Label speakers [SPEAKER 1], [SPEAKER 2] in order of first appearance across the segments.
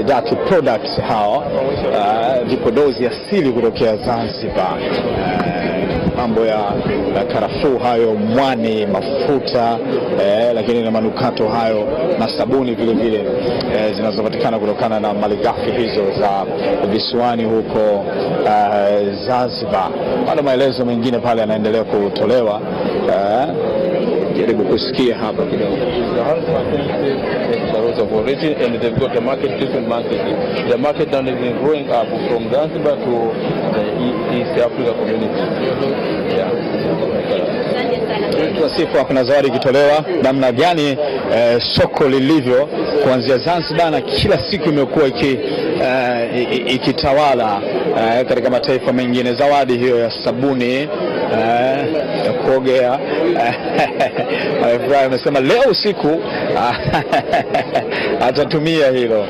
[SPEAKER 1] dirty products hao, vipodozi asili kutokea Zanzibar, mambo ya karafuu hayo, mwani, mafuta, lakini na manukato hayo na sabuni vile vile zinazopatikana kutokana na malighafi hizo za visiwani huko Zanzibar. Bado maelezo mengine pale yanaendelea kutolewa, jaribu kusikia hapa kidogo.
[SPEAKER 2] And they've got a market, different market. The market now is growing up from Zanzibar to the East Africa community. Yeah.
[SPEAKER 1] Tuwasifu hapa na zawadi ikitolewa namna gani soko lilivyo kuanzia Zanzibar, na kila siku imekuwa ikitawala katika mataifa mengine. Zawadi hiyo ya sabuni ya kuogea, Ibrahim amesema leo usiku atatumia hilo.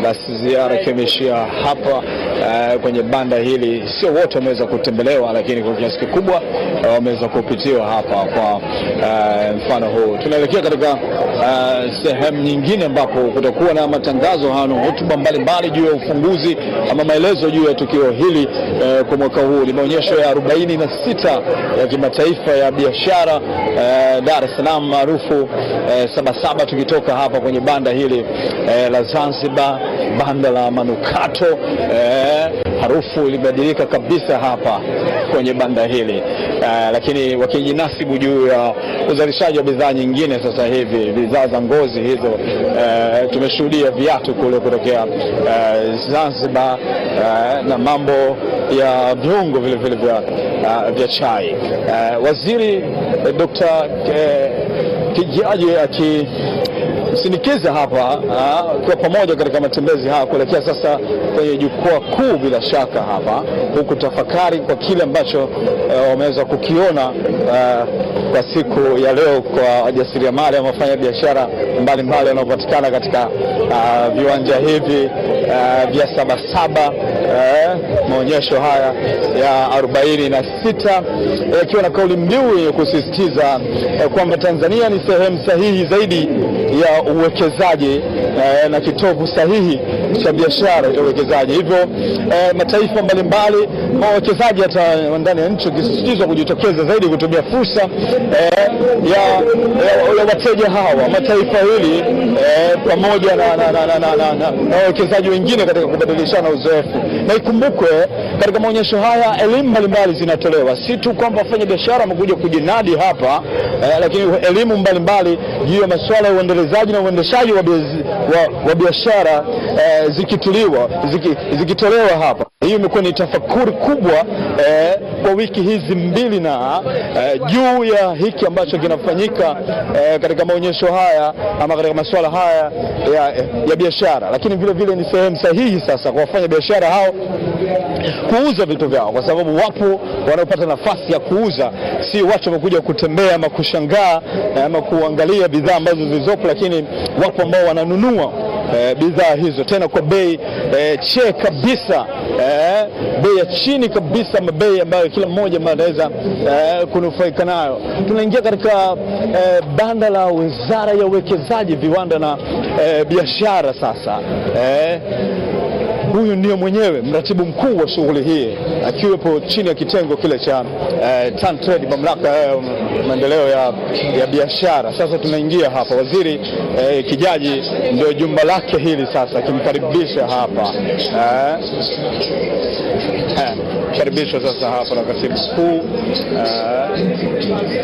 [SPEAKER 1] Basi ziara kimeshia hapa kwenye banda hili. Sio wote wameweza kutembelewa, lakini kwa kiasi kikubwa wameweza kupitiwa hapa kwa mfano huu. Tunaelekea katika sehemu nyingine ambapo kutakuwa na matangazo hano, hotuba mbalimbali juu ya ufunguzi ama maelezo juu ya tukio hili kwa mwaka huu. Ni maonyesho ya 46 ya kimataifa ya biashara Dar es Salaam maarufu Sabasaba. Tukitoka hapa kwenye banda hili la Zanzibar, banda la manukato, harufu ilibadilika kabisa hapa kwenye banda hili, lakini wakijinasibu juu ya uzalishaji wa bidhaa nyingine. Sasa hivi bidhaa za ngozi hizo, tumeshuhudia viatu kule kutokea Zanzibar, na mambo ya viungo vile vile vya chai. Waziri Dr. Kijaji akisindikiza hapa kwa pamoja katika matembezi haya kuelekea sasa kwenye jukwaa kuu, bila shaka hapa, huku tafakari kwa kile ambacho wameweza kukiona kwa siku ya leo kwa wajasiriamali na wafanya biashara mbalimbali wanaopatikana katika viwanja hivi vya Sabasaba. Maonyesho haya ya 46 yakiwa na kauli mbiu yenye kusisitiza kwamba Tanzania ni sehemu sahihi zaidi ya uwekezaji na kitovu sahihi cha biashara ya uwekezaji. Hivyo mataifa mbalimbali, wawekezaji hata ndani ya nchi, kisisitizwa kujitokeza zaidi kutumia fursa ya wateja hawa, mataifa hili pamoja na wawekezaji wengine katika kubadilishana uzoefu. Na ikumbukwe katika maonyesho haya elimu mbalimbali zinatolewa, si tu kwamba wafanya biashara wamekuja kujinadi hapa, lakini elimu mbalimbali juu ya masuala ya uendelezaji na uendeshaji wa biashara zikitolewa hapa. Hiyo imekuwa ni tafakuri kubwa kwa wiki hizi mbili na juu ya hiki ambacho kinafanyika katika maonyesho haya ama katika masuala haya ya biashara. Lakini vile vile ni sehemu sahihi sasa kwa wafanya biashara hao kuuza vitu vyao, kwa sababu wapo wanaopata nafasi ya kuuza, si watu wamekuja kutembea ama kushangaa ama kuangalia bidhaa ambazo zilizopo, lakini wapo ambao wananunua bidhaa hizo tena kwa bei kabisa, bei ya chini kabisa, bei ambayo kila mmoja anaweza kunufaika nayo. Tunaingia katika banda la Wizara ya Uwekezaji, Viwanda na Biashara sasa. Huyu ndio mwenyewe mratibu mkuu wa shughuli hii, akiwepo chini ya kitengo kile cha Trade, mamlaka ya maendeleo ya biashara. Sasa tunaingia hapa, Waziri Kijaji ndio jumba lake hili sasa, akimkaribisha hapa karibishwa sasa hapa na katibu mkuu.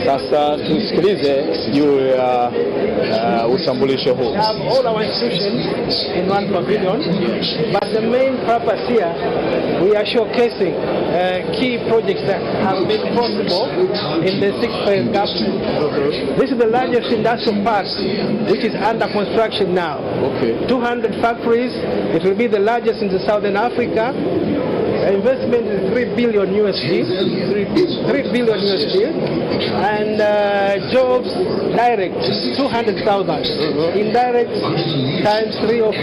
[SPEAKER 1] Sasa tusikilize juu ya utambulisho huu.
[SPEAKER 3] All our institutions in one pavilion, but the main purpose here, we are showcasing key projects that have been possible in the 6th government. This is the largest industrial park which is under construction now. 200 factories. It will be the largest in the Southern Africa. investment is $3 billion USD, $3 billion USD, and jobs direct 200,000, indirect times 3 or 4,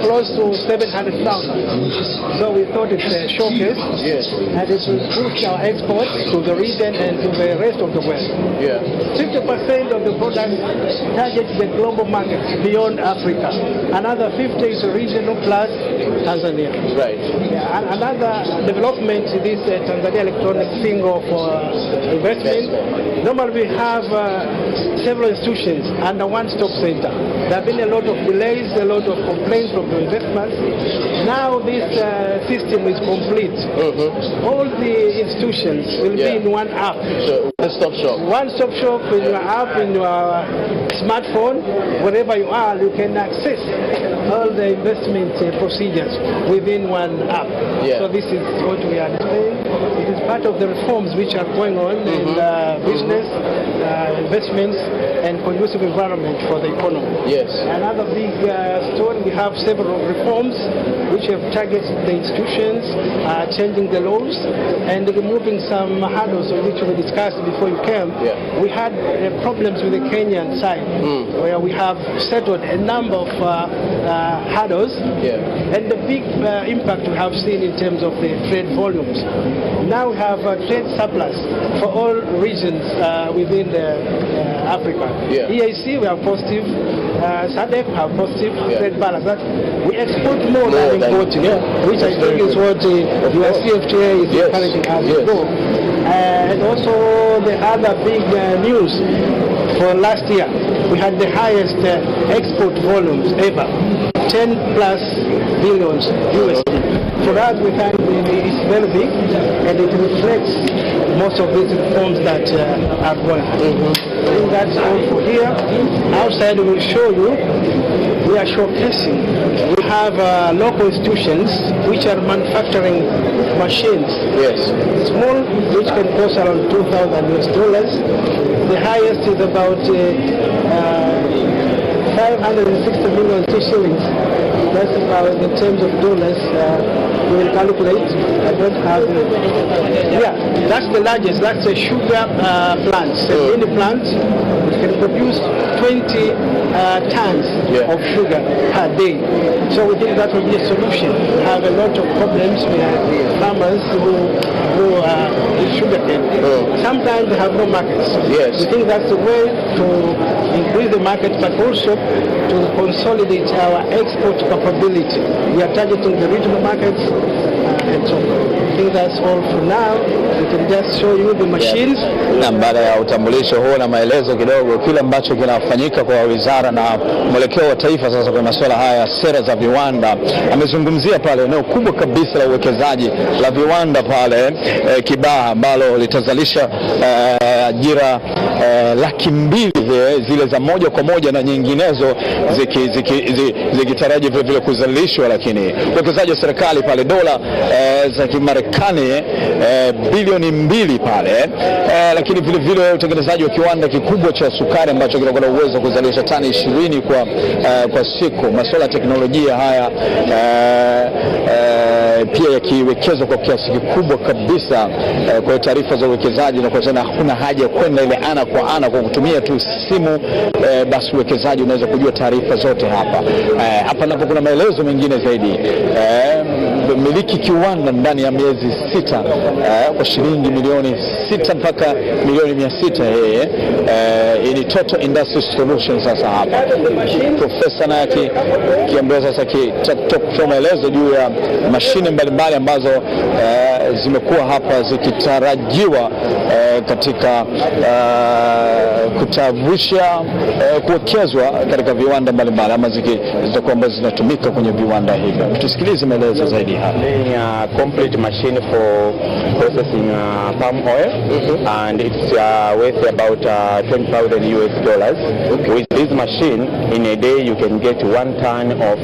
[SPEAKER 3] close to 700,000. So we thought it's a showcase, and it will boost our exports to the region and to the rest of the world. 50% of the product targets the global markets beyond Africa. Another 50 is regional plus Tanzania.
[SPEAKER 4] Right.
[SPEAKER 3] And another development is this Tanzania electronic single for investment. Normally we have several institutions under one-stop center. There have been a lot of delays, a lot of complaints from the investors. Now this system is complete. All the institutions will be in one app.
[SPEAKER 4] So one-stop shop.
[SPEAKER 3] One-stop shop in your app, in your smartphone, wherever you are, you can access all the investment procedures within one app. So this is what we are saying. It is part of the reforms which are going on in business, investments, and conducive environment for the economy. Another big story, we have several reforms which have targeted the institutions, changing the laws, and removing some hurdles which we discussed before you came. We had problems with the Kenyan side, where we have settled a number of hurdles, and the big impact we have seen in terms of the trade volumes. Now we have trade surplus for all regions within Africa. EAC, we have positive, SADC have positive trade balance. That we export more than importing, which I think is what your CFTA is encouraging us to do. And also the other big news for last year, we had the highest export volumes ever, 10+ billion USD. For us, we find it's very big, and it reflects most of these reforms that are going on. I think that's all for here. Outside, we will show you. We are showcasing. We have local institutions which are manufacturing machines. Small, which can cost around $2,000 US. The highest is about 560 million shillings. That's about, in terms of dollars, we will calculate. I don't have it. That's the largest. That's a sugar plant. A mini plant. It can produce 20 tons of sugar per day. So we think that will be a solution. We have a lot of problems with farmers who sugar cane. Sometimes they have no markets. We think that's the way to increase the market, but also to consolidate our export capability. We are targeting the regional markets and so on. I think that's all for now. We can just show you the machines.
[SPEAKER 1] Na baada ya utambulisho huo na maelezo kidogo kile ambacho kinafanyika kwa wizara na mwelekeo wa taifa sasa kwa masuala haya sera za viwanda, amezungumzia pale eneo kubwa kabisa la uwekezaji la viwanda pale Kibaha ambalo litazalisha ajira 200,000 zile za moja kwa moja na nyinginezo zikitaraji vile vile kuzalishwa, lakini uwekezaji wa serikali pale dola za Kimarekani bilioni 2 pale, lakini vile vile utengenezaji wa kiwanda kikubwa cha sukari ambacho kitakuwa na uwezo kuzalisha tani 20 kwa siku. Masuala ya teknolojia haya pia yakiwekezwa kwa kiasi kikubwa kabisa. Kwa taarifa za uwekezaji na kwa tena hakuna haja ya kwenda ile ana kwa ana kwa kutumia tu simu, basi uwekezaji unaweza kujua taarifa zote hapa. Hapa napo kuna maelezo mengine zaidi. Miliki kiwanda ndani ya miezi 6 kwa shilingi milioni 6 mpaka milioni 600. Ni Total Industry Solutions. Sasa hapa Profesa Naki kiambia sasa kwa maelezo juu ya mashine mbalimbali ambazo zimekuwa hapa zikitarajiwa katika kutavisha kuwekezwa katika viwanda mbalimbali ama zitakuwa ambazo zinatumika kwenye viwanda hivyo. Tusikilize maelezo zaidi hapa.
[SPEAKER 5] A complete machine for processing palm oil, and it's worth about $20,000 US. With this machine, in a day you can get 1 ton of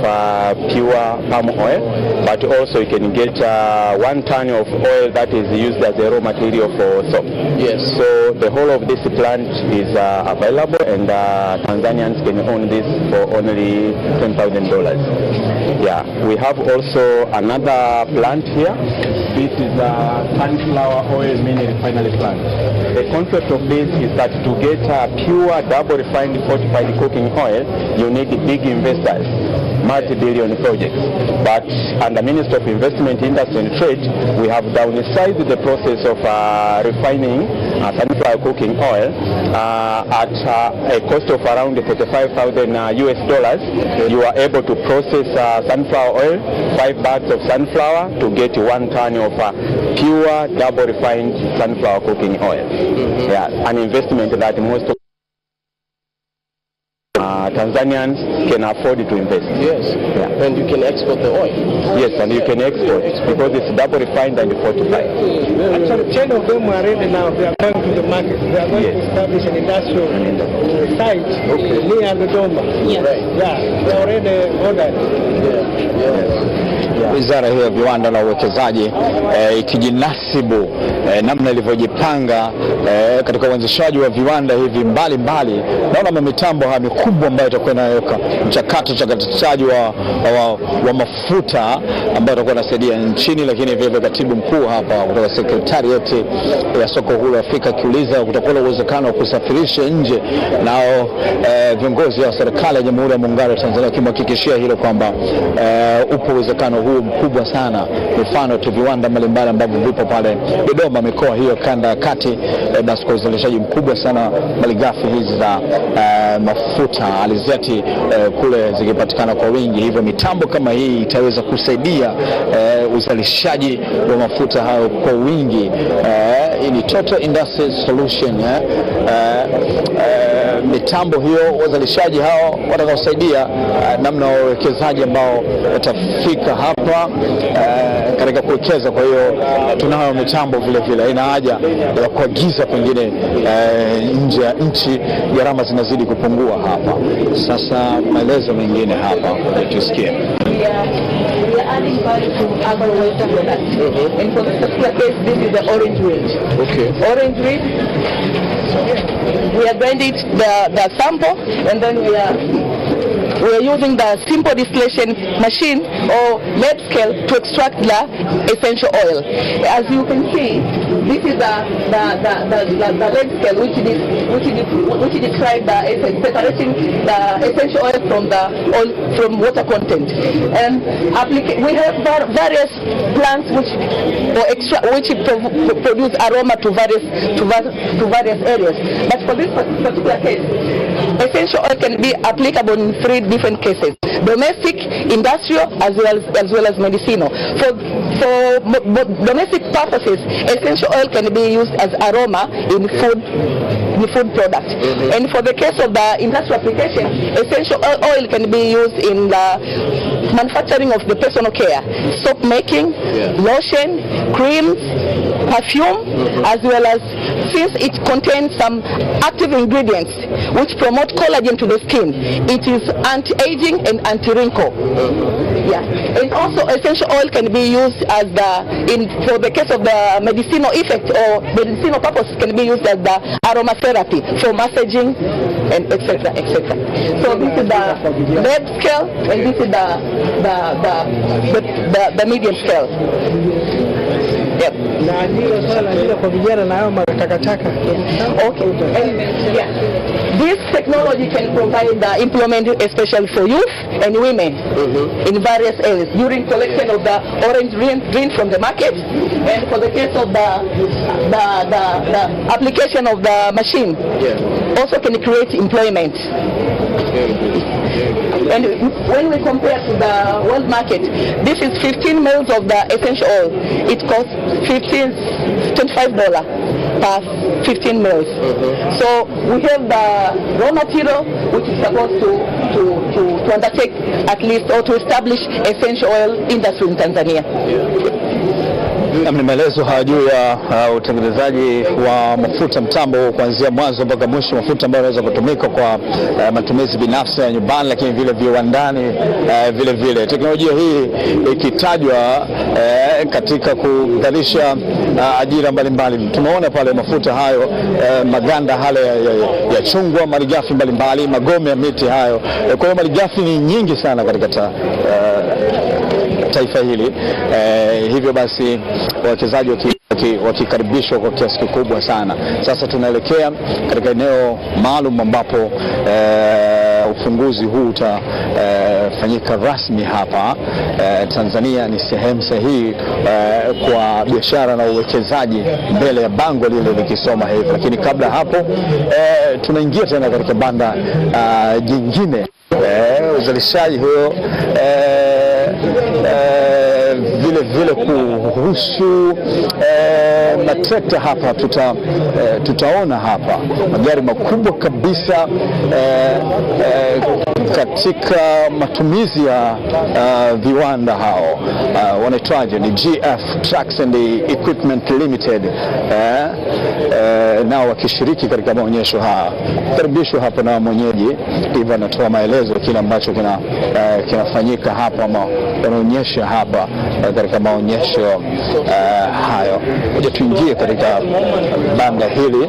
[SPEAKER 5] pure palm oil, but also you can get 1 ton of oil that is used as a raw material for soap. So the whole of this plant is available, and Tanzanians can own this for only $10,000. We have also another plant here this is a sunflower oil mini refinery plant. The concept of this is that to get a pure double refined fortified cooking oil, you need big investors, multi-billion projects. But under Ministry of Investment, Industry and Trade, we have downsized the process of refining sunflower cooking oil at a cost of around $35,000 US dollars. You are able to process sunflower oil, 5 bags of sunflower to get 1 ton of pure double refined sunflower cooking oil. Yeah, an investment that most of Tanzanians can afford to invest.
[SPEAKER 4] Yes, yeah. And you can export the oil.
[SPEAKER 5] Yes, and you can export because it's double refined and fortified.
[SPEAKER 3] Actually, 10 of them are ready now. They are going to the market. They are going to establish an industrial site near the Doma.
[SPEAKER 4] Yes. Right.
[SPEAKER 3] Yeah, they are already ordered.
[SPEAKER 1] Wizara hiyo ya viwanda na uwekezaji ikijinasibu namna ilivyojipanga katika uanzishaji wa viwanda hivi mbalimbali. Naona mitambo haya mikubwa ambayo itakuwa inaweka mchakato uchakataji wa mafuta ambayo itakuwa inasaidia nchini, lakini vile katibu mkuu hapa kutoka Secretariat ya soko huru Afrika kiuliza kutakuwa uwezekano wa kusafirisha nje, nao viongozi wa serikali ya Jamhuri ya Muungano wa Tanzania kimhakikishia hilo kwamba upo uwezekano huu mkubwa sana. Mfano tu viwanda mbalimbali ambavyo vipo pale Dodoma, mikoa hiyo kanda ya kati, basi kwa uzalishaji mkubwa sana malighafi hizi za mafuta alizeti kule zikipatikana kwa wingi. Hivyo mitambo kama hii itaweza kusaidia uzalishaji wa mafuta hayo kwa wingi. Hii ni total industry solution. Mitambo hiyo, wazalishaji hao watakaosaidia namna wawekezaji ambao watafika hapa katika kuwekeza. Kwa hiyo tunayo mitambo vile vile, ina haja ya kuagiza pengine nje ya nchi, gharama zinazidi kupungua hapa. Sasa maelezo mengine hapa tusikie.
[SPEAKER 6] We are adding value to agricultural products. And for this particular case, this is the orange weed.
[SPEAKER 4] Okay.
[SPEAKER 6] Orange weed. We are grinding the sample, and then we are using the simple distillation machine or lab scale to extract the essential oil. As you can see, this is the lab scale which describes separating the essential oil from water content. And we have various plants which produce aroma to various areas. But for this particular case, essential oil can be applicable in 3 different cases: domestic, industrial, as well as medicinal. For domestic purposes, essential oil can be used as aroma in food products. And for the case of the industrial application, essential oil can be used in the manufacturing of the personal care, soap making, lotion, creams, perfume, as well as, since it contains some active ingredients which promote collagen to the skin, it is anti-aging and anti-wrinkle. And also essential oil can be used as for the case of the medicinal effect or medicinal purpose, can be used as the aromatherapy for massaging and etc. So this is the lab scale, and this is the medium scale. Yep. Okay. This technology can provide employment, especially for youth and women in various areas during collection of the orange green from the market, and for the case of the application of the machine, also can create employment. And when we compare to the world market, this is 15 mils of the essential oil. It costs $25 per 15 mils. So we have the raw material which is supposed to undertake at least or to establish essential oil industry in Tanzania.
[SPEAKER 1] Ni maelezo haya juu ya utengenezaji wa mafuta mtambo kuanzia mwanzo mpaka mwisho, mafuta ambayo yanaweza kutumika kwa matumizi binafsi ya nyumbani, lakini vile viwandani vile. Teknolojia hii ikitajwa katika kuzalisha ajira mbalimbali. Tumeona pale mafuta hayo, maganda hale ya chungwa, malighafi mbalimbali, magome ya miti hayo. Kwa hiyo malighafi ni nyingi sana katika taifa hili. Hivyo basi wawekezaji wakikaribishwa kwa kiasi kikubwa sana. Sasa tunaelekea katika eneo maalum ambapo ufunguzi huu utafanyika rasmi hapa. Tanzania ni sehemu sahihi kwa biashara na uwekezaji, mbele ya bango lile likisoma hivi. Lakini kabla hapo tunaingia tena katika banda jingine, uzalishaji huyo vile kuhusu matrekta hapa tutaona hapa magari makubwa kabisa katika matumizi ya viwanda hao. Wanaitwaje? Ni GF Trucks and Equipment Limited, nao wakishiriki katika maonyesho haya. Karibishwa hapa na mwenyeji, hivyo anatoa maelezo kile ambacho kinafanyika hapa ama wanaonyesha hapa katika maonyesho hayo. Ngoja tuingie katika banda hili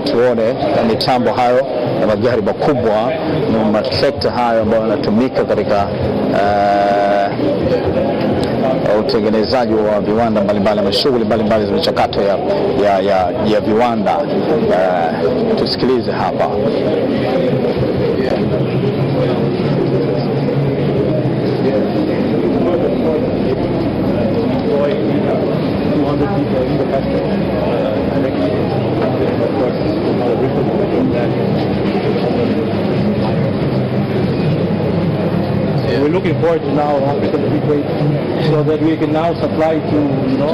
[SPEAKER 1] tuone mitambo hayo na magari makubwa na matrekta hayo ambayo yanatumika katika utengenezaji wa viwanda mbalimbali na shughuli mbalimbali za michakato ya viwanda. Tusikilize hapa.
[SPEAKER 3] We're looking forward to now African free trade, so that we can now supply to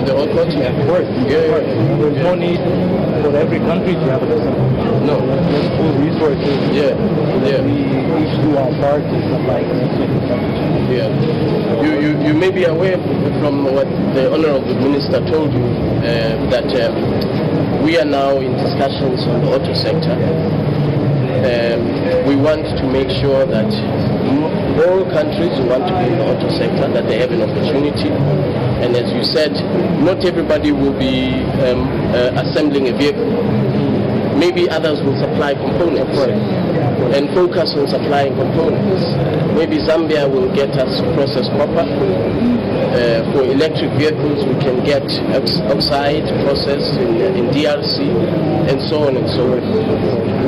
[SPEAKER 4] the whole country.
[SPEAKER 3] Of course. There's no need for every country to have a system.
[SPEAKER 4] No.
[SPEAKER 3] There's full resources. We each do our part to supply.
[SPEAKER 4] You may be aware from what the Honorable Minister told you that we are now in discussions on the auto sector. We want to make sure that all countries who want to be in the auto sector, that they have an opportunity. And as you said, not everybody will be assembling a vehicle. Maybe others will supply components and focus on supplying components. Maybe Zambia will get us processed copper. For electric vehicles, we can get oxide processed in DRC, and so on and so on.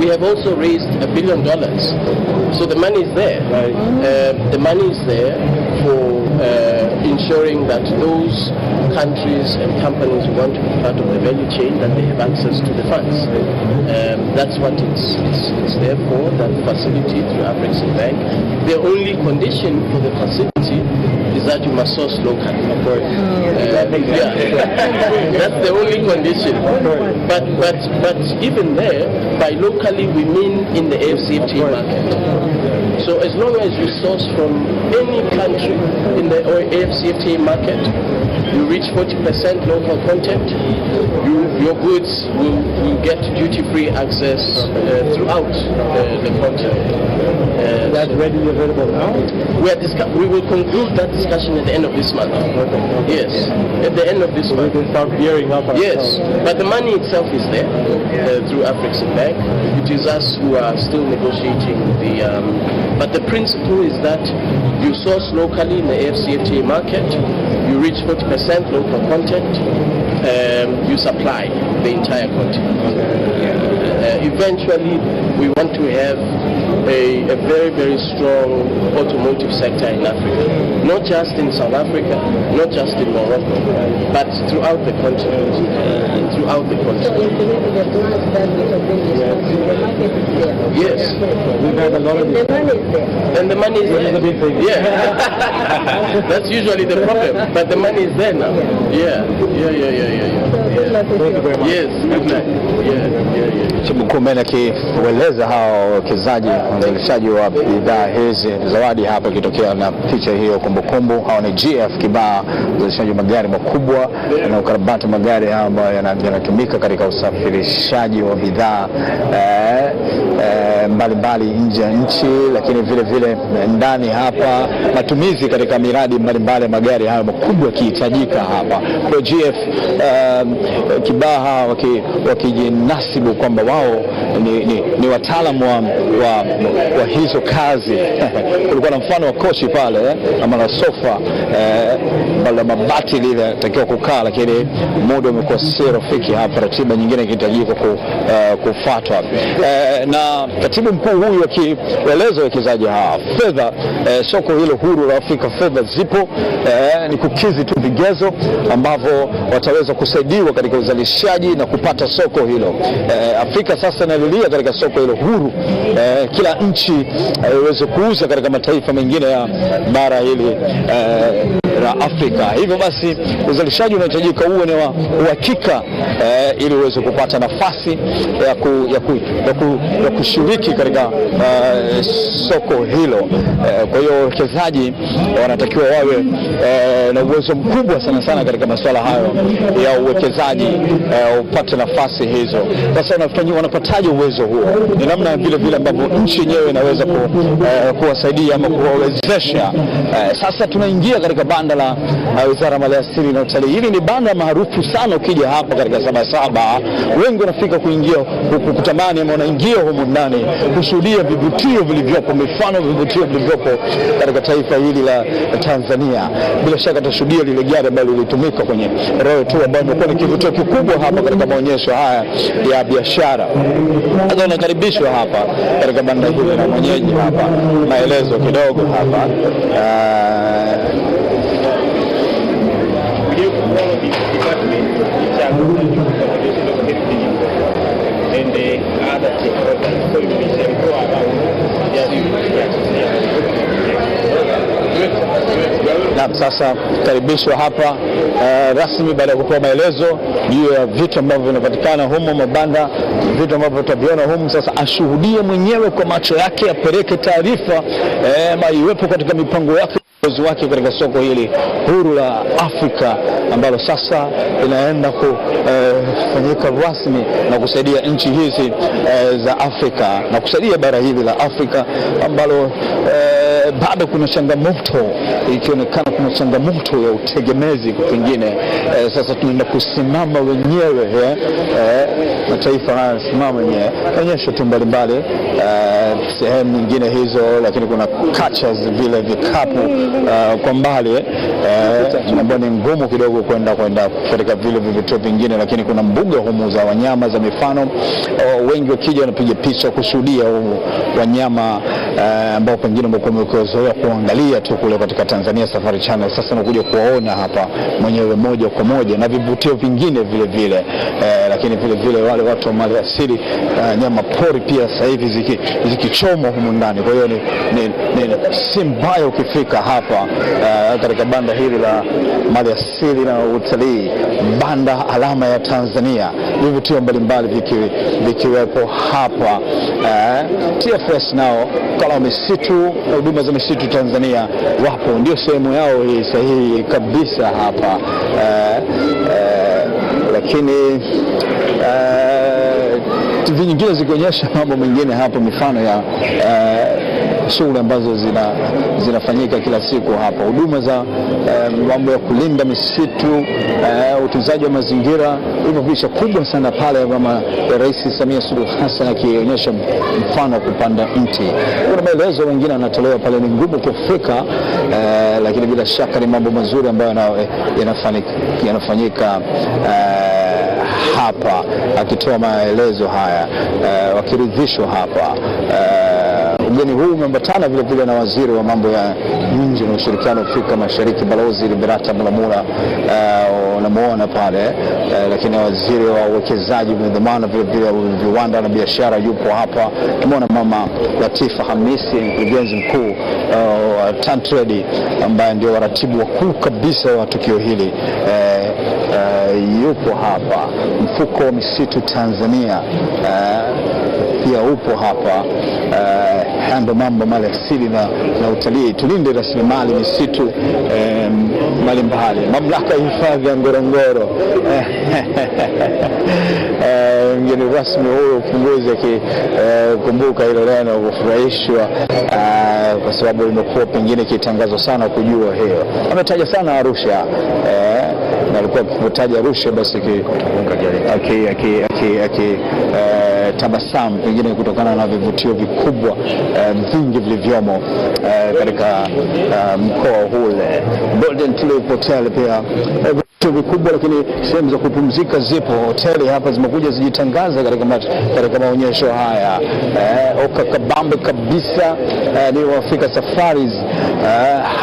[SPEAKER 4] We have also raised $1 billion, so the money is there. The money is there for ensuring that those countries and companies who want to be part of the value chain, that they have access to the funds. That's what it's there for, that facility through Afrexim Bank. The only condition for the facility is that you must source locally. That's the only condition. But even there, by locally we mean in the AFCFTA market. So as long as you source from any country in the AFCFTA market, you reach 40% local content, your goods will get duty-free access throughout the continent.
[SPEAKER 3] That's readily available now?
[SPEAKER 4] We will conclude that discussion at the end of this month. Yes, at the end of this month.
[SPEAKER 3] We can start gearing up ourselves.
[SPEAKER 4] Yes, but the money itself is there through Afrexim Bank. It is us who are still negotiating but the principle is that you source locally in the AFCFTA market, you reach 40% local content, you supply the entire continent. Eventually, we want to have a very, very strong automotive sector in Africa. Not just in South Africa, not just in Morocco, but throughout the continent. Yes.
[SPEAKER 3] We've had a lot of this.
[SPEAKER 4] And the money is there. Yeah. That's usually the problem. But the money is there now. Yeah.
[SPEAKER 3] Thank you very much.
[SPEAKER 4] Yes. Good night. Yeah.
[SPEAKER 1] Mkuu Mbele akieleza hao wawekezaji wazalishaji wa bidhaa hizi, zawadi hapa ikitokea na picha hiyo kumbukumbu. Hao ni GF Kibaa, wazalishaji wa magari makubwa na ukarabati magari ambayo yanatumika katika usafirishaji wa bidhaa mbalimbali nje ya nchi, lakini vile vile ndani hapa, matumizi katika miradi mbalimbali magari hayo makubwa yakihitajika hapa. Kwa GF kibaha wakijinasibu kwamba wao ni wataalamu wa hizo kazi. Kulikuwa na mfano wa kochi pale ama na sofa bala mabati lile takiwa kukaa, lakini muda umekuwa si rafiki hapa, ratiba nyingine ikihitajika kufuatwa. Na katibu mkuu huyu akieleza wawekezaji hawa fedha, soko hilo huru la Afrika, fedha zipo, ni kukizi tu vigezo ambavyo wataweza kusaidiwa katika uzalishaji na kupata soko hilo. Afrika sasa inalilia katika soko hilo huru, kila nchi iweze kuuza katika mataifa mengine ya bara hili la Afrika. Hivyo basi uzalishaji unahitajika uwe ni wa uhakika, ili uweze kupata nafasi ya kushiriki katika soko hilo. Kwa hiyo wawekezaji wanatakiwa wawe na uwezo mkubwa sana katika masuala hayo ya uwekezaji, upate nafasi hizo. Sasa wanapataje uwezo huo? Ni namna vile ambavyo nchi yenyewe inaweza kuwasaidia ama kuwawezesha. Sasa tunaingia katika banda la Wizara ya Maliasili na Utalii. Hili ni banda maarufu sana, ukija hapa katika Sabasaba wengi wanafika kuingia kutamani ama wanaingia humu ndani kushuhudia vivutio vilivyopo, mifano vivutio vilivyopo katika taifa hili la Tanzania. Bila shaka tutashuhudia lile gari ambalo lilitumika kwenye Royal Tour ambayo imekuwa ni kivutio kikubwa hapa katika maonyesho haya ya biashara. Sasa unakaribishwa hapa katika banda hili na mwenyeji hapa, maelezo kidogo hapa. Na sasa karibishwa hapa rasmi baada ya kutoa maelezo juu ya vitu ambavyo vinapatikana humo, mabanda, vitu ambavyo tutaviona humo. Sasa ashuhudie mwenyewe kwa macho yake, apeleke taarifa iwepo katika mipango yake wake katika soko hili huru la Afrika ambalo sasa inaenda kufanyika rasmi na kusaidia nchi hizi za Afrika na kusaidia bara hili la Afrika ambalo bado kuna changamoto, ikionekana kuna changamoto ya utegemezi pengine. Sasa tunaenda kusimama wenyewe, mataifa haya simama wenyewe, onyesho tu mbalimbali sehemu nyingine hizo, lakini kuna catchers vile vikapu kwa mbali ambayo ni ngumu kidogo kwenda katika vile vivutio vingine, lakini kuna mbuga humu za wanyama za mifano. Wengi wakija wanapiga picha kushuhudia wanyama ambao pengine mmezoea kuangalia tu kule katika Tanzania Safari Channel. Sasa nakuja kuwaona hapa mwenyewe moja kwa moja, na vivutio vingine vile lakini vile wale watu wa mali asili, nyama pori pia sasa hivi zikichomwa humu ndani. Kwa hiyo ni si mbaya ukifika hapa katika banda hili la mali asili na utalii, banda alama ya Tanzania, vivutio mbalimbali vikiwepo hapa. TFS nao kala misitu, huduma za misitu Tanzania wapo, ndio sehemu yao hii sahihi kabisa hapa. Lakini TV nyingine zikionyesha mambo mengine hapo, mifano ya shughuli ambazo zinafanyika kila siku hapa, huduma za mambo ya kulinda misitu, utunzaji wa mazingira. Hivyo picha kubwa sana pale kama Rais Samia Suluhu Hassan akionyesha mfano wa kupanda mti. Kuna maelezo mengine yanatolewa pale, ni ngumu kufika, lakini bila shaka ni mambo mazuri ambayo yanafanyika hapa, akitoa maelezo haya, wakiridhishwa hapa. Ugeni huu umeambatana vile na waziri wa mambo ya nje na ushirikiano Afrika Mashariki, Balozi Liberata Mulamula, unamuona pale, lakini waziri wa uwekezaji na dhamana vile viwanda na biashara yupo hapa. Tumeona Mama Latifa Hamisi, mkurugenzi mkuu wa Tantrade ambaye ndio waratibu wakuu kabisa wa tukio hili, yupo hapa. Mfuko wa misitu Tanzania pia upo hapa. Mambo mali asili na utalii, tulinde rasilimali misitu, mbalimbali. Mamlaka ya hifadhi ya Ngorongoro mgeni rasmi huyo Ufunguzi akikumbuka hilo neno kufurahishwa kwa sababu imekuwa pengine kitangazwa sana kujua hiyo. Ametaja sana Arusha na alikuwa akitaja Arusha basi tabasamu pengine kutokana na vivutio vikubwa vingi vilivyomo katika mkoa ule. Golden Tulip Hotel pia vikubwa, lakini sehemu za kupumzika zipo. Hoteli hapa zimekuja zijitangaza katika maonyesho haya. Kabambe kabisa ni Africa Safaris.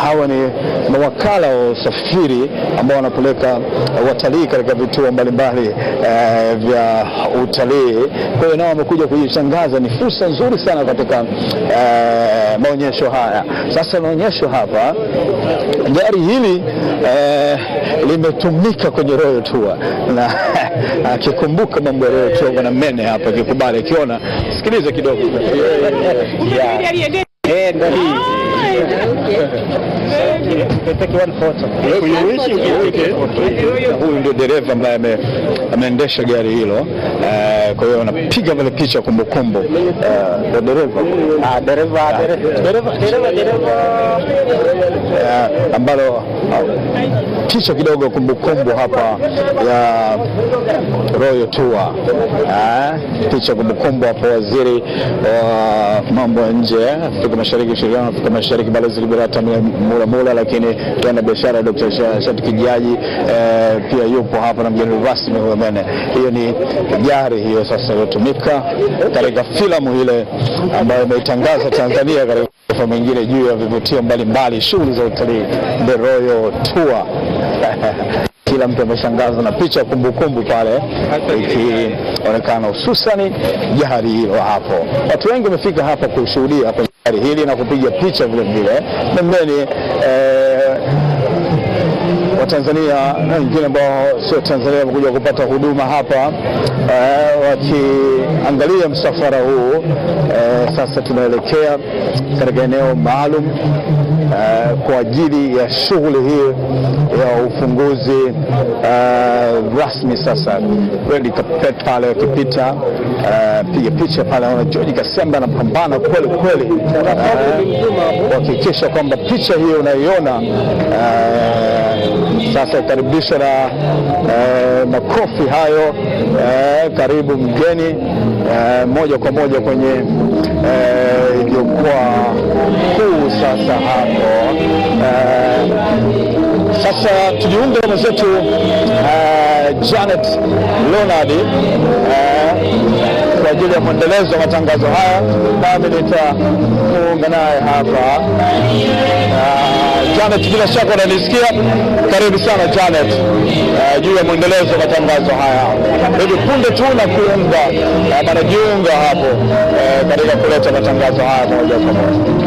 [SPEAKER 1] Hawa ni mawakala wa usafiri ambao wanapeleka watalii katika vituo mbalimbali vya utalii. Kwa hiyo nao wamekuja kujitangaza. Ni fursa nzuri sana katika maonyesho haya. Sasa maonyesho hapa, gari hili limetumika kwenye Royal Tour, na akikumbuka mambo ya Royal Tour na mene hapa kikubali akiona. Sikiliza kidogo. Ndio hii. Take one photo. Huyu ndio dereva ambaye ameendesha gari hilo. Kwa hiyo anapiga vile picha kumbukumbu. Dereva ambalo picha kidogo kumbukumbu hapa ya Royal Tour. Picha kumbukumbu hapo waziri wa mambo ya nje Afrika Mashariki, shirika la Afrika Mashariki, Balozi Liberata Mula, lakini tuna Biashara Dr. Shati Kijaji pia yupo hapa na mgeni rasmi huyo mene. Hiyo ni gari hiyo sasa iliyotumika katika filamu ile ambayo imeitangaza Tanzania katika taifa mengine juu ya vivutio mbalimbali, shughuli za utalii, The Royal Tour. Kila mtu ameshangazwa na picha kumbukumbu pale ikionekana, hususani gari hilo hapo. Watu wengi wamefika hapa kushuhudia hapo gari hili na kupiga picha vile vile. Pembeni wa Tanzania na wengine ambao sio Tanzania wamekuja kupata huduma hapa wakiangalia msafara huu. Sasa tunaelekea katika eneo maalum kwa ajili ya shughuli hii ya ufunguzi rasmi. Sasa Red Carpet pale wakipita piga picha pale, na George Kasemba anapambana kweli kweli kuhakikisha kwamba picha hiyo unaiona. Sasa karibisha na makofi hayo. Karibu mgeni moja kwa moja kwenye jukwaa kuu sasa hapo. Sasa tujiunge na mwenzetu Janet Leonard kwa ajili ya mwendelezo wa matangazo haya, nami nitakuunga naye hapa. Janet, bila shaka unanisikia? Karibu sana Janet juu ya mwendelezo wa matangazo haya. Hivi punde tu na kuunga manajiunga hapo katika kuleta matangazo haya moja kwa moja.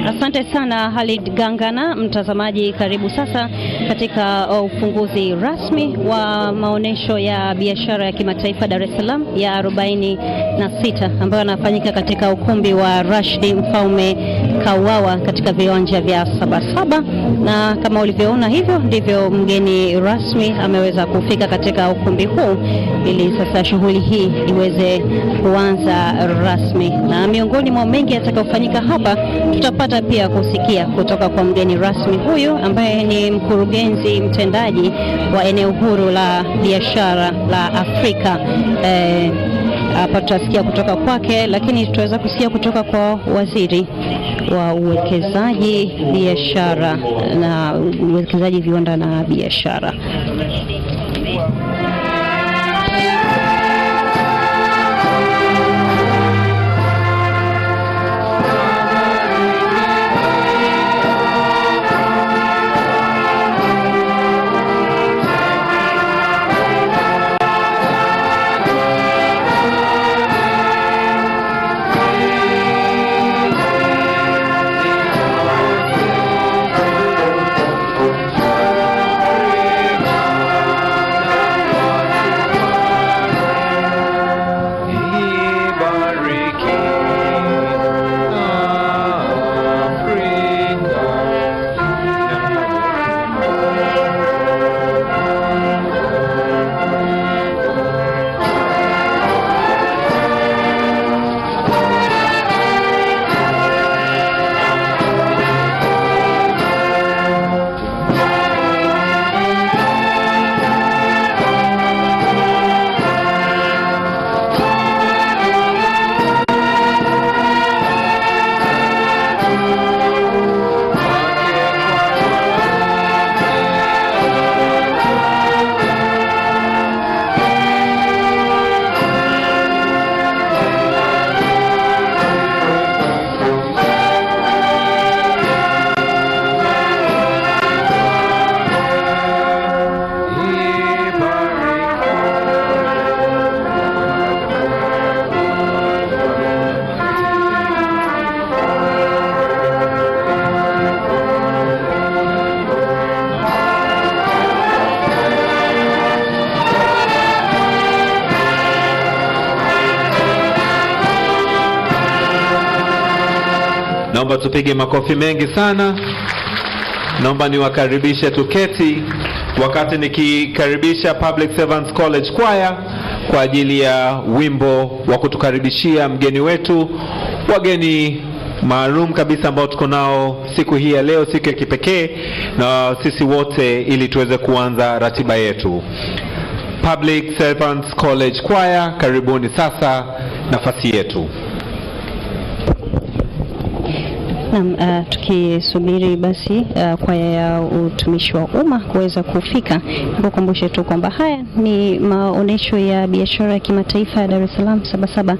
[SPEAKER 7] Asante sana Halid Gangana. Mtazamaji, karibu sasa katika ufunguzi rasmi wa maonesho ya biashara ya kimataifa Dar es Salaam ya 46 ambayo yanafanyika katika ukumbi wa Rashidi Mfaume Kawawa katika viwanja vya Sabasaba, na kama ulivyoona hivyo ndivyo mgeni rasmi ameweza kufika katika ukumbi huu ili sasa shughuli hii iweze kuanza rasmi. Na miongoni mwa mengi yatakayofanyika hapa, tutapata pia kusikia kutoka kwa mgeni rasmi huyu ambaye ni mkurugenzi mtendaji wa eneo huru la biashara la Afrika. Hapa tutasikia kutoka kwake, lakini tutaweza kusikia kutoka kwa waziri wa uwekezaji, biashara na uwekezaji, viwanda na biashara.
[SPEAKER 8] Naomba tupige makofi mengi sana. Naomba niwakaribishe tuketi wakati nikikaribisha Public Servants College Choir kwa ajili ya wimbo wa kutukaribishia mgeni wetu, wageni maalum kabisa ambao tuko nao siku hii ya leo, siku ya kipekee na sisi wote, ili tuweze kuanza ratiba yetu. Public Servants College Choir, karibuni sasa nafasi yetu.
[SPEAKER 7] Tukisubiri basi kwaya ya utumishi wa umma kuweza kufika, nikukumbushe tu kwamba haya ni maonesho ya biashara ya kimataifa ya Dar es Salaam Sabasaba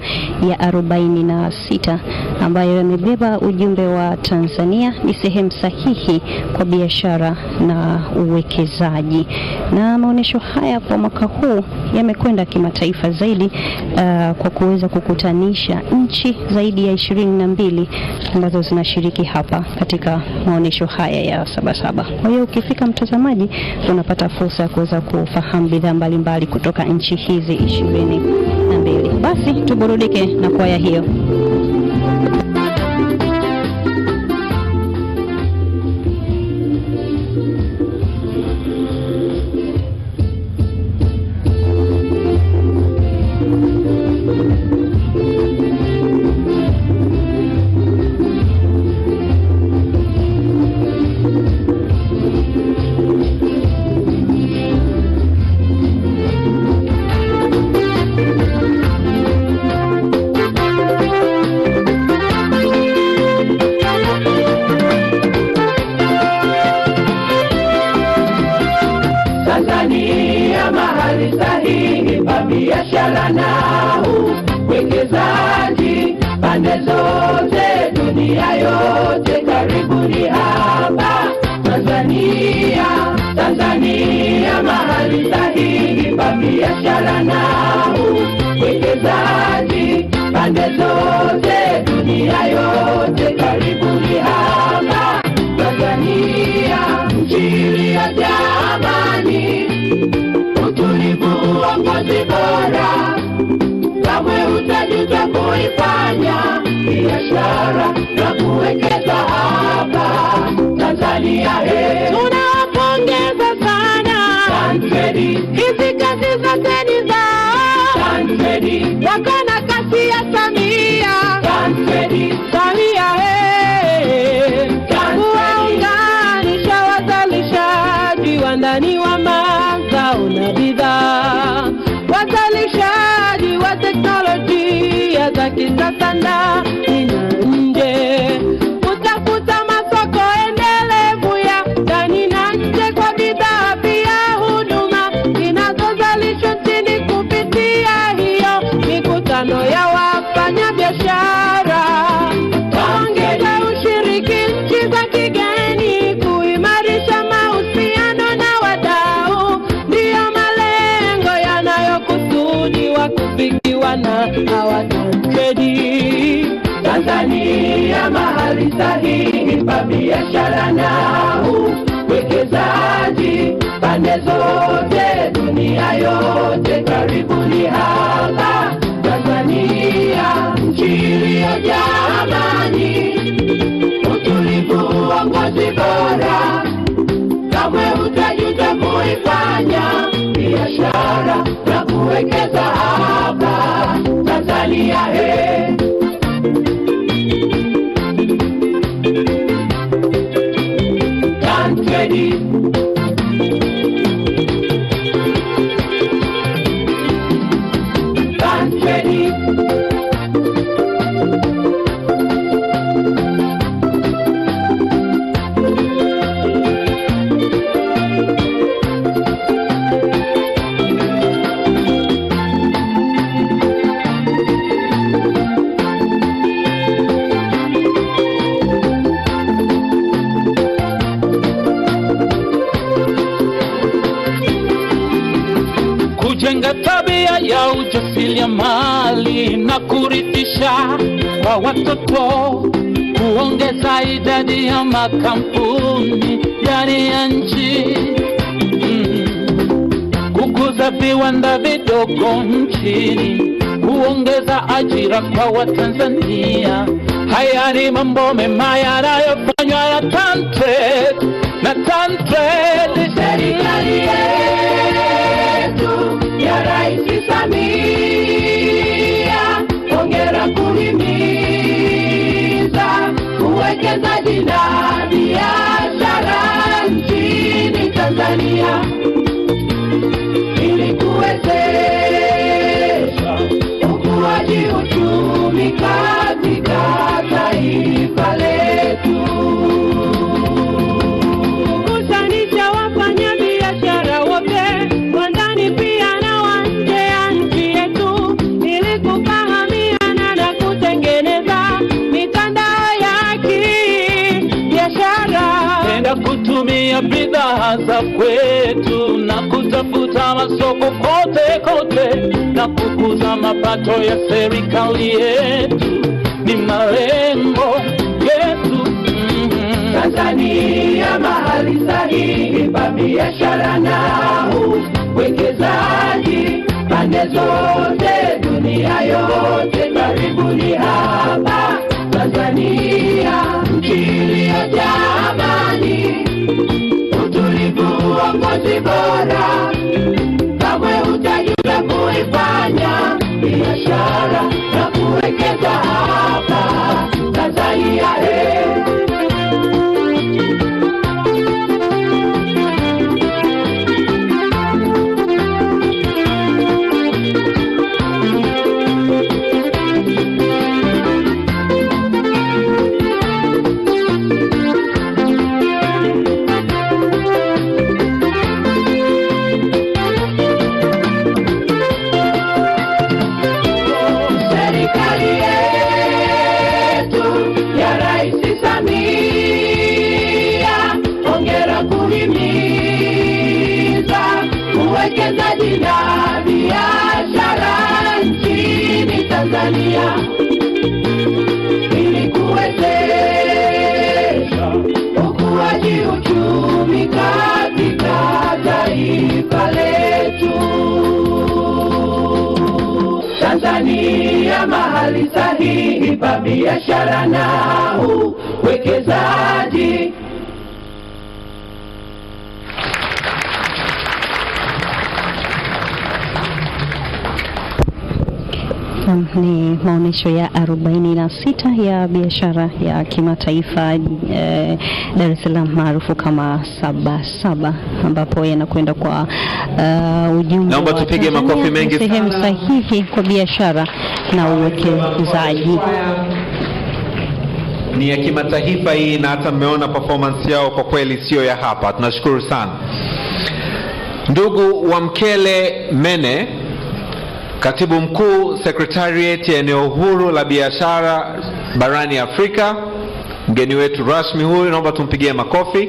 [SPEAKER 7] ya 46 ambayo yamebeba ujumbe wa Tanzania ni sehemu sahihi kwa biashara na uwekezaji. Na maonesho haya kwa mwaka huu yamekwenda kimataifa zaidi kwa kuweza kukutanisha nchi zaidi ya 22 ambazo zinashiriki hapa katika maonesho haya ya Sabasaba. Kwa hiyo ukifika mtazamaji, unapata fursa ya kuweza kufahamu bidhaa mbalimbali kutoka nchi hizi 22. Basi tuburudike na kwaya hiyo.
[SPEAKER 9] Biashara na uwekezaji pande zote, dunia yote, karibuni hapa Tanzania. Tanzania mahali sahihi pa biashara na uwekezaji pande zote, dunia yote, karibuni hapa Tanzania. Nchi iliyojaa amani, utulivu, uongozi bora, kamwe utajuta kuifanya biashara na kuwekeza hapa Tanzania. Tunawapongeza sana Tanzania, hizi kazi zote ni zao Tanzania, wakana kasi ya Samia Tanzania, kuwaunganisha wazalishaji wa ndani wa mazao na bidhaa, wazalishaji wa teknolojia za kisasa ndani na nje, kutafuta masoko endelevu ya ndani na nje kwa bidhaa pia huduma zinazozalishwa nchini kupitia hiyo mikutano ya wafanya biashara. Ongeza ushiriki nchi za kigeni, kuimarisha mahusiano na wadau, ndiyo malengo yanayokusudiwa kufikiwa na hawa Tanzania. Tanzania mahali sahihi pa biashara na uwekezaji pande zote, dunia yote, karibuni hapa Tanzania. Nchi iliyojaa amani, utulivu, uongozi bora, kamwe utajuta kuifanya biashara na kuwekeza hapa Tanzania. Tanzania
[SPEAKER 10] kujenga tabia ya ujasiriamali na kurithisha kwa watoto, kuongeza idadi ya makampuni ndani ya nchi, kukuza viwanda vidogo nchini, kuongeza ajira kwa Watanzania, Haya ni mambo mema yanayofanywa na Tantrade, na Tantrade.
[SPEAKER 9] Serikali yetu ya Rais Samia, hongera kuhimiza uwekezaji na biashara nchini Tanzania ili kuwezesha ukuaji uchumi katika taifa letu. Kusanisha wafanya biashara wote wa ndani pia na wa nje ya nchi yetu ili kufahamiana na kutengeneza mitandao ya kibiashara.
[SPEAKER 10] Penda kutumia bidhaa za kwetu na kutafuta masoko kote kote na kukuza mapato ya serikali yetu ni malengo yetu.
[SPEAKER 9] Tanzania mahali sahihi pa biashara na uwekezaji pande zote, dunia yote karibuni hapa. Tanzania nchi iliyojaa amani, utulivu, uongozi bora, kamwe utajuta kuifanya biashara na kuwekeza hapa Tanzania. Uwekezaji na biashara nchini Tanzania ili kuwezesha ukuaji uchumi katika taifa letu. Tanzania mahali sahihi pa biashara na uwekezaji.
[SPEAKER 7] Ni maonesho ya 46 ya biashara ya kimataifa Dar es Salaam maarufu kama Sabasaba, ambapo yanakwenda kwa ujumbe.
[SPEAKER 8] Naomba tupige makofi mengi.
[SPEAKER 7] Sehemu sahihi kwa biashara na uwekezaji.
[SPEAKER 8] Ni ya kimataifa hii, na hata mmeona performance yao kwa kweli sio ya hapa. Tunashukuru sana. Ndugu wa Mkele Mene, Katibu Mkuu Secretariat ya Eneo Huru la Biashara barani Afrika, mgeni wetu rasmi huyu, naomba tumpigie makofi.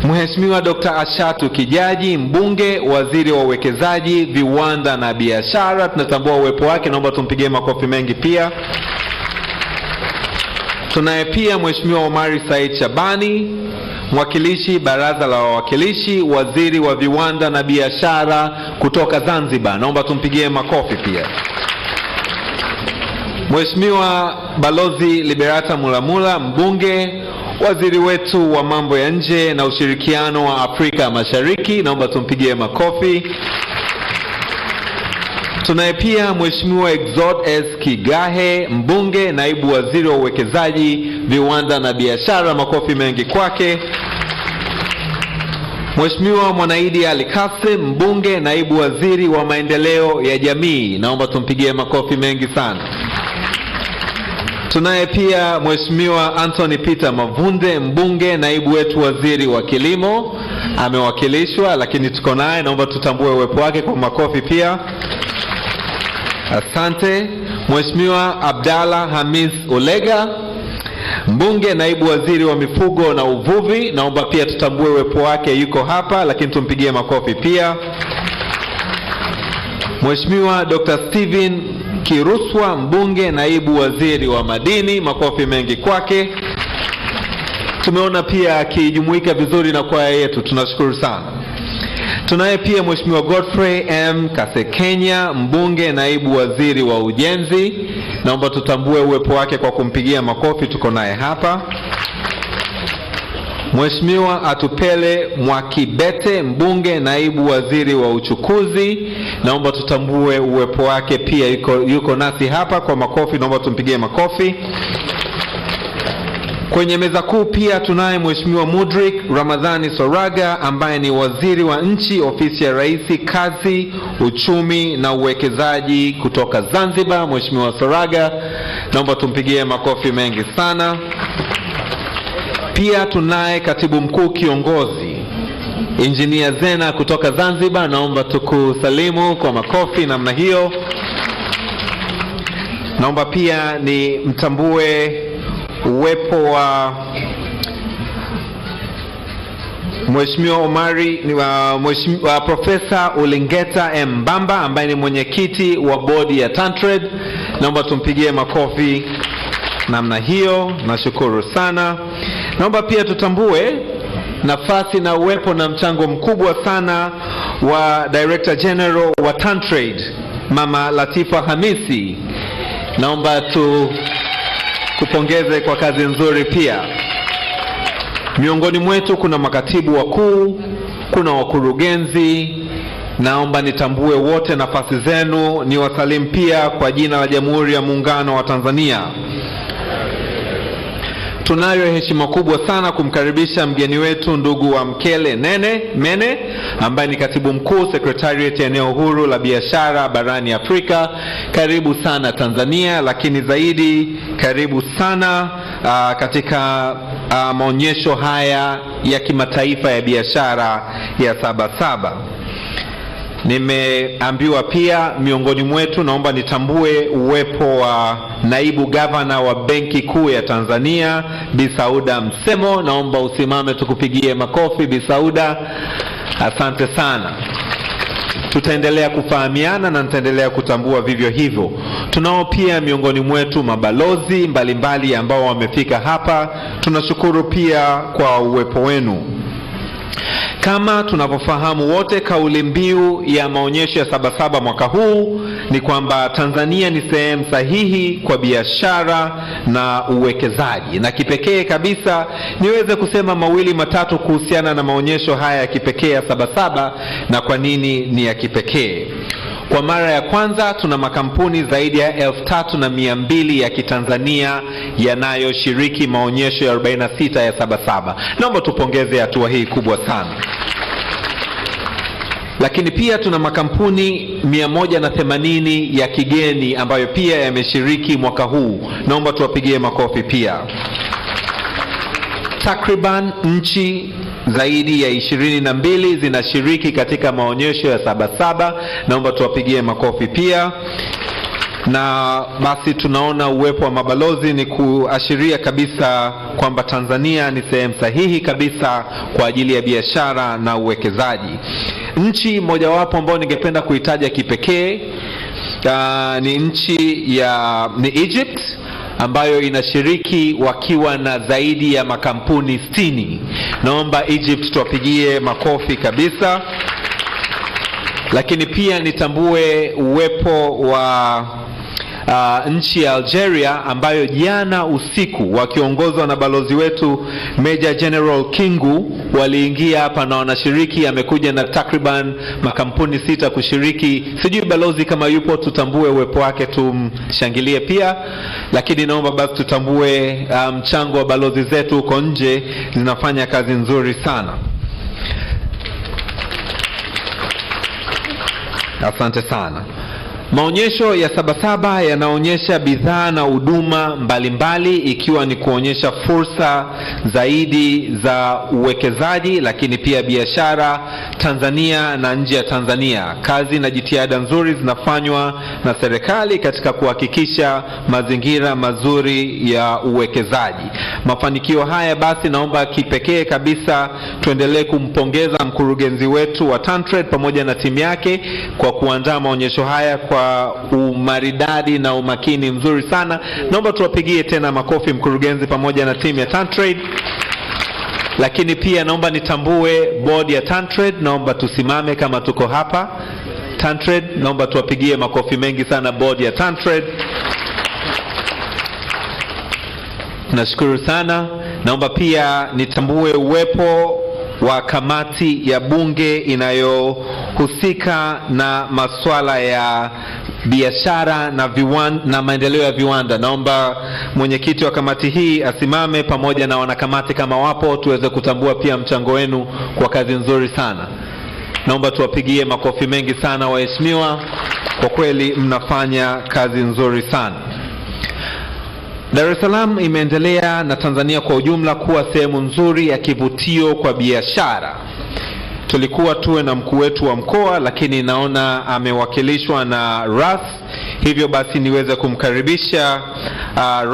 [SPEAKER 8] Mheshimiwa Dr. Ashatu Kijaji, mbunge, waziri wa uwekezaji, viwanda na biashara, tunatambua uwepo wake, naomba tumpigie makofi mengi pia. Tunaye pia Mheshimiwa Omari Said Shabani, mwakilishi baraza la wawakilishi, waziri wa viwanda na biashara kutoka Zanzibar, naomba tumpigie makofi pia. Mheshimiwa Balozi Liberata Mulamula, mbunge, waziri wetu wa mambo ya nje na ushirikiano wa Afrika Mashariki, naomba tumpigie makofi. Tunaye pia Mheshimiwa Exod S. Kigahe, mbunge, naibu waziri wa uwekezaji, viwanda na biashara, makofi mengi kwake. Mheshimiwa Mwanaidi Ali Kasim, mbunge, naibu waziri wa maendeleo ya jamii, naomba tumpigie makofi mengi sana. Tunaye pia Mheshimiwa Anthony Peter Mavunde, mbunge, naibu wetu waziri wa kilimo, amewakilishwa lakini tuko naye, naomba tutambue uwepo wake kwa makofi pia. Asante. Mheshimiwa Abdalla Hamis Ulega, mbunge, naibu waziri wa mifugo na uvuvi, naomba pia tutambue uwepo wake, yuko hapa lakini tumpigie makofi pia. Mheshimiwa Dr. Steven Kiruswa, mbunge, naibu waziri wa madini, makofi mengi kwake. Tumeona pia akijumuika vizuri na kwaya yetu, tunashukuru sana. Tunaye pia Mheshimiwa Godfrey M. Kasekenya, mbunge naibu waziri wa ujenzi. Naomba tutambue uwepo wake kwa kumpigia makofi, tuko naye hapa. Mheshimiwa Atupele Mwakibete, mbunge naibu waziri wa uchukuzi. Naomba tutambue uwepo wake pia, yuko nasi hapa kwa makofi, naomba tumpigie makofi. Kwenye meza kuu pia tunaye Mheshimiwa Mudrik Ramadhani Soraga, ambaye ni waziri wa nchi ofisi ya Rais, kazi, uchumi na uwekezaji kutoka Zanzibar. Mheshimiwa Soraga, naomba tumpigie makofi mengi sana. Pia tunaye katibu mkuu kiongozi Engineer Zena kutoka Zanzibar, naomba tukusalimu kwa makofi namna hiyo. Naomba pia ni mtambue uwepo wa Mheshimiwa Omari Mheshimiwa Profesa Ulingeta Mbamba, ambaye ni mwenyekiti wa bodi ya TanTrade. Naomba tumpigie makofi namna hiyo, nashukuru sana. Naomba pia tutambue nafasi na uwepo na mchango mkubwa sana wa Director General wa TanTrade, Mama Latifa Hamisi. Naomba kupongeze kwa kazi nzuri pia. Miongoni mwetu kuna makatibu wakuu, kuna wakurugenzi. Naomba nitambue wote nafasi zenu, ni wasalimu pia kwa jina la Jamhuri ya Muungano wa Tanzania. Tunayo heshima kubwa sana kumkaribisha mgeni wetu ndugu wa Mkele Mene, ambaye ni katibu mkuu Secretariat ya eneo huru la biashara barani Afrika. Karibu sana Tanzania, lakini zaidi karibu sana katika maonyesho haya ya kimataifa ya biashara ya Sabasaba. Nimeambiwa pia miongoni mwetu, naomba nitambue uwepo wa naibu gavana wa Benki Kuu ya Tanzania, Bi Sauda Msemo. Naomba usimame tukupigie makofi Bi Sauda. Asante sana. Tutaendelea kufahamiana na nitaendelea kutambua vivyo hivyo. Tunao pia miongoni mwetu mabalozi mbalimbali ambao wamefika hapa. Tunashukuru pia kwa uwepo wenu. Kama tunavyofahamu wote, kauli mbiu ya maonyesho ya Sabasaba mwaka huu ni kwamba Tanzania ni sehemu sahihi kwa biashara na uwekezaji. Na kipekee kabisa niweze kusema mawili matatu kuhusiana na maonyesho haya ya kipekee ya Sabasaba na kwa nini ni ya kipekee. Kwa mara ya kwanza tuna makampuni zaidi ya 3,200 ya Kitanzania yanayoshiriki maonyesho ya 46 ya Sabasaba. Naomba tupongeze hatua hii kubwa sana. Lakini pia tuna makampuni 180 ya kigeni ambayo pia yameshiriki mwaka huu. Naomba tuwapigie makofi pia. Takriban nchi zaidi ya 22 zinashiriki katika maonyesho ya Sabasaba. Naomba tuwapigie makofi pia. Na basi tunaona uwepo wa mabalozi ni kuashiria kabisa kwamba Tanzania ni sehemu sahihi kabisa kwa ajili ya biashara na uwekezaji. Nchi mojawapo ambayo ningependa kuitaja kipekee ni ni Egypt, ambayo inashiriki wakiwa na zaidi ya makampuni 60. Naomba Egypt tuwapigie makofi kabisa. Lakini pia nitambue uwepo wa nchi ya Algeria, ambayo jana usiku wakiongozwa na balozi wetu Major General Kingu waliingia hapa na wanashiriki. Amekuja na takriban makampuni 6 kushiriki. Sijui balozi kama yupo, tutambue uwepo wake, tumshangilie pia. Lakini naomba basi tutambue mchango wa balozi zetu huko nje, zinafanya kazi nzuri sana. Asante sana. Maonyesho ya Sabasaba yanaonyesha bidhaa na huduma mbalimbali, ikiwa ni kuonyesha fursa zaidi za uwekezaji, lakini pia biashara Tanzania na nje ya Tanzania. Kazi na jitihada nzuri zinafanywa na serikali katika kuhakikisha mazingira mazuri ya uwekezaji. Mafanikio haya basi naomba kipekee kabisa tuendelee kumpongeza mkurugenzi wetu wa TanTrade pamoja na timu yake kwa kuandaa maonyesho haya kwa umaridadi na umakini mzuri sana. Naomba tuwapigie tena makofi mkurugenzi pamoja na timu ya TanTrade. Lakini pia naomba nitambue board ya Tantrade, naomba tusimame kama tuko hapa. Tantrade, naomba tuwapigie makofi mengi sana board ya Tantrade. Nashukuru sana. Naomba pia nitambue uwepo wa kamati ya bunge inayohusika na masuala ya biashara na maendeleo ya viwanda. Naomba mwenyekiti wa kamati hii asimame pamoja na wanakamati kama wapo, tuweze kutambua pia mchango wenu kwa kazi nzuri sana. Naomba tuwapigie makofi mengi sana waheshimiwa, kwa kweli mnafanya kazi nzuri sana. Dar es Salaam imeendelea na Tanzania kwa ujumla kuwa sehemu nzuri ya kivutio kwa biashara. Tulikuwa tuwe na mkuu wetu wa mkoa, lakini naona amewakilishwa na Ras. Hivyo basi niweze kumkaribisha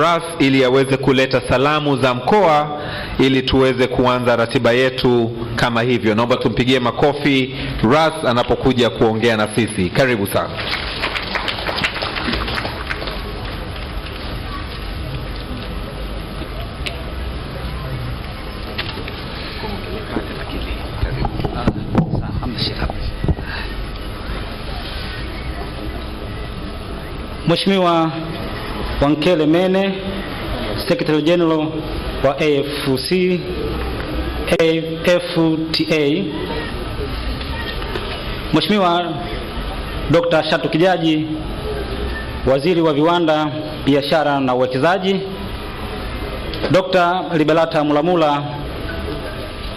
[SPEAKER 8] Ras ili aweze kuleta salamu za mkoa ili tuweze kuanza ratiba yetu kama hivyo. Naomba tumpigie makofi Ras anapokuja kuongea na sisi. Karibu sana.
[SPEAKER 11] Mheshimiwa Wankele Mene, Secretary General wa AFTA. Mheshimiwa Dr. Shatu Kijaji, Waziri wa Viwanda, Biashara na Uwekezaji. Dr. Liberata Mulamula,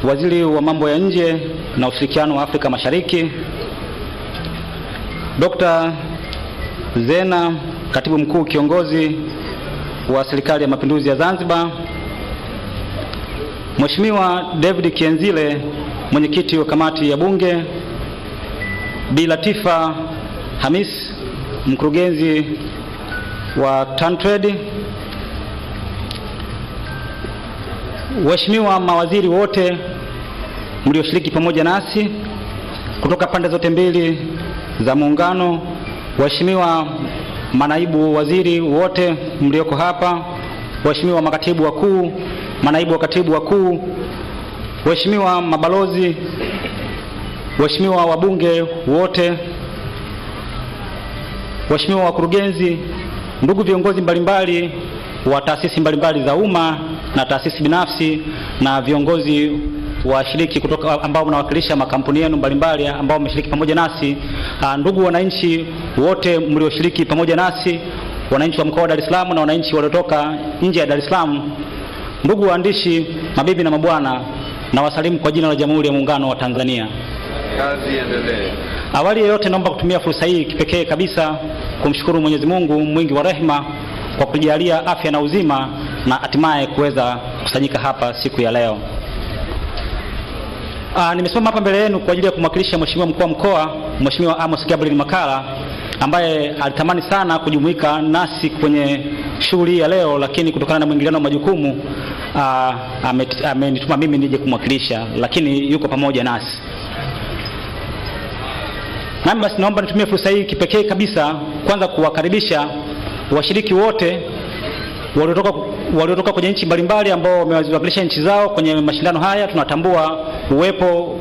[SPEAKER 11] Waziri wa Mambo ya Nje na Ushirikiano wa Afrika Mashariki. Dr. Zena, Katibu Mkuu Kiongozi wa Serikali ya Mapinduzi ya Zanzibar. Mheshimiwa David Kienzile, Mwenyekiti wa Kamati ya Bunge. Bi Latifa Hamis, Mkurugenzi wa Tantrade. Waheshimiwa mawaziri wote mlioshiriki pamoja nasi kutoka pande zote mbili za muungano. Waheshimiwa manaibu waziri wote mlioko hapa, waheshimiwa makatibu wakuu, manaibu wa katibu wakuu, waheshimiwa mabalozi, waheshimiwa wabunge wote, waheshimiwa wakurugenzi, ndugu viongozi mbalimbali wa taasisi mbalimbali za umma na taasisi binafsi, na viongozi washiriki kutoka ambao mnawakilisha makampuni yenu mbalimbali ambao wameshiriki pamoja nasi, ndugu wananchi wote mlioshiriki pamoja nasi, wananchi wa mkoa wa Dar es Salaam na wananchi waliotoka nje ya Dar es Salaam, ndugu waandishi, mabibi na mabwana, na wasalimu kwa jina la Jamhuri ya Muungano wa Tanzania.
[SPEAKER 8] Kazi iendelee.
[SPEAKER 11] Awali yote naomba kutumia fursa hii kipekee kabisa kumshukuru Mwenyezi Mungu mwingi wa rehema kwa kujalia afya na uzima na hatimaye kuweza kusanyika hapa siku ya leo. Nimesimama hapa mbele yenu kwa ajili ya kumwakilisha Mheshimiwa Mkuu wa Mkoa, Mheshimiwa Amos Gabriel Makala, ambaye alitamani sana kujumuika nasi kwenye shughuli ya leo, lakini kutokana na mwingiliano wa majukumu amenituma mimi nije kumwakilisha, lakini yuko pamoja nasi. Nami basi naomba nitumie fursa hii kipekee kabisa kwanza kuwakaribisha washiriki wote waliotoka kwenye nchi mbalimbali ambao wamewakilisha nchi zao kwenye mashindano haya. Tunatambua uwepo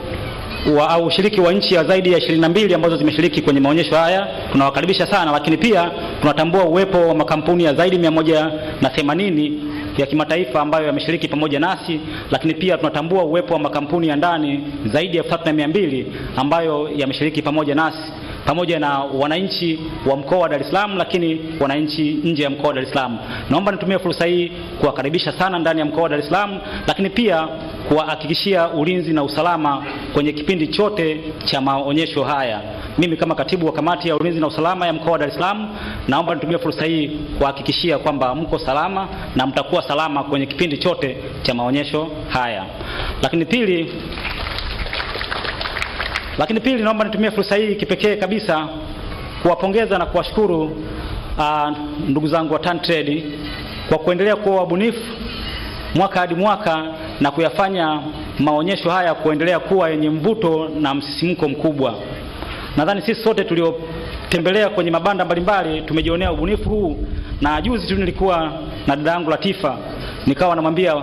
[SPEAKER 11] au ushiriki wa nchi ya zaidi ya 22 ambazo zimeshiriki kwenye maonyesho haya. Tunawakaribisha sana, lakini pia tunatambua uwepo wa makampuni ya zaidi 180 ya kimataifa ambayo yameshiriki pamoja nasi, lakini pia tunatambua uwepo wa makampuni ya ndani zaidi ya 3200 ambayo yameshiriki pamoja nasi, pamoja na wananchi wa mkoa wa Dar es Salaam, lakini wananchi nje ya mkoa wa Dar es Salaam. Naomba nitumie fursa hii kuwakaribisha sana ndani ya mkoa wa Dar es Salaam, lakini pia kuwahakikishia ulinzi na usalama kwenye kipindi chote cha maonyesho haya. Mimi kama katibu wa kamati ya ulinzi na usalama ya mkoa wa Dar es Salaam, naomba nitumie fursa hii kuhakikishia kwamba mko salama na mtakuwa salama kwenye kipindi chote cha maonyesho haya. Lakini pili naomba nitumie fursa hii kipekee kabisa kuwapongeza na kuwashukuru ndugu zangu wa Tantrade kwa kuendelea kuwa wabunifu mwaka hadi mwaka na kuyafanya maonyesho haya kuendelea kuwa yenye mvuto na msisimko mkubwa. Nadhani sisi sote tuliotembelea kwenye mabanda mbalimbali tumejionea ubunifu huu, na juzi tu nilikuwa na dada yangu Latifa, nikawa namwambia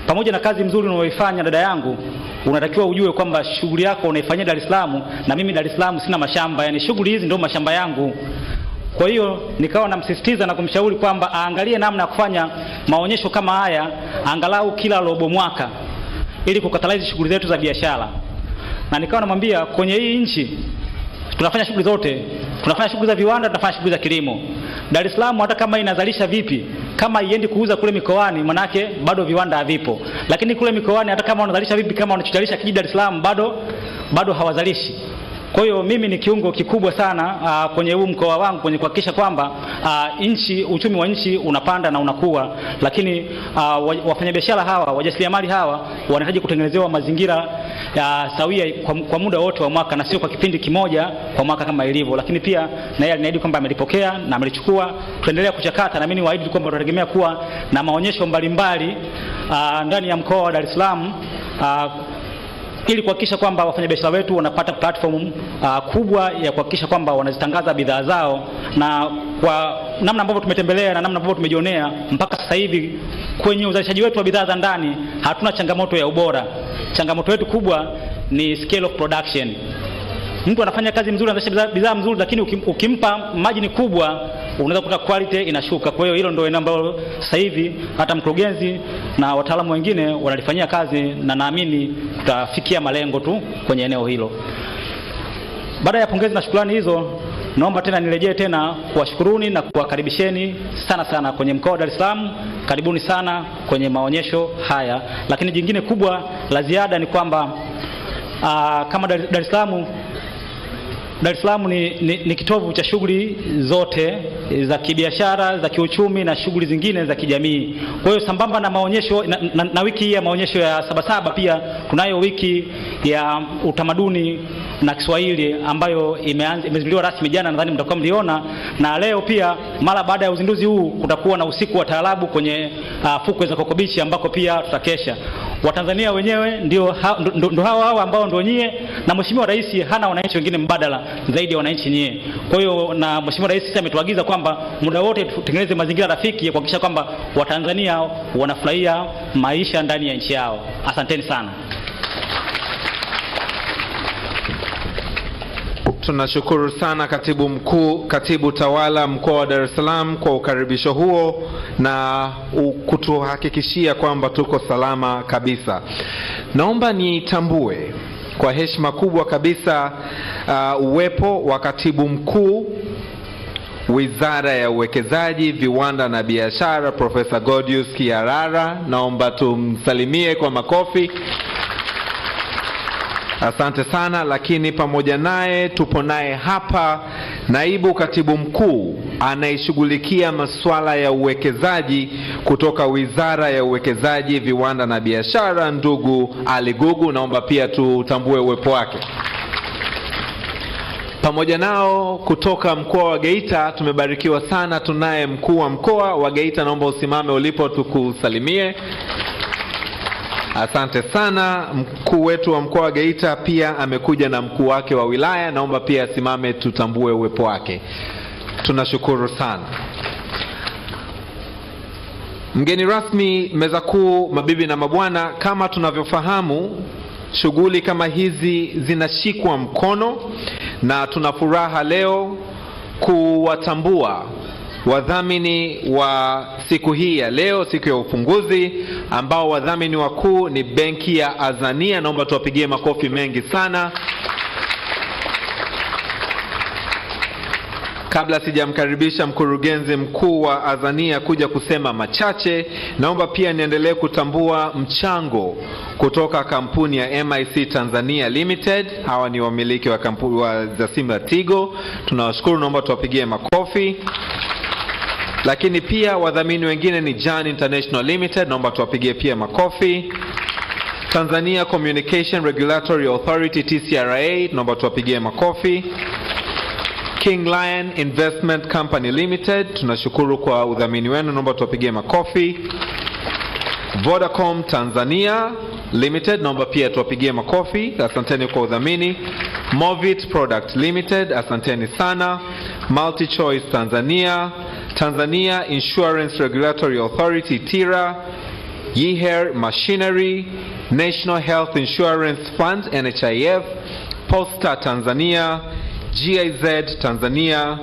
[SPEAKER 11] pamoja na kazi nzuri unayoifanya dada yangu, unatakiwa ujue kwamba shughuli yako unaifanyia Dar es Salaam, na mimi Dar es Salaam sina mashamba, yani shughuli hizi ndio mashamba yangu. Kwa hiyo nikawa namsisitiza na kumshauri kwamba aangalie namna ya kufanya maonyesho kama haya angalau kila robo mwaka ili kukatalize shughuli zetu za biashara. Na nikawa namwambia kwenye hii nchi tunafanya shughuli zote, tunafanya shughuli za viwanda, tunafanya shughuli za kilimo. Dar es Salaam hata kama inazalisha vipi, kama iendi kuuza kule mikoani, manake bado viwanda havipo. Lakini kule mikoani hata kama wanazalisha vipi, kama wanachotalisha kijiji Dar es Salaam bado hawazalishi. Kwa hiyo mimi ni kiungo kikubwa sana kwenye huu mkoa wangu kwenye kuhakikisha kwamba uchumi wa nchi unapanda na unakuwa. Lakini wafanyabiashara hawa, wajasiriamali hawa wanahitaji kutengenezewa mazingira sawia kwa muda wote wa mwaka, na sio kwa kipindi kimoja kwa mwaka kama ilivyo. Lakini pia na yeye aliniahidi kwamba amelipokea na amelichukua. Tuendelea kuchakata, na mimi niwaahidi kwamba tutategemea kuwa na maonyesho mbalimbali ndani ya mkoa wa Dar es Salaam ili kuhakikisha kwamba wafanyabiashara wetu wanapata platform kubwa ya kuhakikisha kwamba wanazitangaza bidhaa zao. Na kwa namna ambavyo tumetembelea na namna ambavyo tumejionea mpaka sasa hivi kwenye uzalishaji wetu wa bidhaa za ndani hatuna changamoto ya ubora. Changamoto yetu kubwa ni scale of production. Mtu anafanya kazi nzuri, anazalisha bidhaa nzuri, lakini ukimpa margin kubwa unaweza kukuta quality inashuka. Kwa hiyo hilo ndio eneo ambalo sasa hivi hata mkurugenzi na wataalamu wengine wanalifanyia kazi, na naamini tutafikia malengo tu kwenye eneo hilo. Baada ya pongezi na shukrani hizo, naomba tena nirejee tena kuwashukuruni na kuwakaribisheni sana kwenye mkoa wa Dar es Salaam. Karibuni sana kwenye maonyesho haya. Lakini jingine kubwa la ziada ni kwamba kama Dar es Salaam ni kitovu cha shughuli zote za kibiashara, za kiuchumi na shughuli zingine za kijamii. Kwa hiyo sambamba na maonyesho na wiki hii ya maonyesho ya Sabasaba, pia tunayo wiki ya utamaduni na Kiswahili ambayo imezinduliwa rasmi jana, nadhani mtakuwa mliona. Na leo pia mara baada ya uzinduzi huu kutakuwa na usiku wa taarabu kwenye fukwe za Kokobichi ambako pia tutakesha. Watanzania wenyewe ndio hawa ambao ndio nyie, na Mheshimiwa Rais hana wananchi wengine mbadala zaidi ya wananchi nyie. Kwa hiyo na Mheshimiwa Rais sasa ametuagiza kwamba muda wote tutengeneze mazingira rafiki ya kuhakikisha kwamba Watanzania wanafurahia maisha ndani ya nchi yao. Asanteni sana.
[SPEAKER 8] Tunashukuru sana katibu tawala mkoa wa Dar es Salaam kwa ukaribisho huo na kutuhakikishia kwamba tuko salama kabisa. Naomba nitambue kwa heshima kubwa kabisa uwepo wa katibu mkuu Wizara ya Uwekezaji, Viwanda na Biashara, Profesa Godius Kiarara. Naomba tumsalimie kwa makofi. Asante sana. Lakini pamoja naye tupo naye hapa naibu katibu mkuu anayeshughulikia masuala ya uwekezaji kutoka Wizara ya Uwekezaji, Viwanda na Biashara, ndugu Ali Gugu. Naomba pia tutambue uwepo wake. Pamoja nao kutoka mkoa wa Geita tumebarikiwa sana, tunaye mkuu wa mkoa wa Geita. Naomba usimame ulipo tukusalimie. Asante sana. Mkuu wetu wa mkoa wa Geita pia amekuja na mkuu wake wa wilaya. Naomba pia asimame tutambue uwepo wake. Tunashukuru sana. Mgeni rasmi, meza kuu, mabibi na mabwana, kama tunavyofahamu shughuli kama hizi zinashikwa mkono, na tunafuraha leo kuwatambua wadhamini wa siku hii ya leo, siku ya ufunguzi, ambao wadhamini wakuu ni benki ya Azania. Naomba tuwapigie makofi mengi sana. Kabla sijamkaribisha mkurugenzi mkuu wa Azania kuja kusema machache, naomba pia niendelee kutambua mchango kutoka kampuni ya MIC Tanzania Limited. Hawa ni wamiliki wa kampuni za simu ya Tigo. Tunawashukuru, naomba tuwapigie makofi. Lakini pia wadhamini wengine ni Jan International Limited. Naomba tuwapigie pia makofi. Tanzania Communication Regulatory Authority TCRA. Naomba tuwapigie makofi. King Lion Investment Company Limited, tunashukuru kwa udhamini wenu, naomba tuwapigie makofi. Vodacom Tanzania Limited, naomba pia tuwapigie makofi, asanteni kwa udhamini. Movit Product Limited, asanteni sana. Multi Choice Tanzania, Tanzania Insurance Regulatory Authority TIRA, Yeher Machinery, National Health Insurance Fund NHIF, Posta Tanzania, GIZ Tanzania,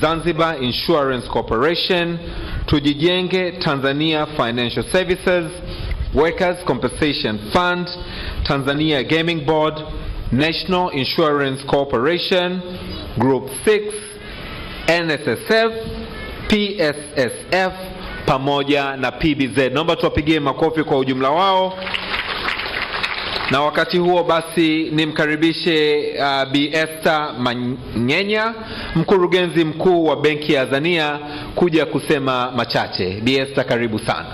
[SPEAKER 8] Zanzibar Insurance Corporation, Tujijenge Tanzania Financial Services, Workers' Compensation Fund, Tanzania Gaming Board, National Insurance Corporation, Group 6, NSSF, PSSF pamoja na PBZ. Naomba tuwapigie makofi kwa ujumla wao. Na wakati huo basi nimkaribishe Bi Esther Manyenya, mkurugenzi mkuu wa Benki ya Azania, kuja kusema machache. Bi Esther, karibu sana.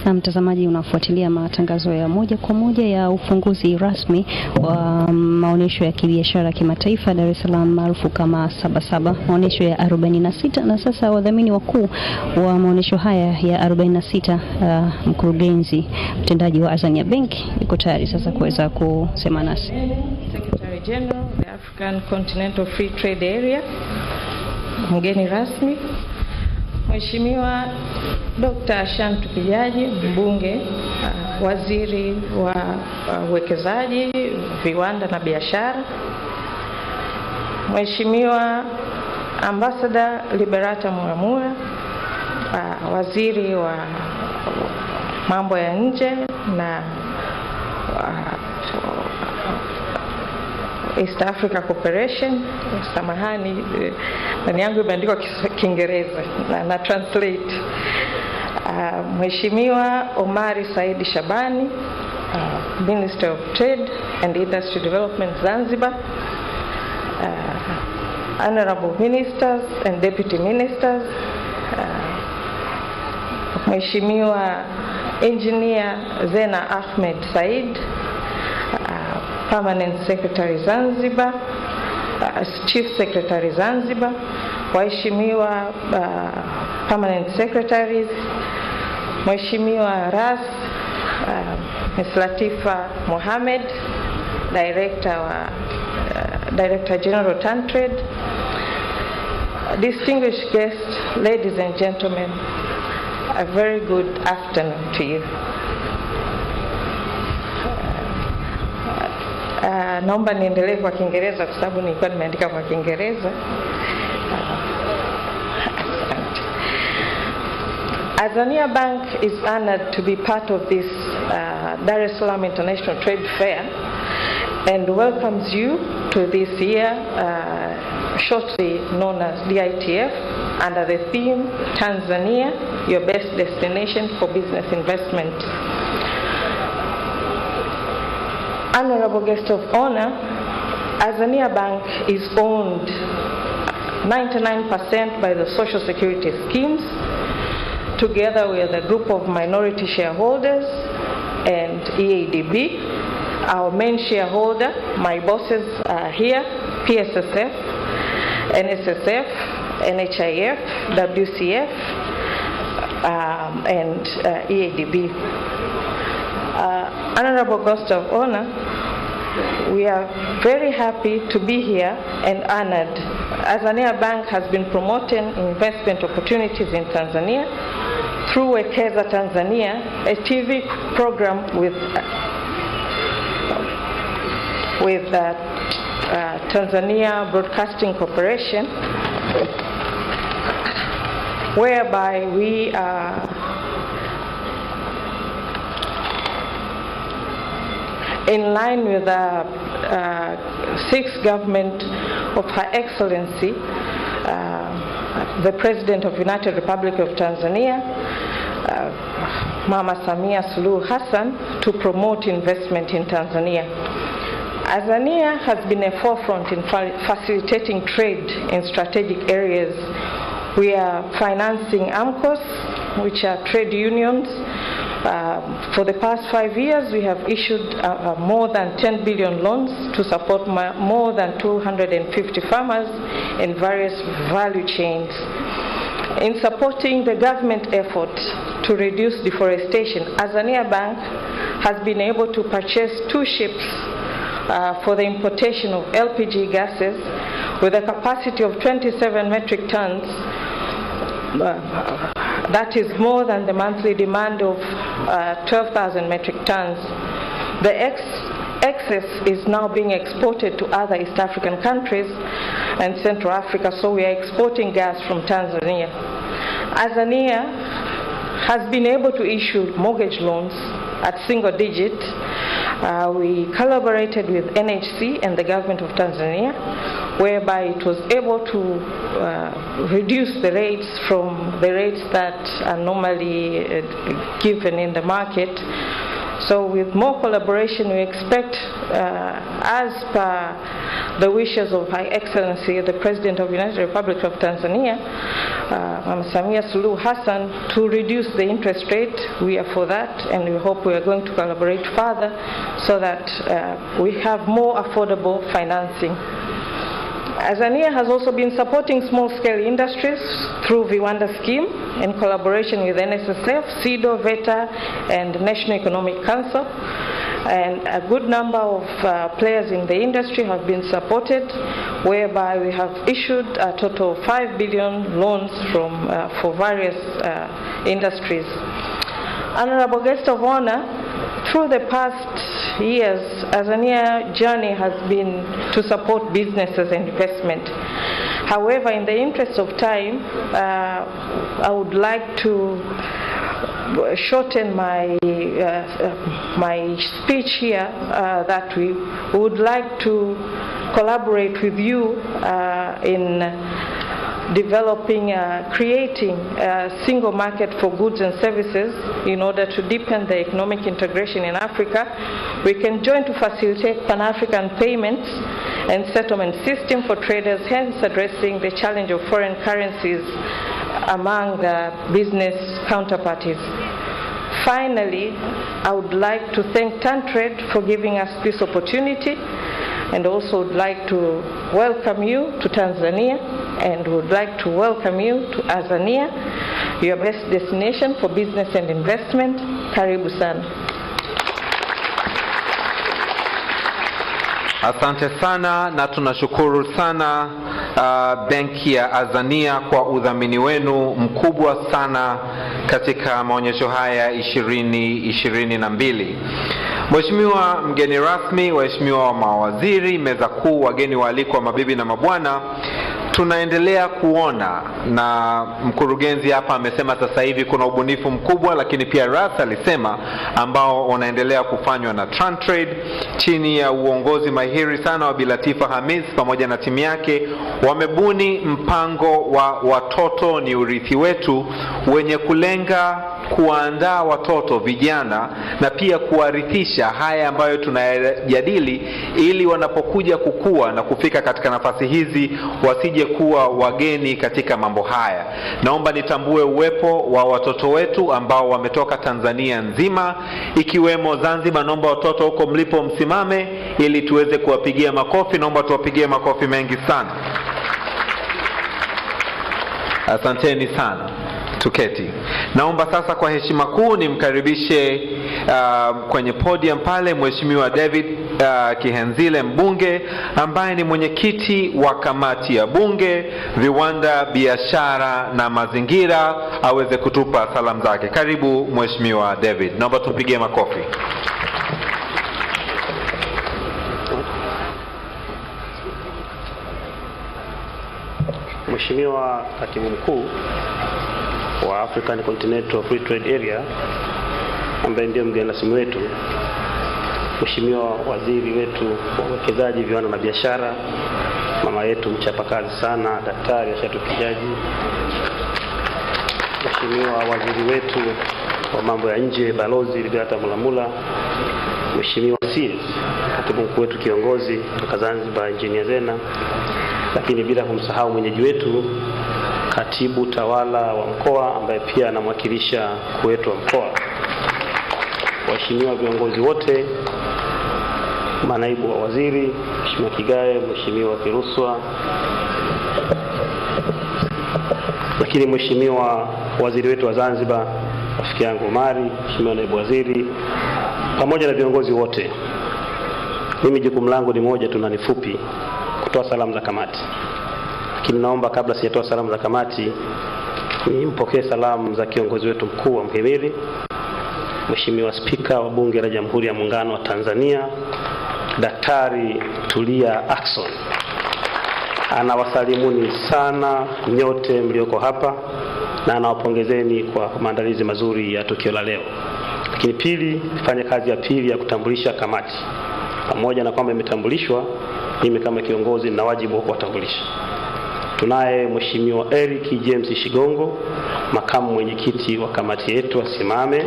[SPEAKER 7] Na mtazamaji, unafuatilia matangazo ya moja kwa moja ya ufunguzi rasmi wa maonesho ya kibiashara kimataifa Dar es Salaam maarufu kama Sabasaba, maonesho ya 46. Na sasa wadhamini wakuu wa maonesho haya ya 46, mkurugenzi mtendaji wa Azania Bank yuko tayari sasa kuweza kusema nasi.
[SPEAKER 12] Secretary General the African Continental Free Trade Area, mgeni rasmi Mheshimiwa Dr. Ashantu Kijaji, mbunge, waziri wa uwekezaji, viwanda na biashara, Mheshimiwa Ambassador Liberata Muramura, waziri wa mambo ya nje na East Africa Cooperation. Samahani, ndani yangu imeandikwa Kiingereza na translate. Mheshimiwa Omari Said Shabani, Minister of Trade and Industry Development Zanzibar, Honorable Ministers and Deputy Ministers, Mheshimiwa Engineer Zena Ahmed Said, Permanent Secretary Zanzibar, Chief Secretary Zanzibar, waheshimiwa Permanent Secretaries, Mheshimiwa Ras Ms. Latifa Mohamed, Director General TanTrade, distinguished guests, ladies and gentlemen, a very good afternoon to you. Naomba niendelee kwa Kiingereza kwa sababu nilikuwa nimeandika kwa Kiingereza. Azania Bank is honored to be part of this Dar es Salaam International Trade Fair and welcomes you to this year shortly known as DITF under the theme Tanzania, your best destination for business investment. Honorable guest of honor, Azania Bank is owned 99% by the Social Security schemes, together with a group of minority shareholders and EADB. Our main shareholder, my bosses are here, PSSF, NSSF, NHIF, WCF, and EADB. Honorable guest of honor, we are very happy to be here and honored. Azania Bank has been promoting investment opportunities in Tanzania through Wekeza Tanzania, a TV program with Tanzania Broadcasting Corporation, whereby we are in line with the sixth government of Her Excellency, the President of the United Republic of Tanzania, Mama Samia Suluhu Hassan, to promote investment in Tanzania. Azania has been a forefront in facilitating trade in strategic areas. We are financing AMCOS, which are trade unions. For the past 5 years, we have issued more than 10 billion loans to support more than 250 farmers in various value chains. In supporting the government effort to reduce deforestation, Azania Bank has been able to purchase 2 ships for the importation of LPG gases with a capacity of 27 metric tons. That is more than the monthly demand of 12,000 metric tons. The excess is now being exported to other East African countries and Central Africa, so we are exporting gas from Tanzania. Azania has been able to issue mortgage loans at single digit. We collaborated with NHC and the government of Tanzania, whereby it was able to reduce the rates from the rates that are normally given in the market. So with more collaboration, we expect, as per the wishes of High Excellency, the President of the United Republic of Tanzania, Samia Suluhu Hassan, to reduce the interest rate. We are for that, and we hope we are going to collaborate further so that we have more affordable financing. Azania has also been supporting small-scale industries through Viwanda scheme in collaboration with NSSF, SIDO, VETA, and National Economic Council. And a good number of players in the industry have been supported, whereby we have issued a total of 5 billion loans for various industries. Honorable Guest of Honor, through the past years, Azania journey has been to support businesses and investment. However, in the interest of time, I would like to shorten my my speech here, that we would like to collaborate with you in developing, creating a single market for goods and services in order to deepen the economic integration in Africa. We can join to facilitate Pan-African payments and settlement system for traders, hence addressing the challenge of foreign currencies among the business counterparties. Finally, I would like to thank TanTrade for giving us this opportunity, and also would like to welcome you to Tanzania, and would like to welcome you to Azania, your best destination for business and investment. Karibu sana.
[SPEAKER 8] Asante sana na tunashukuru sana benki ya Azania kwa udhamini wenu mkubwa sana katika maonyesho haya 2022. Mheshimiwa mgeni rasmi, waheshimiwa mawaziri, meza kuu, wageni waalikwa, mabibi na mabwana, tunaendelea kuona, na mkurugenzi hapa amesema sasa hivi kuna ubunifu mkubwa, lakini pia Rasa alisema ambao unaendelea kufanywa na TanTrade chini ya uongozi mahiri sana wa Bilatifa Hamis pamoja na timu yake. Wamebuni mpango wa watoto ni urithi wetu, wenye kulenga kuandaa watoto vijana na pia kuwarithisha haya ambayo tunayajadili, ili wanapokuja kukua na kufika katika nafasi hizi wasije kuwa wageni katika mambo haya. Naomba nitambue uwepo wa watoto wetu ambao wametoka Tanzania nzima, ikiwemo Zanzibar. Naomba watoto huko mlipo msimame ili tuweze kuwapigia makofi. Naomba tuwapigie makofi mengi sana. Asanteni sana. Tuketi. Naomba sasa kwa heshima kuu nimkaribishe kwenye podium pale Mheshimiwa David Kihenzile, mbunge ambaye ni mwenyekiti wa kamati ya bunge, viwanda, biashara na mazingira, aweze kutupa salamu zake. Karibu Mheshimiwa David. Naomba tupigie makofi.
[SPEAKER 13] Mheshimiwa Katibu Mkuu wa African Continental Free Trade Area, ambaye ndio mgeni rasmi wetu, Mheshimiwa Waziri wetu wa Uwekezaji, Viwanda na Biashara, mama yetu mchapakazi sana, Daktari Ashatu Kijaji, Mheshimiwa Waziri wetu wa Mambo ya Nje, Balozi Liberata Mulamula, Mheshimiwa Siri, Katibu Mkuu wetu kiongozi kutoka Zanzibar, Engineer Zena, lakini bila kumsahau mwenyeji wetu Katibu Tawala wa mkoa ambaye pia anamwakilisha mkuu wetu wa mkoa, waheshimiwa viongozi wote, manaibu wa waziri, Mheshimiwa Kigae, Mheshimiwa Kiruswa, lakini Mheshimiwa waziri wetu wa Zanzibar, rafiki yangu Omari, Mheshimiwa naibu waziri, pamoja na viongozi wote. Mimi jukumu langu ni moja tu na ni fupi, kutoa salamu za kamati. Lakini naomba kabla sijatoa salamu za kamati, nimpokee salamu za kiongozi wetu mkuu wa mhimili, Mheshimiwa Spika wa Bunge la Jamhuri ya Muungano wa Tanzania, Daktari Tulia Ackson. Anawasalimuni sana nyote mlioko hapa na anawapongezeni kwa maandalizi mazuri ya tukio la leo. Lakini pili, fanya kazi ya pili ya kutambulisha kamati. Pamoja na kwamba imetambulishwa, mimi kama kiongozi nina wajibu wa kuwatambulisha. Tunaye Mheshimiwa Eric James Shigongo, makamu mwenyekiti wa kamati yetu, asimame.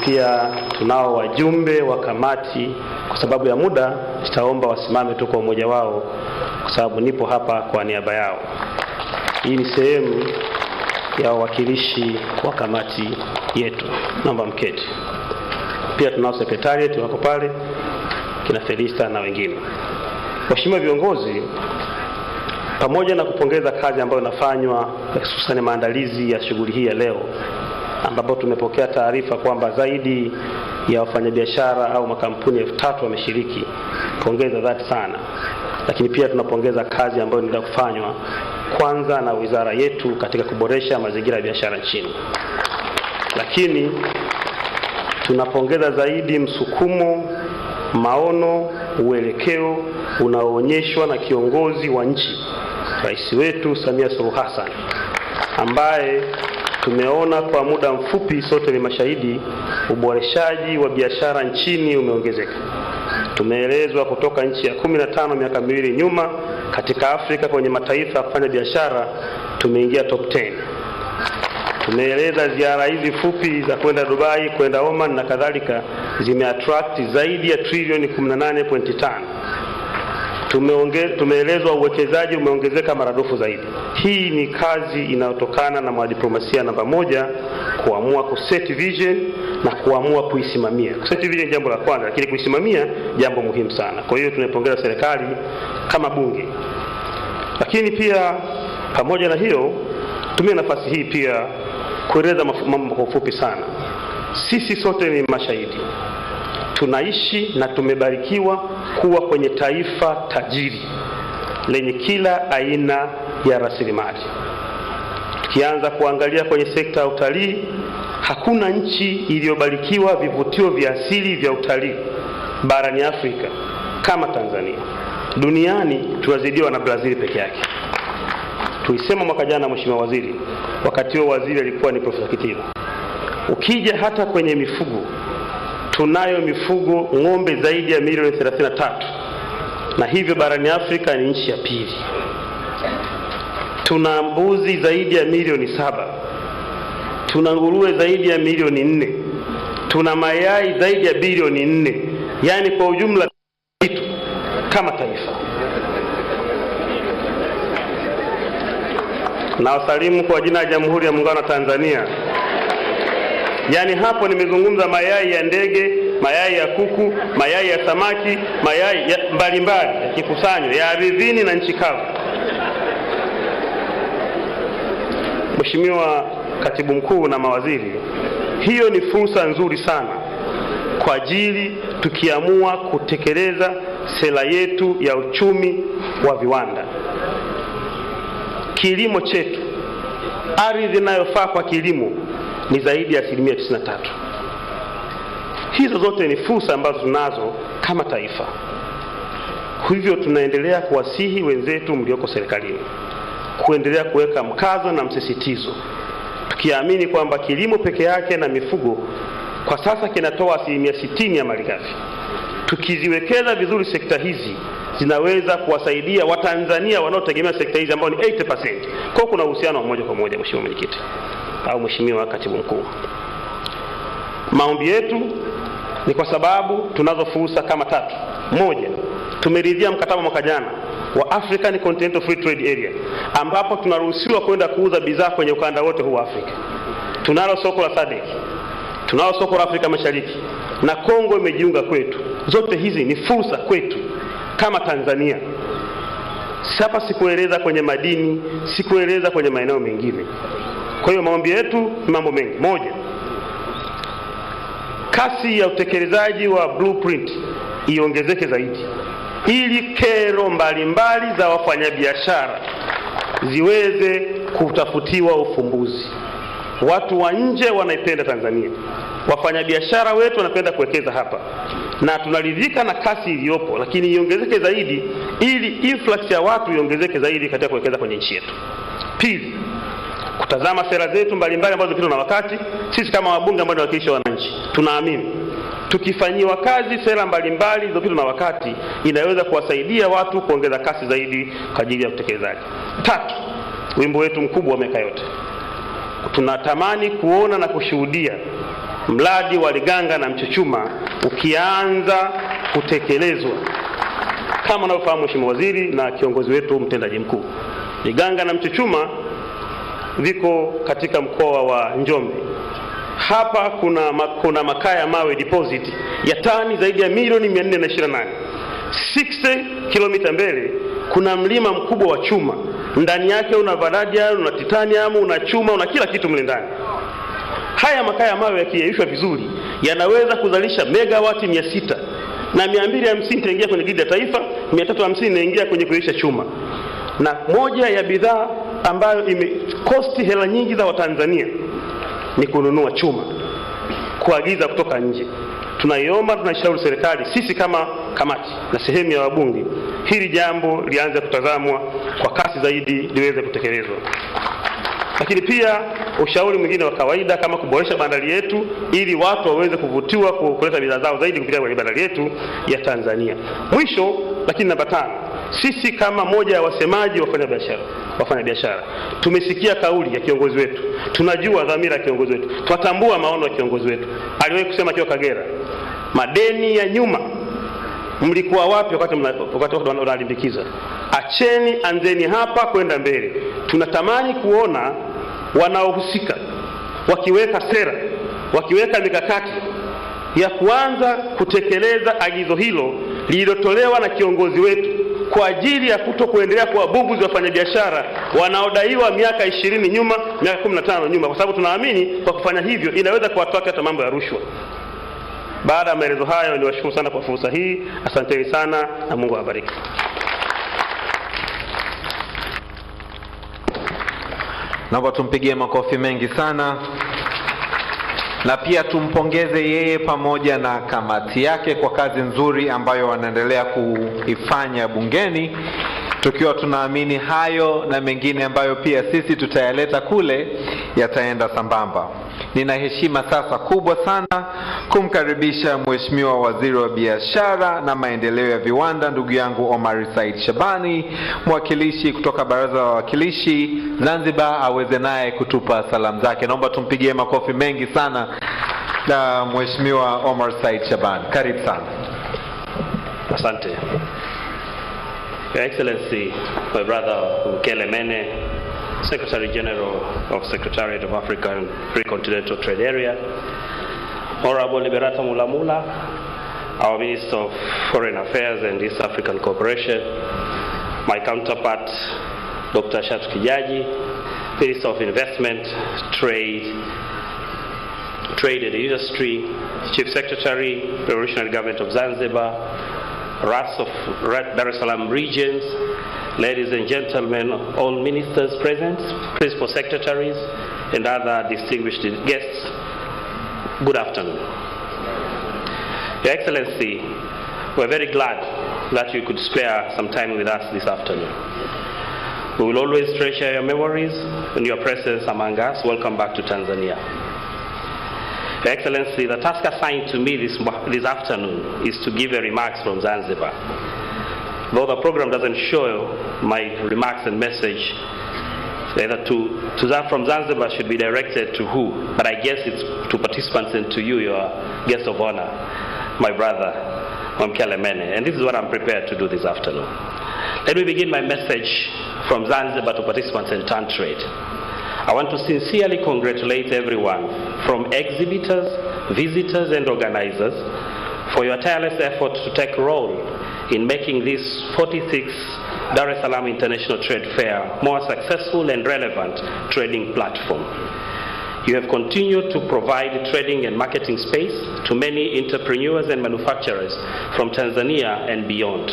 [SPEAKER 13] Pia tunao wajumbe wa kamati. Kwa sababu ya muda nitaomba wasimame tu kwa umoja wao, kwa sababu nipo hapa kwa niaba yao. Hii ni sehemu ya wawakilishi wa kamati yetu. Naomba mketi. Pia tunao secretariat wako pale, kina Felista na wengine. Mheshimiwa viongozi, pamoja na kupongeza kazi ambayo inafanywa hususan maandalizi ya shughuli hii ya leo, ambapo tumepokea taarifa kwamba zaidi ya wafanyabiashara au makampuni 3000 wameshiriki, pongeza dhati sana. Lakini pia tunapongeza kazi ambayo inaendelea kufanywa kwanza na wizara yetu katika kuboresha mazingira ya biashara nchini. Lakini tunapongeza zaidi msukumo, maono, uelekeo unaoonyeshwa na kiongozi wa nchi, Rais wetu Samia Suluhu Hassan, ambaye tumeona kwa muda mfupi, sote ni mashahidi, uboreshaji wa biashara nchini umeongezeka. Tumeelezwa kutoka nchi ya 15 miaka miwili nyuma katika Afrika kwenye mataifa ya kufanya biashara, tumeingia top 10. Tumeeleza ziara hizi fupi za kwenda Dubai, kwenda Oman na kadhalika zimeattract zaidi ya trilioni 18.5. Tumeelezwa uwekezaji umeongezeka maradufu zaidi. Hii ni kazi inayotokana na mwadiplomasia namba moja, kuamua kuset vision na kuamua kuisimamia. Kuset vision jambo la kwanza, lakini kuisimamia jambo muhimu sana. Kwa hiyo tunapongeza serikali kama bunge. Lakini pia pamoja na hiyo, tumia nafasi hii pia kueleza mambo kwa ufupi sana. Sisi sote ni mashahidi, tunaishi na tumebarikiwa kuwa kwenye taifa tajiri lenye kila aina ya rasilimali. Tukianza kuangalia kwenye sekta ya utalii, hakuna nchi iliyobarikiwa vivutio vya asili vya utalii barani Afrika kama Tanzania. Duniani tunazidiwa na Brazil peke yake. Tulisema mwaka jana, Mheshimiwa Waziri, wakati huo waziri alikuwa ni Profesa Kitila. Ukija hata kwenye mifugo, tunayo mifugo ng'ombe zaidi ya milioni 33, na hivyo barani Afrika ni nchi ya pili. Tuna mbuzi zaidi ya milioni 7, tuna nguruwe zaidi ya milioni 4, tuna mayai zaidi ya bilioni 4. Yaani kwa ujumla kitu kama taifa. Na wasalimu kwa jina la Jamhuri ya Muungano wa Tanzania. Yaani hapo nimezungumza mayai ya ndege, mayai ya kuku, mayai ya samaki, mayai ya mbalimbali yakikusanywa ya ardhini na nchi kavu. Mheshimiwa Katibu Mkuu na mawaziri, hiyo ni fursa nzuri sana kwa ajili tukiamua kutekeleza sera yetu ya uchumi wa viwanda. Kilimo chetu, ardhi inayofaa kwa kilimo ni zaidi ya 93%. Hizo zote ni fursa ambazo tunazo kama taifa. Hivyo tunaendelea kuwasihi wenzetu mlioko serikalini kuendelea kuweka mkazo na msisitizo, tukiamini kwamba kilimo peke yake na mifugo kwa sasa kinatoa 60% ya malighafi. Tukiziwekeza vizuri sekta hizi, zinaweza kuwasaidia Watanzania wanaotegemea sekta hizi ambao ni 80%. Kwa kuna uhusiano wa moja kwa moja, Mheshimiwa Mwenyekiti au Mheshimiwa Katibu Mkuu. Maombi yetu ni kwa sababu tunazo fursa kama tatu. Moja, tumeridhia mkataba mwaka jana wa African Continental Free Trade Area, ambapo tunaruhusiwa kwenda kuuza bidhaa kwenye ukanda wote huu wa Afrika. Tunalo soko la SADC, tunalo soko la Afrika Mashariki, na Kongo imejiunga kwetu. Zote hizi ni fursa kwetu kama Tanzania. Sasa sikueleza kwenye madini, sikueleza kwenye maeneo mengine. Kwa hiyo maombi yetu ni mambo mengi. Moja, kasi ya utekelezaji wa blueprint iongezeke zaidi, ili kero mbalimbali za wafanyabiashara ziweze kutafutiwa ufumbuzi. Watu wa nje wanaipenda Tanzania, wafanyabiashara wetu wanapenda kuwekeza hapa, na tunaridhika na kasi iliyopo, lakini iongezeke zaidi ili influx ya watu iongezeke zaidi katika kuwekeza kwenye nchi yetu. Pili, kutazama sera zetu mbalimbali ambazo zipitwa na wakati. Sisi kama wabunge ambao ni wawakilishi wa wananchi, tunaamini tukifanyiwa kazi sera mbalimbali zilizopitwa na wakati inaweza kuwasaidia watu kuongeza kasi zaidi kwa ajili ya utekelezaji. Tatu, wimbo wetu mkubwa wa miaka yote, tunatamani kuona na kushuhudia mradi wa Liganga na Mchuchuma ukianza kutekelezwa. Kama unavyofahamu Mheshimiwa Waziri na kiongozi wetu mtendaji mkuu, Liganga na Mchuchuma viko katika mkoa wa Njombe. Hapa kuna makaa ya mawe deposit ya tani zaidi ya milioni 428. 60 kilomita mbele kuna mlima mkubwa wa chuma. Ndani yake una vanadium, una titanium, una chuma, una kila kitu mle ndani. Haya makaa ya mawe yakiyeyushwa vizuri yanaweza kuzalisha megawati 600, na 250 itaingia kwenye gridi ya taifa, 350 inaingia kwenye kuyeyusha chuma. Na moja ya bidhaa ambayo imekosti hela nyingi za Watanzania ni kununua chuma, kuagiza kutoka nje. Tunaiomba, tunashauri serikali, sisi kama kamati na sehemu ya wabunge, hili jambo lianze kutazamwa kwa kasi zaidi liweze kutekelezwa. Lakini pia ushauri mwingine wa kawaida kama kuboresha bandari yetu ili watu waweze kuvutiwa kuleta bidhaa zao zaidi kupitia kwenye bandari yetu ya Tanzania. Mwisho lakini namba 5, sisi kama moja ya wasemaji wafanyabiashara tumesikia kauli ya kiongozi wetu, tunajua dhamira ya kiongozi wetu, tunatambua maono ya kiongozi wetu. Aliwahi kusema akiwa Kagera, madeni ya nyuma mlikuwa wapi wakati wanalimbikiza? Acheni, anzeni hapa kwenda mbele. Tunatamani kuona wanaohusika wakiweka sera, wakiweka mikakati ya kuanza kutekeleza agizo hilo lililotolewa na kiongozi wetu kwa ajili ya kuendelea kuwabuguzi wafanyabiashara wanaodaiwa miaka 20 nyuma, miaka 15 nyuma, kwa sababu tunaamini kwa kufanya hivyo inaweza kuwatoa hata mambo ya rushwa. Baada ya maelezo hayo, niwashukuru sana kwa fursa hii. Asanteni sana na Mungu awabariki.
[SPEAKER 8] Naomba tumpigie makofi mengi sana, na pia tumpongeze yeye pamoja na kamati yake kwa kazi nzuri ambayo wanaendelea kuifanya bungeni, tukiwa tunaamini hayo na mengine ambayo pia sisi tutayaleta kule yataenda sambamba. Nina heshima sasa kubwa sana kumkaribisha Mheshimiwa Waziri wa Biashara na Maendeleo ya Viwanda, ndugu yangu Omar Said Shabani, mwakilishi kutoka Baraza la Wawakilishi Zanzibar, aweze naye kutupa salamu zake. Naomba tumpigie makofi mengi sana na Mheshimiwa Omar Said Shabani. Karibu sana.
[SPEAKER 13] Asante. Your Excellency, my brother Mkele Mene, Secretary General of Secretariat of Africa and Free Continental Trade Area, Honorable Liberata Mulamula, our Minister of Foreign Affairs and East African Cooperation, my counterpart, Dr. Shatu Kijaji, Minister of Investment, Trade and Industry, Chief Secretary, Revolutionary Government of Zanzibar, RAS of Dar es Salaam regions, ladies and gentlemen, all ministers present, principal secretaries, and other distinguished guests, good afternoon. Your Excellency, we're very glad that you could spare some time with us this afternoon. We will always treasure your memories and your presence among us. Welcome back to Tanzania. Your Excellency, the task assigned to me this afternoon is to give a remarks from Zanzibar. Though the program doesn't show my remarks and message, either to that from Zanzibar should be directed to who, but I guess it's to participants and to you, your guest of honor, my brother, Mkele Mene. And this is what I'm prepared to do this afternoon. Let me begin my message from Zanzibar to participants in TAN Trade. I want to sincerely congratulate everyone, from exhibitors, visitors, and organizers, for your tireless effort to take role in making this 46th Dar es Salaam International Trade Fair more successful and relevant trading platform. You have continued to provide trading and marketing space to many entrepreneurs and manufacturers from Tanzania and beyond.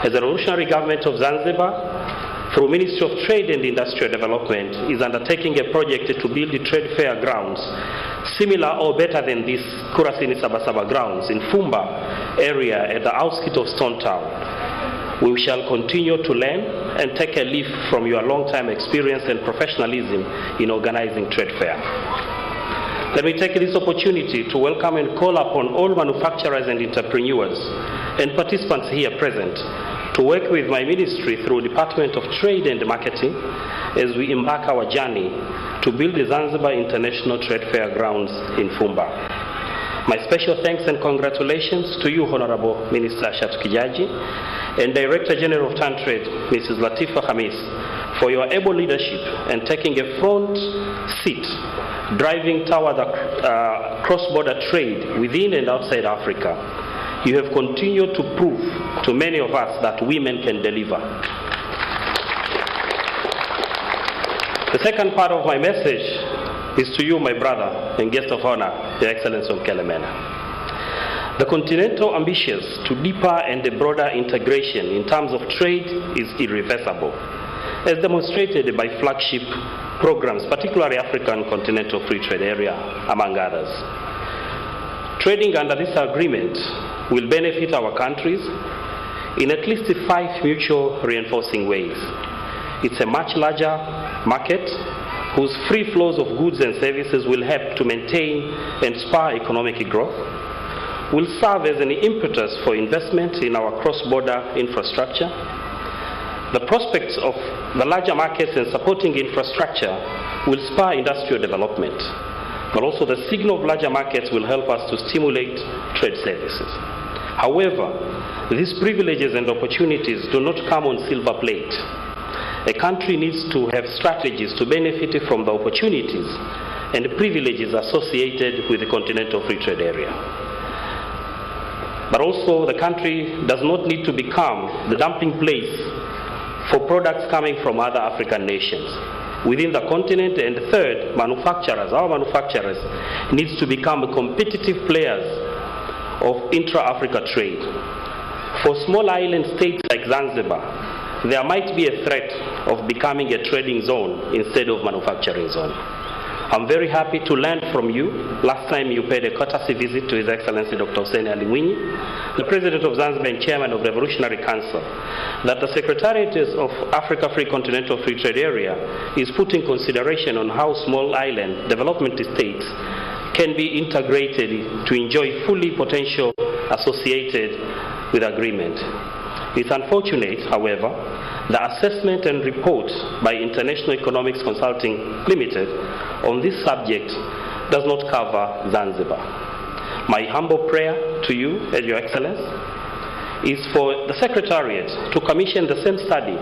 [SPEAKER 13] As the revolutionary government of Zanzibar, through Ministry of Trade and Industrial Development, is undertaking a project to build the trade fair grounds similar or better than this Kurasini Sabasaba grounds in Fumba area at the outskirts of Stone Town. We shall continue to learn and take a leaf from your long-time experience and professionalism in organizing trade fair. Let me take this opportunity to welcome and call upon all manufacturers and entrepreneurs and participants here present to work with my ministry through Department of Trade and Marketing as we embark our journey to build the Zanzibar International Trade Fair grounds in Fumba. My special thanks and congratulations to you, Honorable Minister Ashatu Kijaji, and Director General of TanTrade, Mrs. Latifa Hamis, for your able leadership and taking a front seat, driving toward the cross-border trade within and outside Africa. You have continued to prove to many of us that women can deliver. The second part of my message is to you, my brother and guest of honor, Your Excellency of Kelemena. The Continental ambitions to deeper and broader integration in terms of trade is irreversible, as demonstrated by flagship programs, particularly African Continental Free Trade Area, among others. Trading under this agreement will benefit our countries in at least 5 mutual reinforcing ways. It's a much larger market whose free flows of goods and services will help to maintain and spur economic growth, will serve as an impetus for investment in our cross-border infrastructure. The prospects of the larger markets and supporting infrastructure will spur industrial development, but also the signal of larger markets will help us to stimulate trade services. However, these privileges and opportunities do not come on silver plate. A country needs to have strategies to benefit from the opportunities and privileges associated with the Continental Free Trade Area. But also, the country does not need to become the dumping place for products coming from other African nations within the continent. And third, our manufacturers needs to become competitive players of intra-Africa trade. For small island states like Zanzibar, there might be a threat of becoming a trading zone instead of manufacturing zone. I'm very happy to learn from you. Last time you paid a courtesy visit to His Excellency Dr. Hussein Ali Mwinyi, the President of Zanzibar and Chairman of the Revolutionary Council, that the Secretariat of Africa Free Continental Free Trade Area is putting consideration on how small island development states can be integrated to enjoy fully potential associated with agreement. It's unfortunate, however, the assessment and report by International Economics Consulting Limited on this subject does not cover Zanzibar. My humble prayer to you, as Your Excellency, is for the Secretariat to commission the same study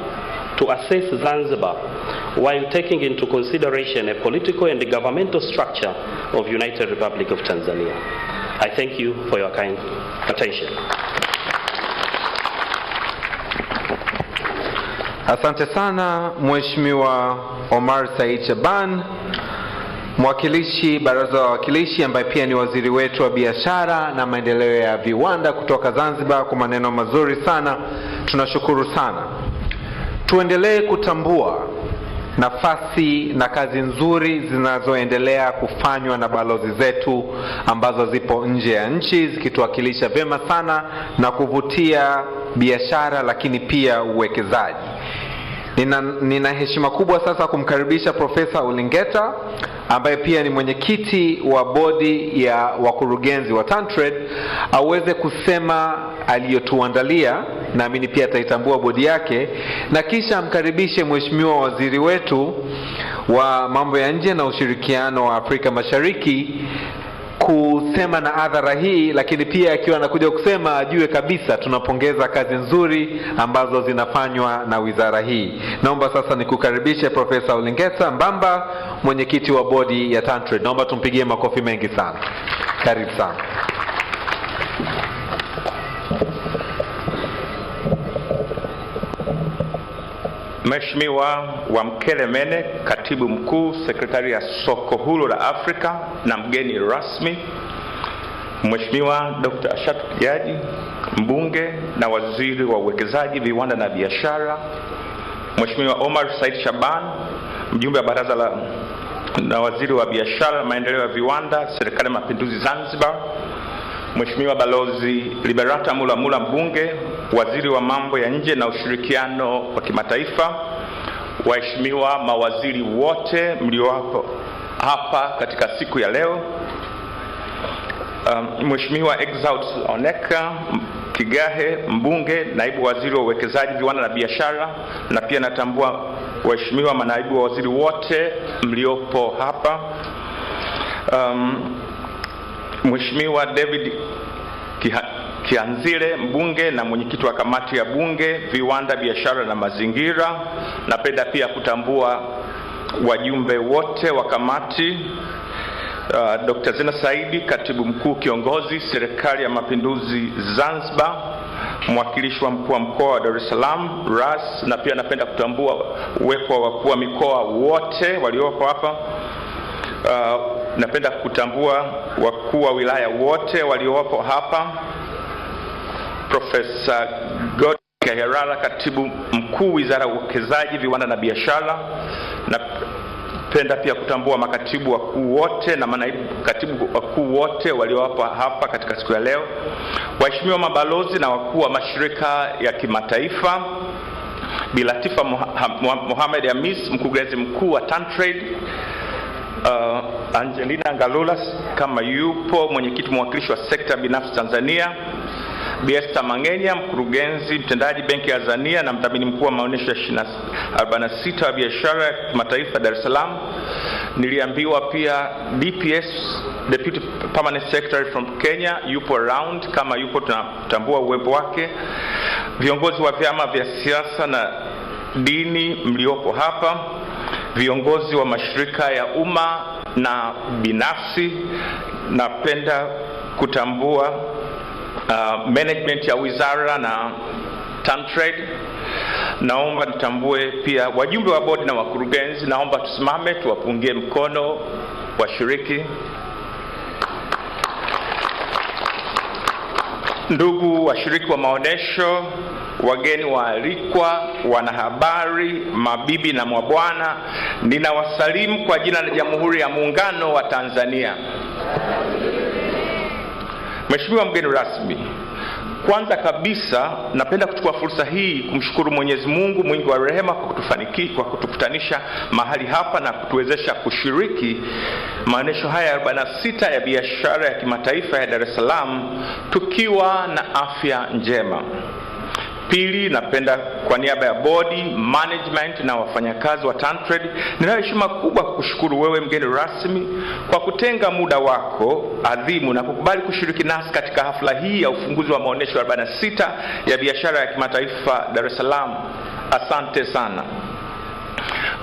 [SPEAKER 13] to assess Zanzibar while taking into consideration a political and governmental structure of United Republic of Tanzania. I thank you for your kind attention.
[SPEAKER 8] Asante sana Mheshimiwa Omar Said Shaban, mwakilishi baraza la wawakilishi ambaye pia ni waziri wetu wa biashara na maendeleo ya viwanda kutoka Zanzibar, kwa maneno mazuri sana. Tunashukuru sana. Tuendelee kutambua nafasi na kazi nzuri zinazoendelea kufanywa na balozi zetu ambazo zipo nje ya nchi zikituwakilisha vyema sana na kuvutia biashara lakini pia uwekezaji. Nina heshima kubwa sasa kumkaribisha Profesa Ulingeta ambaye pia ni mwenyekiti wa bodi ya wakurugenzi wa TanTrade aweze kusema aliyotuandalia, naamini pia ataitambua bodi yake, na kisha amkaribishe Mheshimiwa waziri wetu wa mambo ya nje na ushirikiano wa Afrika Mashariki kusema na adhara hii, lakini pia akiwa anakuja kusema ajue kabisa tunapongeza kazi nzuri ambazo zinafanywa na wizara hii. Naomba sasa nikukaribishe Profesa Ulingeta Mbamba, mwenyekiti wa bodi ya TanTrade. Naomba tumpigie makofi mengi sana. Karibu sana.
[SPEAKER 14] Mheshimiwa Wamkelemene, Katibu Mkuu, Sekretari ya Soko Huru la Afrika na mgeni rasmi, Mheshimiwa Dr. Ashatu Kijaji, Mbunge na Waziri wa Uwekezaji, Viwanda na Biashara, Mheshimiwa Omar Said Shaban, Mjumbe wa Baraza na Waziri wa Biashara, Maendeleo ya Viwanda, Serikali ya Mapinduzi Zanzibar, Mheshimiwa Balozi Liberata Mulamula, Mbunge, Waziri wa Mambo ya Nje na Ushirikiano wa Kimataifa, waheshimiwa mawaziri wote mliowapo hapa katika siku ya leo, Mheshimiwa Exaud Oneka Kigahe, Mbunge, Naibu Waziri wa Uwekezaji, Viwanda na Biashara, na pia natambua waheshimiwa manaibu wa waziri wote mliopo hapa, Mheshimiwa David Kianzile, Mbunge na mwenyekiti wa kamati ya Bunge, Viwanda, Biashara na Mazingira. Napenda pia kutambua wajumbe wote wa kamati, Dr. Zena Saidi, Katibu Mkuu Kiongozi, Serikali ya Mapinduzi Zanzibar, mwakilishi wa mkuu wa mkoa wa Dar es Salaam, RAS, na pia napenda kutambua uwepo wa wakuu wa mikoa wote waliopo hapa. Napenda kutambua wakuu wa wilaya wote waliopo hapa, Profesa God Kaherala, Katibu Mkuu Wizara ya Uwekezaji, Viwanda na Biashara. Napenda pia kutambua makatibu wakuu wote na manaibu katibu wakuu wote waliopo hapa katika siku ya leo, waheshimiwa mabalozi na wakuu wa mashirika ya kimataifa, Bilatifa Mohamed Hamis, mkurugenzi mkuu wa Tantrade, Angelina Ngalula kama yupo, mwenyekiti mwakilishi wa sekta binafsi Tanzania, Biesta Mangenya, mkurugenzi mtendaji Benki ya Tanzania na mdhamini mkuu wa maonesho ya 46 wa biashara ya kimataifa Dar es Salaam. Niliambiwa pia DPS, Deputy Permanent Secretary from Kenya, yupo around. Kama yupo tunatambua uwepo wake. Viongozi wa vyama vya siasa na dini mliopo hapa, viongozi wa mashirika ya umma na binafsi. Napenda kutambua management ya wizara na Tantrade. Naomba nitambue pia wajumbe wa bodi na wakurugenzi. Naomba tusimame tuwapungie mkono washiriki. Ndugu washiriki wa maonesho, wageni waalikwa, wanahabari, mabibi na mabwana, ninawasalimu kwa jina la Jamhuri ya Muungano wa Tanzania. Mheshimiwa mgeni rasmi, kwanza kabisa napenda kuchukua fursa hii kumshukuru Mwenyezi Mungu mwingi wa rehema kwa kutukutanisha mahali hapa na kutuwezesha kushiriki maonesho haya 46 ya biashara ya kimataifa ya Dar es Salaam tukiwa na afya njema. Pili, napenda kwa niaba ya body, management na wafanyakazi wa Tantrade, ninayo heshima kubwa kukushukuru wewe mgeni rasmi kwa kutenga muda wako adhimu na kukubali kushiriki nasi katika hafla hii ya ufunguzi wa maonesho 46 ya biashara ya kimataifa Dar es Salaam. Asante sana.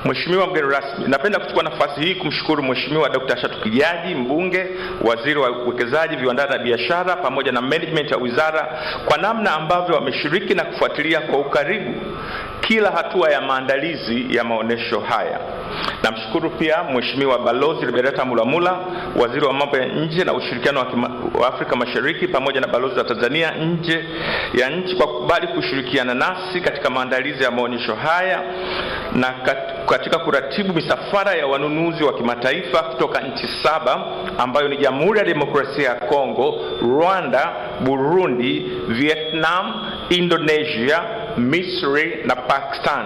[SPEAKER 14] Mheshimiwa mgeni rasmi, napenda kuchukua nafasi hii kumshukuru Mheshimiwa Dr. Ashatu Kijaji, Mbunge, Waziri wa Uwekezaji, Viwanda na Biashara, pamoja na management ya wizara kwa namna ambavyo wameshiriki na kufuatilia kwa ukaribu kila hatua ya maandalizi ya maonesho haya. Namshukuru pia Mheshimiwa Balozi Liberata Mulamula, Waziri wa Mambo ya Nje na Ushirikiano wa Afrika Mashariki, pamoja na balozi wa Tanzania nje ya nchi kwa kukubali kushirikiana nasi katika maandalizi ya maonesho haya na katika kuratibu misafara ya wanunuzi wa kimataifa kutoka nchi 7 ambayo ni Jamhuri ya Demokrasia ya Kongo, Rwanda, Burundi, Vietnam, Indonesia, Misri na Pakistan.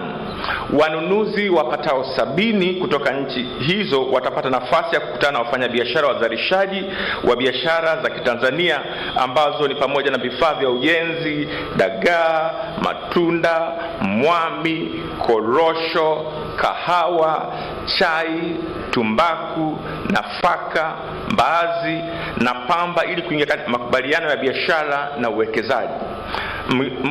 [SPEAKER 14] Wanunuzi wapatao 70 kutoka nchi hizo watapata nafasi ya kukutana na wafanyabiashara wazalishaji wa biashara za Kitanzania ambazo ni pamoja na vifaa vya ujenzi, dagaa, matunda, mwami, korosho, kahawa, chai, tumbaku, nafaka, mbaazi na pamba ili kuingia katika makubaliano ya biashara na uwekezaji.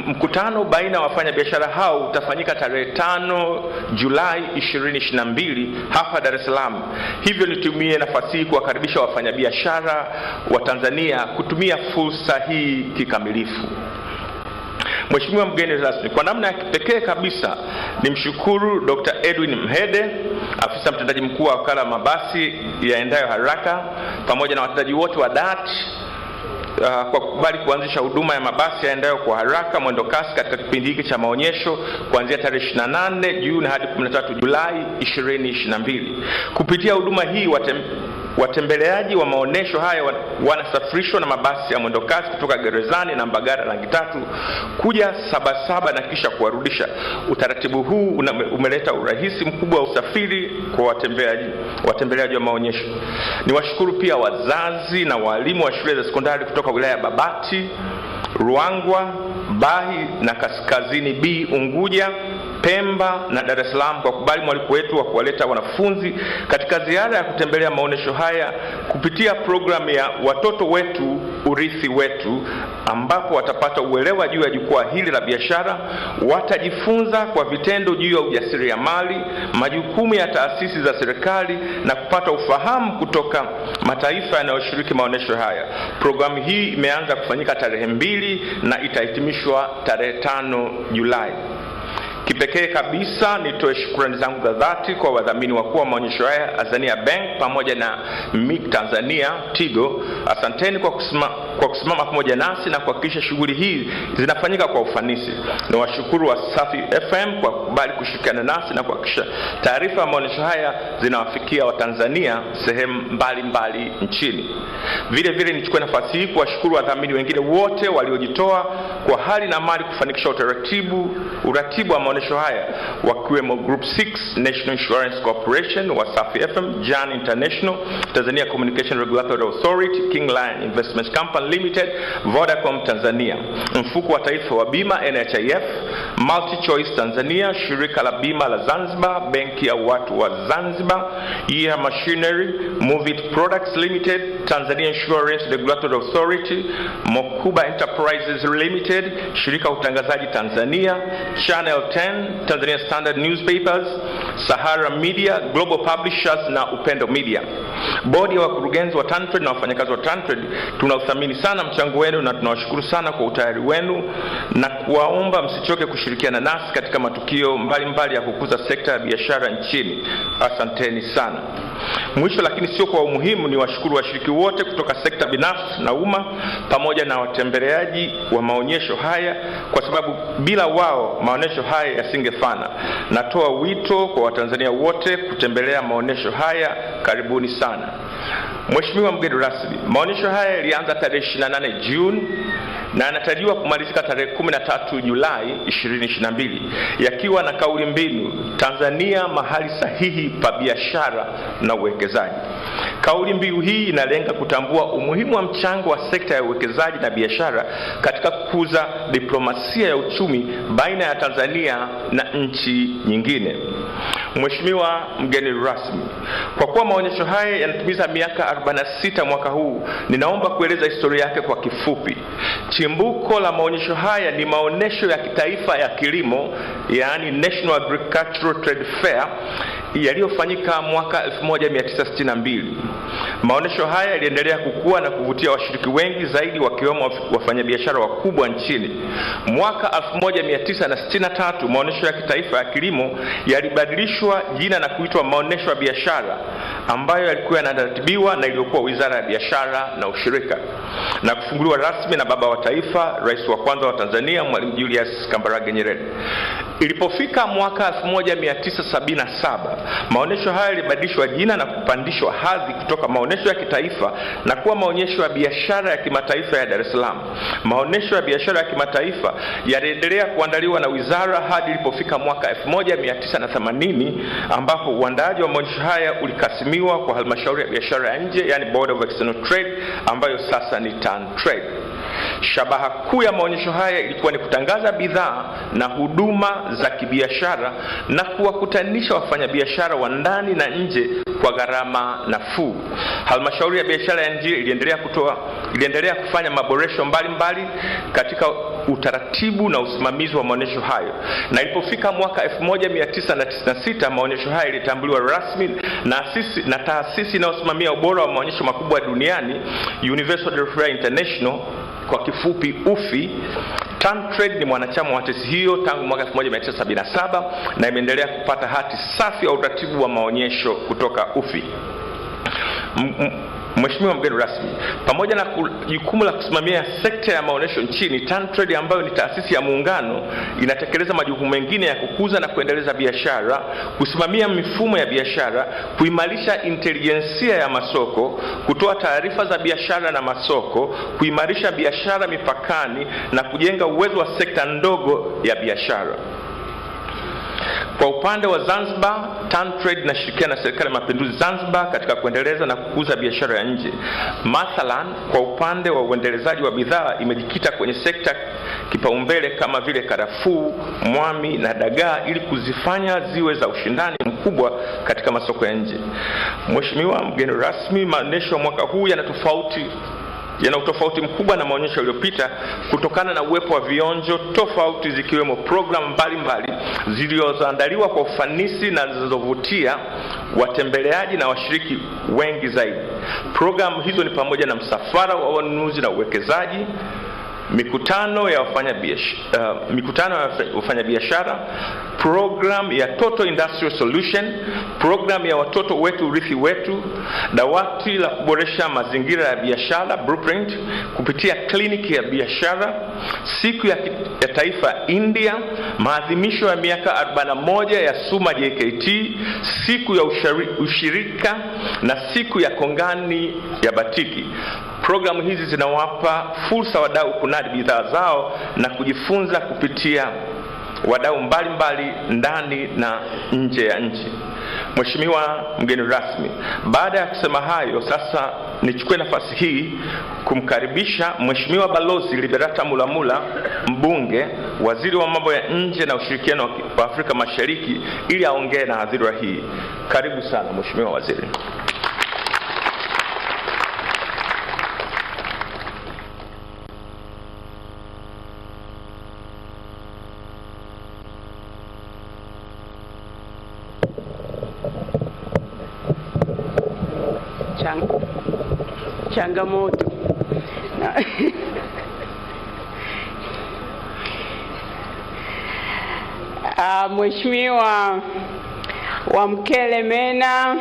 [SPEAKER 14] Mkutano baina ya wafanyabiashara hao utafanyika tarehe 5 Julai 2022 hapa Dar es Salaam. Hivyo nitumie nafasi hii kuwakaribisha wafanyabiashara wa Tanzania kutumia fursa hii kikamilifu. Mheshimiwa mgeni rasmi, kwa namna ya kipekee kabisa nimshukuru Dr. Edwin Mhede, afisa mtendaji mkuu wa wakala mabasi yaendayo haraka, pamoja na watendaji wote wa DART kwa kukubali kuanzisha huduma ya mabasi yaendayo kwa haraka mwendo kasi katika kipindi hiki cha maonyesho kuanzia tarehe 28 Juni hadi 13 Julai 2022. Kupitia huduma hii watembeleaji wa maonesho haya wanasafirishwa na mabasi ya mwendo kasi kutoka Gerezani na Mbagala rangi 3 kuja Sabasaba na kisha kuwarudisha. Utaratibu huu umeleta urahisi mkubwa wa usafiri kwa watembeleaji wa maonyesho. Niwashukuru pia wazazi na walimu wa shule za sekondari kutoka wilaya ya Babati, Ruangwa, Bahi na Kaskazini B, Unguja, Pemba na Dar es Salaam kwa kubali mwaliko wetu wa kuwaleta wanafunzi katika ziara ya kutembelea maonesho haya kupitia programu ya Watoto Wetu Urithi Wetu, ambapo watapata uelewa juu ya jukwaa hili la biashara, watajifunza kwa vitendo juu ya ujasiriamali, majukumu ya taasisi za serikali na kupata ufahamu kutoka mataifa yanayoshiriki maonesho haya. Programu hii imeanza kufanyika tarehe 2 na itahitimishwa tarehe 5 Julai. Kipekee kabisa nitoe shukrani zangu za dhati kwa wadhamini wakuu wa maonyesho haya, Azania Bank pamoja na MIC Tanzania Tigo. Asanteni kwa kusimama pamoja nasi na kuhakikisha shughuli hii zinafanyika kwa ufanisi. Na washukuru Wasafi FM kwa kukubali kushirikiana nasi na kuhakikisha taarifa ya maonyesho haya zinawafikia Watanzania sehemu mbalimbali nchini. Vile vile nichukue nafasi hii kuwashukuru wadhamini wengine wote waliojitoa kwa hali na mali kufanikisha uratibu wa maonyesho haya, wakiwemo Group 6 National Insurance Corporation, Wasafi FM, Jan International, Tanzania Communication Regulatory Authority, King Lion Investment Company Limited, Vodacom Tanzania, Mfuko wa Taifa wa Bima NHIF, Multi Choice Tanzania, Shirika la Bima la Zanzibar, Benki ya Watu wa Zanzibar, Year Machinery, Movit Products Limited, Tanzania Insurance Regulatory Authority, Mokuba Enterprises Limited, Shirika Utangazaji Tanzania, Channel 10, Tanzania Standard Newspapers, Sahara Media, Global Publishers na Upendo Media. Bodi ya wakurugenzi wa TanTrade na wafanyakazi wa TanTrade, tunauthamini sana mchango wenu na tunawashukuru sana kwa utayari wenu na kuwaomba msichoke kushirikiana nasi katika matukio mbalimbali ya kukuza sekta ya biashara nchini. Asanteni sana. Mwisho lakini sio kwa umuhimu, ni washukuru washiriki wote kutoka sekta binafsi na umma pamoja na watembeleaji wa maonyesho haya, kwa sababu bila wao maonyesho haya yasingefana. Natoa wito kwa Watanzania wote kutembelea maonyesho haya. Karibuni sana. Mheshimiwa mgeni rasmi, maonyesho haya yalianza tarehe 28 Juni na yanatarajiwa kumalizika tarehe 13 Julai 2022, yakiwa na kauli mbiu Tanzania mahali sahihi pa biashara na uwekezaji. Kauli mbiu hii inalenga kutambua umuhimu wa mchango wa sekta ya uwekezaji na biashara katika kukuza diplomasia ya uchumi baina ya Tanzania na nchi nyingine. Mheshimiwa mgeni rasmi, kwa kuwa maonyesho haya yanatimiza miaka 46 mwaka huu, ninaomba kueleza historia yake kwa kifupi. Chimbuko la maonyesho haya ni maonyesho ya kitaifa ya kilimo, yaani National Agricultural Trade Fair, yaliyofanyika mwaka 1962. Maonyesho haya yaliendelea kukua na kuvutia washiriki wengi zaidi, wakiwemo wafanyabiashara wakubwa nchini. Mwaka 1963 maonyesho ya kitaifa ya kilimo yalibadilishwa jina na kuitwa Maonesho ya Biashara, ambayo yalikuwa yanaratibiwa na iliyokuwa Wizara ya Biashara na Ushirika, na kufunguliwa rasmi na baba wa taifa, Rais wa kwanza wa Tanzania, Mwalimu Julius Kambarage Nyerere. Ilipofika mwaka 1977, maonyesho haya yalibadilishwa jina na kupandishwa hadhi kutoka maonyesho ya kitaifa na kuwa maonyesho ya biashara ya kimataifa ya Dar es Salaam. Maonyesho ya biashara ya kimataifa yaliendelea kuandaliwa na wizara hadi ilipofika mwaka 1980, ambapo uandaaji wa maonyesho haya ulikasimiwa kwa halmashauri ya biashara ya nje, yani Board of External Trade, ambayo sasa ni TanTrade. Shabaha kuu ya maonyesho haya ilikuwa ni kutangaza bidhaa na huduma za kibiashara na kuwakutanisha wafanyabiashara wa ndani na nje kwa gharama nafuu. Halmashauri ya biashara ya nje iliendelea kufanya maboresho mbalimbali katika utaratibu na usimamizi wa maonyesho hayo, na ilipofika mwaka 1996 maonyesho haya ilitambuliwa rasmi na taasisi inayosimamia ubora wa maonyesho makubwa duniani, Universal Trade Fair International, kwa kifupi UFI, TanTrade ni mwanachama wa taasisi hiyo tangu mwaka 1977 na imeendelea kupata hati safi ya uratibu wa maonyesho kutoka UFI. Mheshimiwa mgeni rasmi, pamoja na jukumu la kusimamia sekta ya maonesho nchini, TanTrade ambayo ni taasisi ya muungano inatekeleza majukumu mengine ya kukuza na kuendeleza biashara, kusimamia mifumo ya biashara, kuimarisha intelijensia ya masoko, kutoa taarifa za biashara na masoko, kuimarisha biashara mipakani na kujenga uwezo wa sekta ndogo ya biashara. Kwa upande wa Zanzibar, TanTrade inashirikiana na Serikali ya Mapinduzi Zanzibar katika kuendeleza na kukuza biashara ya nje. Mathalan, kwa upande wa uendelezaji wa bidhaa imejikita kwenye sekta kipaumbele kama vile karafuu, mwami na dagaa ili kuzifanya ziwe za ushindani mkubwa katika masoko ya nje. Mheshimiwa mgeni rasmi, maonesho mwaka huu yana utofauti mkubwa na maonyesho yaliyopita kutokana na uwepo wa vionjo tofauti zikiwemo programu mbalimbali zilizoandaliwa kwa ufanisi na zinazovutia watembeleaji na washiriki wengi zaidi. Programu hizo ni pamoja na msafara wa wanunuzi na uwekezaji, mikutano ya wafanyabiashara, program ya Total Industrial Solution, program ya watoto wetu urithi wetu, dawati la kuboresha mazingira ya biashara Blueprint kupitia kliniki ya biashara, siku ya taifa India, maadhimisho ya miaka 41 ya Suma JKT, siku ya ushirika na siku ya kongani ya batiki. Programu hizi zinawapa fursa wadau kunadi bidhaa zao na kujifunza kupitia wadau mbalimbali ndani na nje ya nchi. Mheshimiwa mgeni rasmi, baada ya kusema hayo, sasa nichukue nafasi hii kumkaribisha Mheshimiwa Balozi Liberata Mulamula, mbunge, waziri wa mambo ya nje na ushirikiano wa Afrika Mashariki, ili aongee na hadhira hii. Karibu sana Mheshimiwa Waziri.
[SPEAKER 15] Changamoto. Mheshimiwa Wamkele Mena,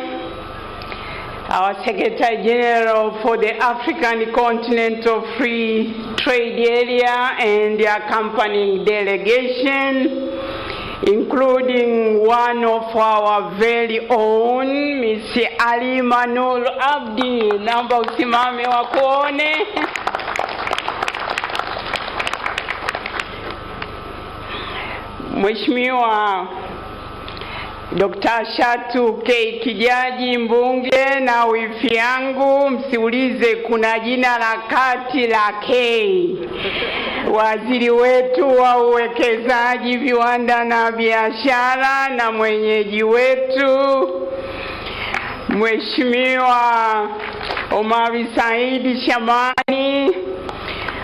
[SPEAKER 15] our Secretary General for the African Continental Free Trade Area and the accompanying delegation, including one of our very own, Mr. Ali Manul Abdi, naomba usimame wakuone. Mheshimiwa Dr. Shatu K. Kijaji, mbunge, na wifi yangu, msiulize kuna jina la kati la K. Waziri wetu wa uwekezaji, viwanda na biashara na mwenyeji wetu Mheshimiwa Omari Saidi Shamani,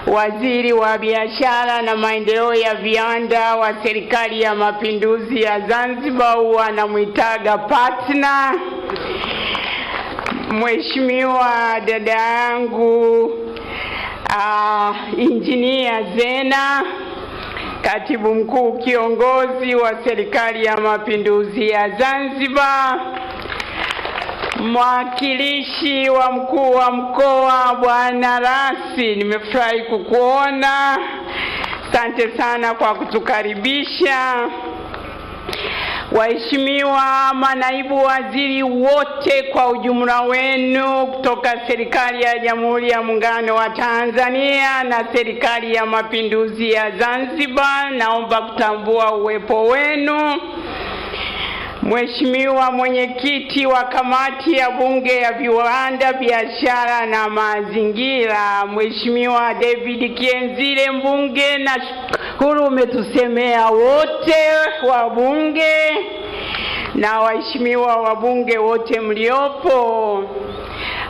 [SPEAKER 15] waziri wa biashara na maendeleo ya viwanda wa Serikali ya Mapinduzi ya Zanzibar, wanamwitaga partner. Mheshimiwa dada yangu Engineer Zena, katibu mkuu kiongozi wa Serikali ya Mapinduzi ya Zanzibar, mwakilishi wa mkuu wa mkoa Bwana Rasi, nimefurahi kukuona. Asante sana kwa kutukaribisha. Waheshimiwa manaibu waziri wote kwa ujumla wenu kutoka Serikali ya Jamhuri ya Muungano wa Tanzania na Serikali ya Mapinduzi ya Zanzibar, naomba kutambua uwepo wenu. Mheshimiwa mwenyekiti wa kamati ya bunge ya viwanda, biashara na mazingira, Mheshimiwa David Kienzile, mbunge, na shukuru umetusemea wote wabunge na waheshimiwa wabunge wote mliopo,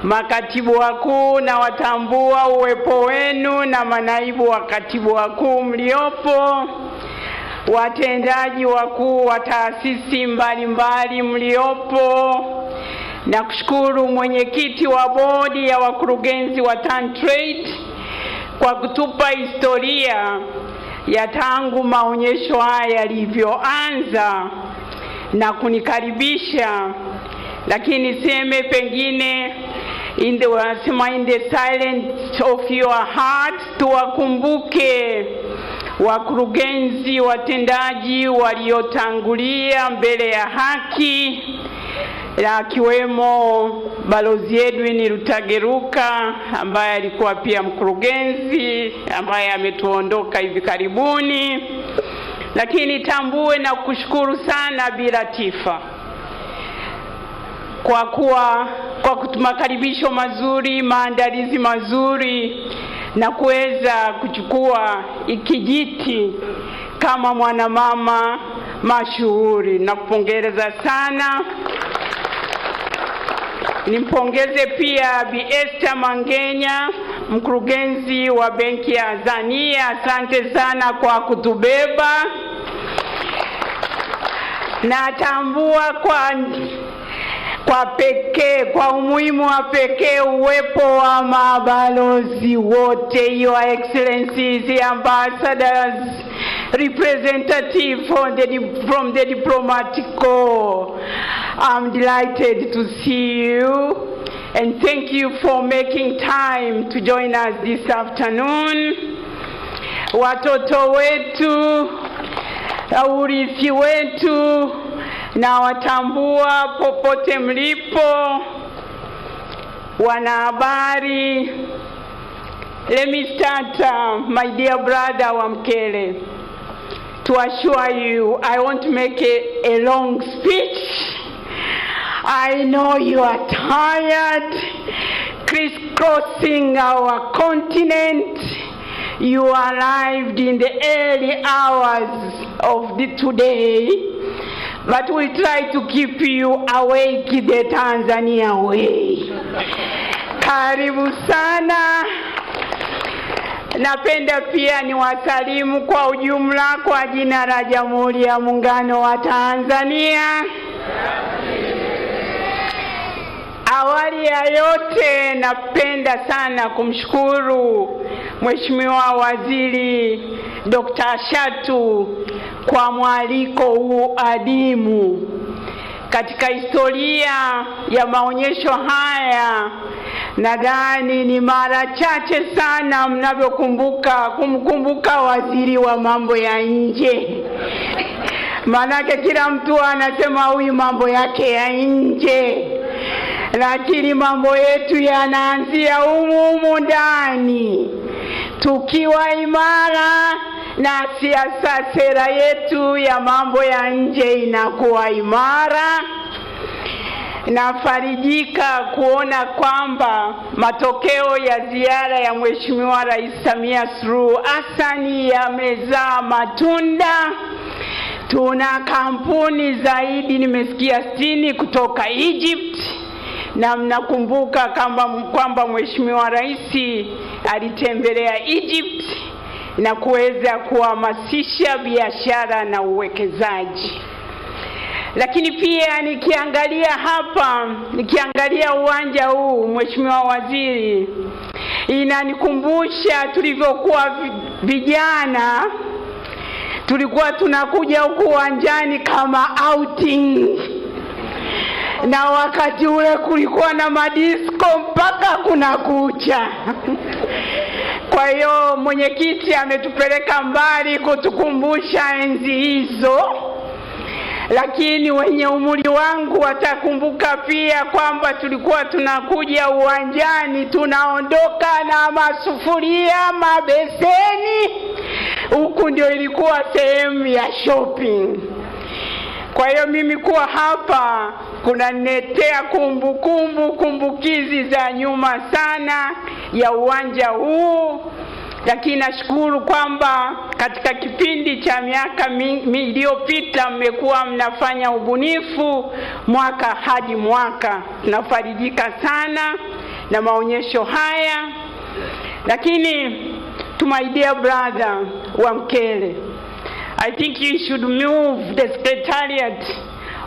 [SPEAKER 15] makatibu wakuu na watambua uwepo wenu, na manaibu wa katibu wakuu mliopo, watendaji wakuu wa taasisi mbalimbali mliopo, na kushukuru mwenyekiti wa bodi ya wakurugenzi wa TanTrade kwa kutupa historia ya tangu maonyesho haya yalivyoanza na kunikaribisha, lakini seme pengine in the silence of your heart tuwakumbuke wakurugenzi watendaji waliotangulia mbele ya haki, akiwemo Balozi Edwin Rutageruka ambaye alikuwa pia mkurugenzi ambaye ametuondoka hivi karibuni. Lakini tambue na kushukuru sana Bi Latifa kwa kutumakaribisho mazuri, maandalizi mazuri na kuweza kuchukua ikijiti kama mwanamama mashuhuri. Nakupongeza sana. Nimpongeze pia Bi Esther Mangenya, mkurugenzi wa Benki ya Azania. Asante sana kwa kutubeba. Natambua kwa umuhimu wa pekee uwepo wa mabalozi wote, Your Excellencies, ambassadors, representative from the diplomatic corps. I'm delighted to see you and thank you for making time to join us this afternoon. Watoto wetu, urithi wetu, na watambua popote mlipo, wanahabari. Let me start, my dear brother Wamkele, to assure you I won't make a long speech. I know you are tired, crisscrossing our continent. You arrived in the early hours of today, but we'll try to keep you awake the Tanzania way. Karibu sana. Napenda pia niwasalimu kwa ujumla kwa jina la Jamhuri ya Muungano wa Tanzania. Awali ya yote napenda sana kumshukuru Mheshimiwa Waziri Dr. Shatu kwa mwaliko huu adimu. Katika historia ya maonyesho haya, nadhani ni mara chache sana kumkumbuka waziri wa mambo ya nje. Manake kila mtu anasema huyu mambo yake ya nje, lakini mambo yetu yanaanzia humu ndani. Tukiwa imara na siasa, sera yetu ya mambo ya nje inakuwa imara. Nafarijika kuona kwamba matokeo ya ziara ya Mheshimiwa Rais Samia Suluhu Hassan yamezaa matunda. Tuna kampuni zaidi nimesikia 60 kutoka Egypt, na mnakumbuka kwamba Mheshimiwa Rais alitembelea Egypt na kuweza kuhamasisha biashara na uwekezaji. Lakini pia nikiangalia uwanja huu, Mheshimiwa Waziri, inanikumbusha tulivyokuwa vijana, tulikuwa tunakuja huku uwanjani kama outing, na wakati ule kulikuwa na madisco mpaka kuna kucha. Kwa hiyo mwenyekiti ametupeleka mbali kutukumbusha enzi hizo. Lakini wenye umri wangu watakumbuka pia kwamba tulikuwa tunakuja uwanjani tunaondoka na masufuria, mabeseni. Huku ndio ilikuwa sehemu ya shopping. Kwa hiyo mimi kuwa hapa kunaniletea kumbukizi za nyuma sana ya uwanja huu. Lakini nashukuru kwamba katika kipindi cha miaka iliyopita mmekuwa mnafanya ubunifu mwaka hadi mwaka. Tunafarijika sana na maonyesho haya. Lakini to my dear brother Wamkele, I think you should move the Secretariat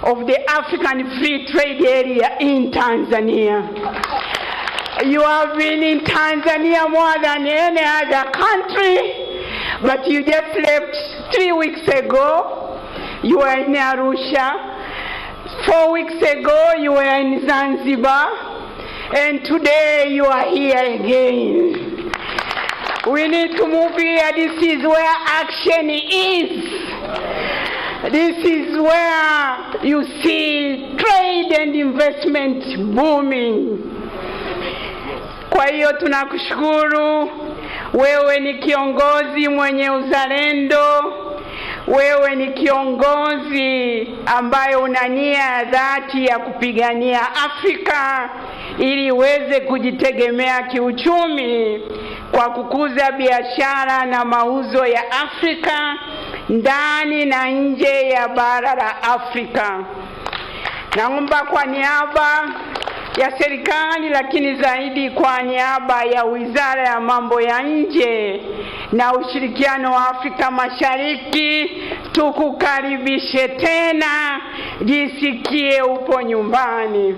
[SPEAKER 15] of the African Free Trade Area in Tanzania. You have been in Tanzania more than any other country but you just left 3 weeks ago. You were in Arusha. 4 weeks ago, you were in Zanzibar. And today, you are here again. We need to move here. This is where action is. This is where you see trade and investment booming. Kwa hiyo tunakushukuru. Wewe ni kiongozi mwenye uzalendo. Wewe ni kiongozi ambaye una nia ya dhati ya kupigania Afrika ili iweze kujitegemea kiuchumi kwa kukuza biashara na mauzo ya Afrika ndani na nje ya bara la Afrika. Naomba kwa niaba ya serikali, lakini zaidi kwa niaba ya Wizara ya Mambo ya Nje na Ushirikiano wa Afrika Mashariki, tukukaribishe tena, jisikie upo nyumbani.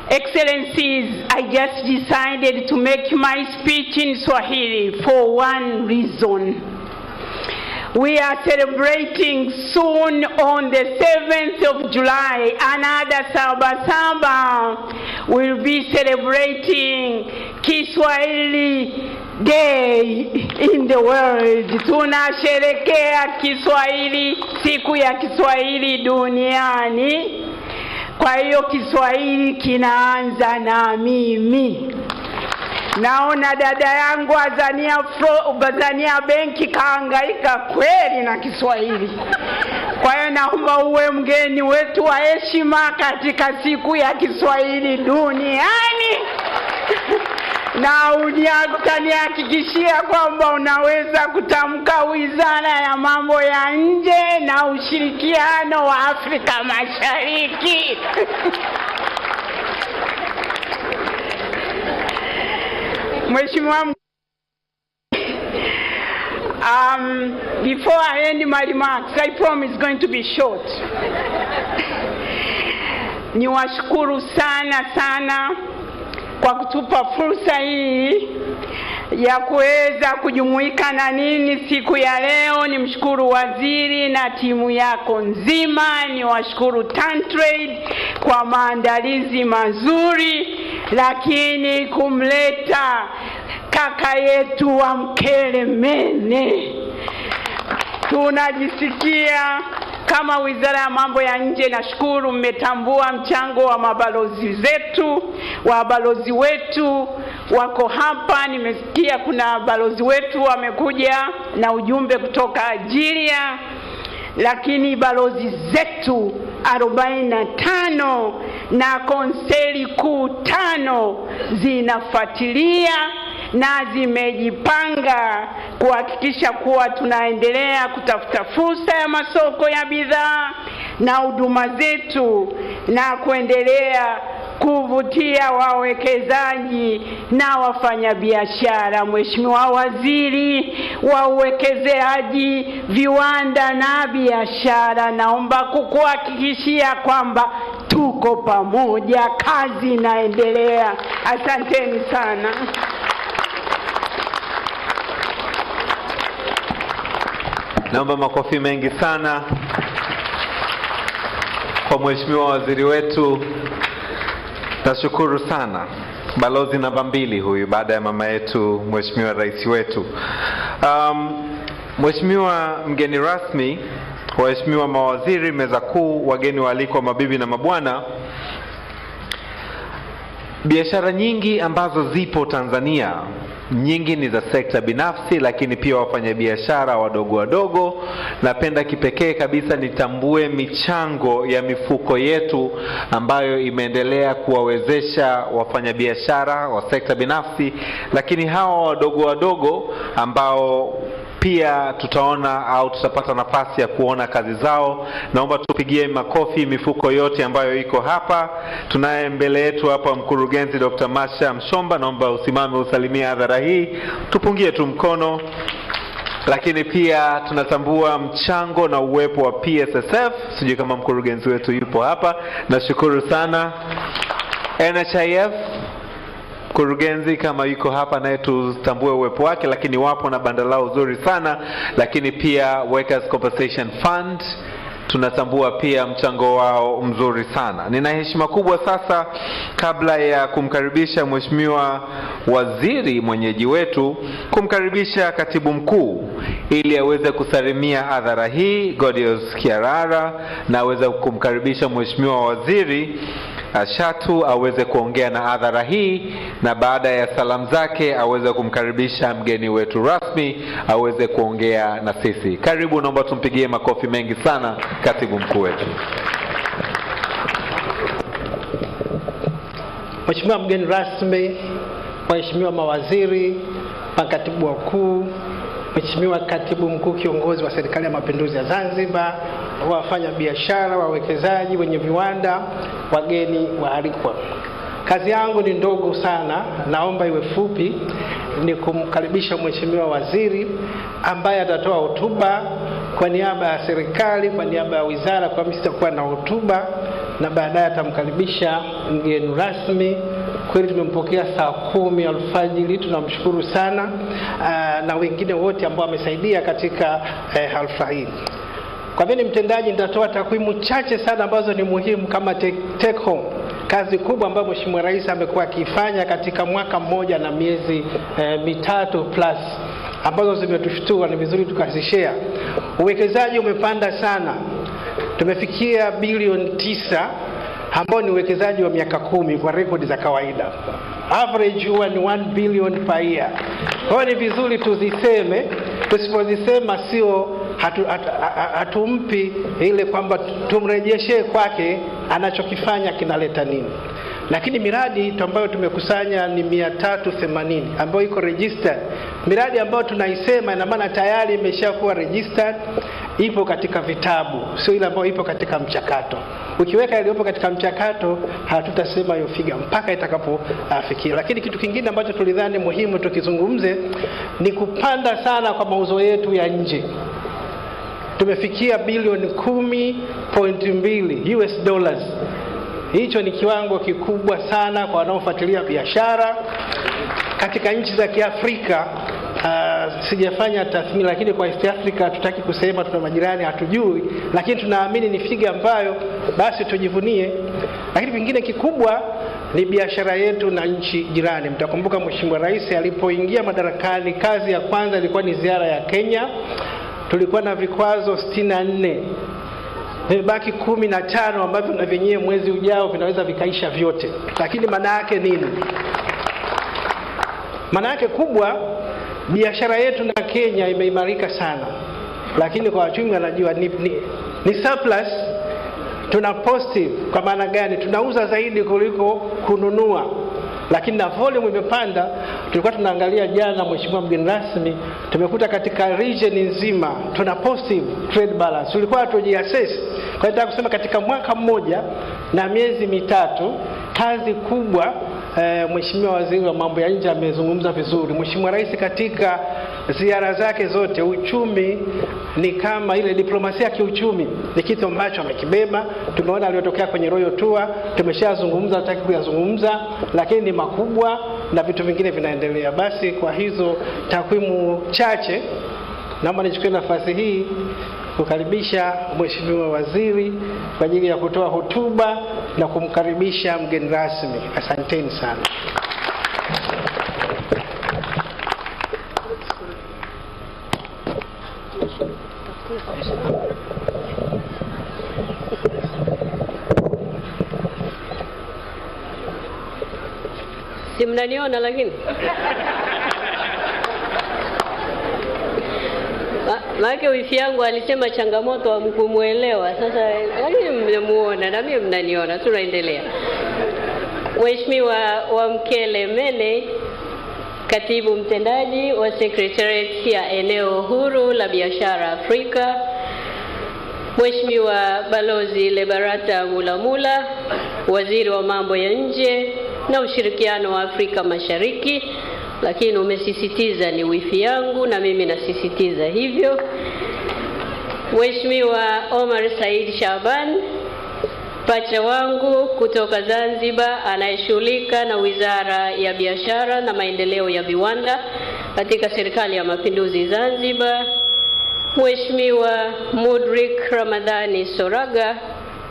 [SPEAKER 15] Excellencies, I just decided to make my speech in Swahili for one reason. We are celebrating soon on the 7th of July, another Sabasaba will be celebrating Kiswahili Day in the world. Tunasherekea Kiswahili, siku ya Kiswahili duniani. Kwa hiyo Kiswahili kinaanza na mimi. Naona dada yangu Azania Benki kahangaika kweli na Kiswahili. Kwa hiyo naomba uwe mgeni wetu wa heshima katika siku ya Kiswahili duniani. Na utanihakikishia kwamba unaweza kutamka Wizara ya Mambo ya Nje na Ushirikiano wa Afrika Mashariki. Mheshimiwa, before I end my remarks, I promise it's going to be short. Niwashukuru sana kwa kutupa fursa hii ya kuweza kujumuika na nini siku ya leo. Nimshukuru waziri na timu yako nzima. Niwashukuru Tantrade kwa maandalizi mazuri, lakini kumleta kaka yetu wa Mkelemene, tunajisikia kama Wizara ya Mambo ya Nje. Nashukuru mmetambua mchango wa mabalozi zetu, wabalozi wetu wako hapa. Nimesikia kuna balozi wetu wamekuja na ujumbe kutoka Algeria, lakini balozi zetu 45 na konseli kuu 5 zinafuatilia na zimejipanga kuhakikisha kuwa tunaendelea kutafuta fursa ya masoko ya bidhaa na huduma zetu na kuendelea kuvutia wawekezaji na wafanyabiashara. Mheshimiwa Waziri wa Uwekezaji, Viwanda na Biashara, naomba kukuhakikishia kwamba tuko pamoja, kazi inaendelea. Asanteni sana.
[SPEAKER 8] Naomba makofi mengi sana kwa Mheshimiwa Waziri wetu. Nashukuru sana. Balozi namba 2 huyu baada ya mama yetu Mheshimiwa Rais wetu. Mheshimiwa mgeni rasmi, waheshimiwa mawaziri, meza kuu, wageni waalikwa, mabibi na mabwana, biashara nyingi ambazo zipo Tanzania, nyingi ni za sekta binafsi, lakini pia wafanyabiashara wadogo. Napenda kipekee kabisa nitambue michango ya mifuko yetu ambayo imeendelea kuwawezesha wafanyabiashara wa sekta binafsi, lakini hawa wadogo ambao pia tutaona au tutapata nafasi ya kuona kazi zao. Naomba tupigie makofi mifuko yote ambayo iko hapa. Tunaye mbele yetu hapa mkurugenzi Dr. Masha Mshomba, naomba usimame usalimie hadhara hii, tupungie tu mkono. Lakini pia tunatambua mchango na uwepo wa PSSF, sijui kama mkurugenzi wetu yupo hapa, nashukuru sana. NHIF Mkurugenzi kama yuko hapa naye tutambue uwepo wake, lakini wapo na banda lao zuri sana, lakini pia Workers Compensation Fund tunatambua pia mchango wao mzuri sana. Nina heshima kubwa sasa, kabla ya kumkaribisha Mheshimiwa Waziri mwenyeji wetu, kumkaribisha Katibu Mkuu ili aweze kusalimia hadhara hii Godius Kiarara, na aweze kumkaribisha Mheshimiwa Waziri Ashatu aweze kuongea na hadhara hii, na baada ya salamu zake aweze kumkaribisha mgeni wetu rasmi aweze kuongea na sisi. Karibu, naomba tumpigie makofi mengi sana Katibu Mkuu wetu.
[SPEAKER 3] Mheshimiwa mgeni rasmi, waheshimiwa mawaziri, makatibu wakuu, Mheshimiwa Katibu Mkuu kiongozi wa Serikali ya Mapinduzi ya Zanzibar, wafanya biashara, wawekezaji, wenye viwanda, wageni waalikwa. Kazi yangu ni ndogo sana, naomba iwe fupi. Ni kumkaribisha Mheshimiwa Waziri ambaye atatoa hotuba kwa niaba ya serikali, kwa niaba ya wizara, kwa mimi sitakuwa na hotuba, na baadaye atamkaribisha mgeni rasmi. Kweli tumempokea saa 10 alfajiri, tunamshukuru sana, na wengine wote ambao wamesaidia katika hafla hii. Kwa vile mtendaji, nitatoa takwimu chache sana ambazo ni muhimu kama take home. Kazi kubwa ambayo Mheshimiwa Rais amekuwa akifanya katika mwaka mmoja na miezi mitatu plus, ambazo zimetushtua, ni vizuri tukazishare. Uwekezaji umepanda sana. Tumefikia bilioni 9 ambao ni uwekezaji wa miaka 10 kwa rekodi za kawaida. Average huwa ni 1 billion per year. Kwa ni vizuri tuziseme, tusipozisema sio hatumpi ile kwamba tumrejeshe kwake anachokifanya kinaleta nini. Lakini miradi ambayo tumekusanya ni 380 ambayo iko registered. Miradi ambayo tunaisema ina maana tayari imeshakuwa registered, ipo katika vitabu, sio ile ambayo ipo katika mchakato. Ukiweka iliyopo katika mchakato hatutasema hiyo figa mpaka itakapofikia. Lakini kitu kingine ambacho tulidhani muhimu tukizungumze ni kupanda sana kwa mauzo yetu ya nje. Tumefikia bilioni 10.2 US dollars. Hicho ni kiwango kikubwa sana kwa wanaofuatilia biashara katika nchi za Kiafrika. Sijafanya tathmini, lakini kwa East Africa tutaki kusema, tuna majirani hatujui, lakini tunaamini ni figa ambayo basi tujivunie. Lakini kingine kikubwa ni biashara yetu na nchi jirani. Mtakumbuka Mheshimiwa Rais alipoingia madarakani, kazi ya kwanza ilikuwa ni ziara ya Kenya. Tulikuwa na vikwazo 64. Vimebaki 15 ambavyo na vyenyewe mwezi ujao vinaweza vikaisha vyote. Lakini maana yake nini? Maana yake kubwa, biashara yetu na Kenya imeimarika sana. Lakini kwa wachumi wanajua ni surplus, tuna positive. Kwa maana gani? Tunauza zaidi kuliko kununua. Lakini na volume imepanda. Tulikuwa tunaangalia jana, Mheshimiwa mgeni rasmi, tumekuta katika region nzima tuna positive trade balance. Tulikuwa tujiassess. Kwa hiyo kusema katika mwaka mmoja na miezi mitatu, kazi kubwa. Mheshimiwa Waziri wa Mambo ya Nje amezungumza vizuri. Mheshimiwa Rais katika ziara zake zote, uchumi ni kama ile diplomasia ya kiuchumi ni kitu ambacho amekibeba. Tumeona aliyotokea kwenye Royal Tour, tumeshazungumza, nataka kuyazungumza, lakini ni makubwa na vitu vingine vinaendelea. Basi kwa hizo takwimu chache, naomba nichukue nafasi hii kukaribisha Mheshimiwa Waziri kwa ajili ya kutoa hotuba na kumkaribisha mgeni rasmi. Asanteni sana.
[SPEAKER 16] Si mnaniona lakini? Maana wifi yangu alisema changamoto hamkumuelewa. Sasa lakini mmemuona na mimi mnaniona, tunaendelea. Mheshimiwa Wamkele Mene, Katibu Mtendaji wa Secretariat ya Eneo Huru la Biashara Afrika. Mheshimiwa Balozi Lebarata Mulamula, Waziri wa Mambo ya Nje na Ushirikiano wa Afrika Mashariki, lakini umesisitiza ni wifi yangu na mimi nasisitiza hivyo. Mheshimiwa Omar Said Shaban, pacha wangu kutoka Zanzibar anayeshughulika na Wizara ya Biashara na Maendeleo ya Viwanda katika Serikali ya Mapinduzi Zanzibar, Mheshimiwa Mudrik Ramadhani Soraga,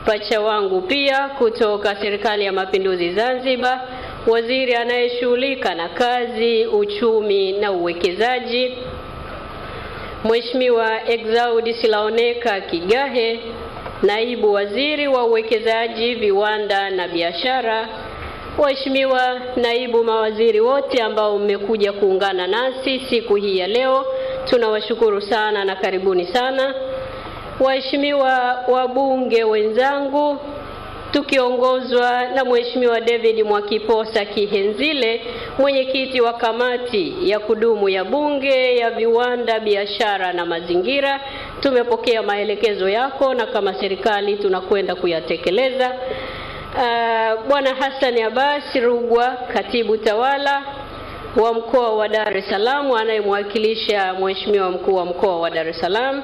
[SPEAKER 16] pacha wangu pia kutoka Serikali ya Mapinduzi Zanzibar, waziri anayeshughulika na kazi, uchumi na uwekezaji, Mheshimiwa Exaudi Silaoneka Kigahe, naibu waziri wa uwekezaji, viwanda na biashara, waheshimiwa naibu mawaziri wote ambao mmekuja kuungana nasi siku hii ya leo, tunawashukuru sana na karibuni sana. Waheshimiwa wabunge wenzangu, tukiongozwa na Mheshimiwa David Mwakiposa Kihenzile, mwenyekiti wa kamati ya kudumu ya Bunge ya Viwanda, Biashara na Mazingira, tumepokea maelekezo yako na kama serikali tunakwenda kuyatekeleza. Bwana Hassan Abbas Rugwa, katibu tawala wa mkoa wa Dar es Salaam, anayemwakilisha Mheshimiwa mkuu wa mkoa wa Dar es Salaam,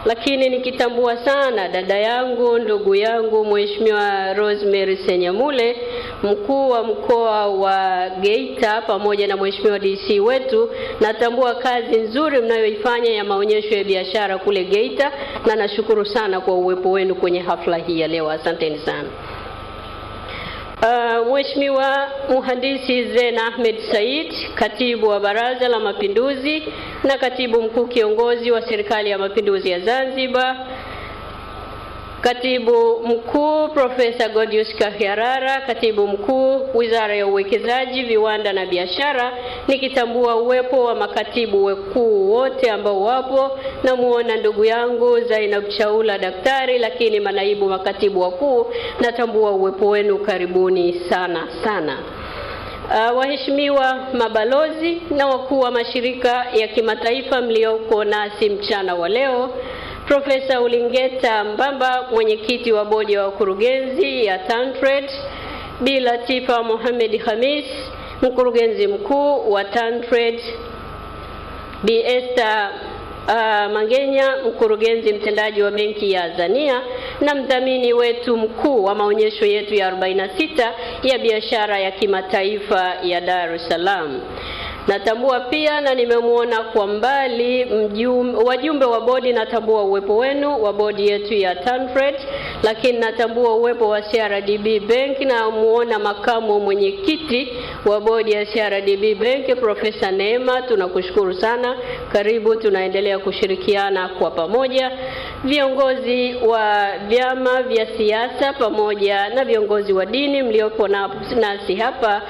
[SPEAKER 16] lakini nikitambua sana dada yangu, ndugu yangu Mheshimiwa Rosemary Senyamule, mkuu wa mkoa wa Geita, pamoja na Mheshimiwa DC wetu, natambua kazi nzuri mnayoifanya ya maonyesho ya biashara kule Geita, na nashukuru sana kwa uwepo wenu kwenye hafla hii ya leo. Asanteni sana. Mheshimiwa Mhandisi Zena Ahmed Said, katibu wa Baraza la Mapinduzi na katibu mkuu kiongozi wa Serikali ya Mapinduzi ya Zanzibar, katibu mkuu Profesa Godius Kahiarara, katibu mkuu Wizara ya Uwekezaji, Viwanda na Biashara, nikitambua uwepo wa makatibu wakuu wote ambao wapo, na muona ndugu yangu Zainab Chaula daktari, lakini manaibu makatibu wakuu, natambua uwepo wenu, karibuni sana sana. Waheshimiwa mabalozi na wakuu wa mashirika ya kimataifa mlioko nasi mchana wa leo, Profesa Ulingeta Mbamba, mwenyekiti wa bodi ya wakurugenzi ya TanTrade, Bi Latifa Mohamed Khamis, mkurugenzi mkuu wa TanTrade, Bi Esther Mangenya, mkurugenzi mtendaji wa benki ya Azania na mdhamini wetu mkuu wa maonyesho yetu ya 46 ya biashara ya kimataifa ya Dar es Salaam. Natambua pia na nimemuona kwa mbali wajumbe wa bodi, natambua uwepo wenu wa bodi yetu ya TanTrade, lakini natambua uwepo wa CRDB Bank na muona makamu mwenyekiti wa bodi ya CRDB Bank Profesa Neema, tunakushukuru sana, karibu, tunaendelea kushirikiana kwa pamoja. Viongozi wa vyama vya siasa pamoja na viongozi wa dini mliopo nasi hapa,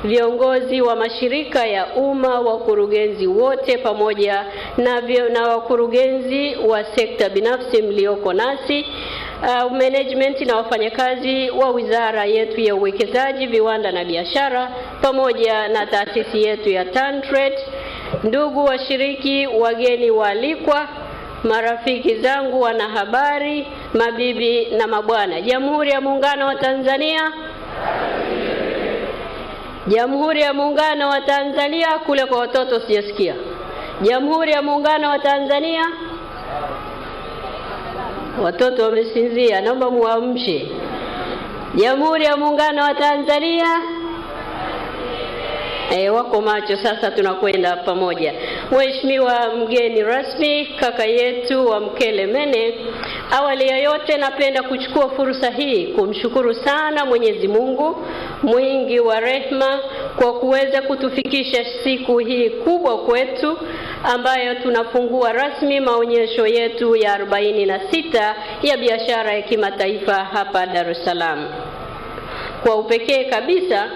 [SPEAKER 16] viongozi wa mashirika ya umma, wakurugenzi wote pamoja na wakurugenzi wa sekta binafsi mlioko nasi, management na wafanyakazi wa wizara yetu ya uwekezaji, viwanda na biashara pamoja na taasisi yetu ya TanTrade, ndugu washiriki, wageni waalikwa, marafiki zangu wanahabari, mabibi na mabwana, Jamhuri ya Muungano wa Tanzania. Jamhuri ya Muungano wa Tanzania, kule kwa watoto sijasikia. Jamhuri ya Muungano wa Tanzania. Watoto wamesinzia, naomba muamshe. Jamhuri ya Muungano wa Tanzania. Wako macho, sasa tunakwenda pamoja. Mheshimiwa mgeni rasmi, kaka yetu wa Mkele Mene, awali ya yote napenda kuchukua fursa hii kumshukuru sana Mwenyezi Mungu mwingi wa rehema kwa kuweza kutufikisha siku hii kubwa kwetu, ambayo tunafungua rasmi maonyesho yetu ya 46 ya biashara ya kimataifa hapa Dar es Salaam. Kwa upekee kabisa,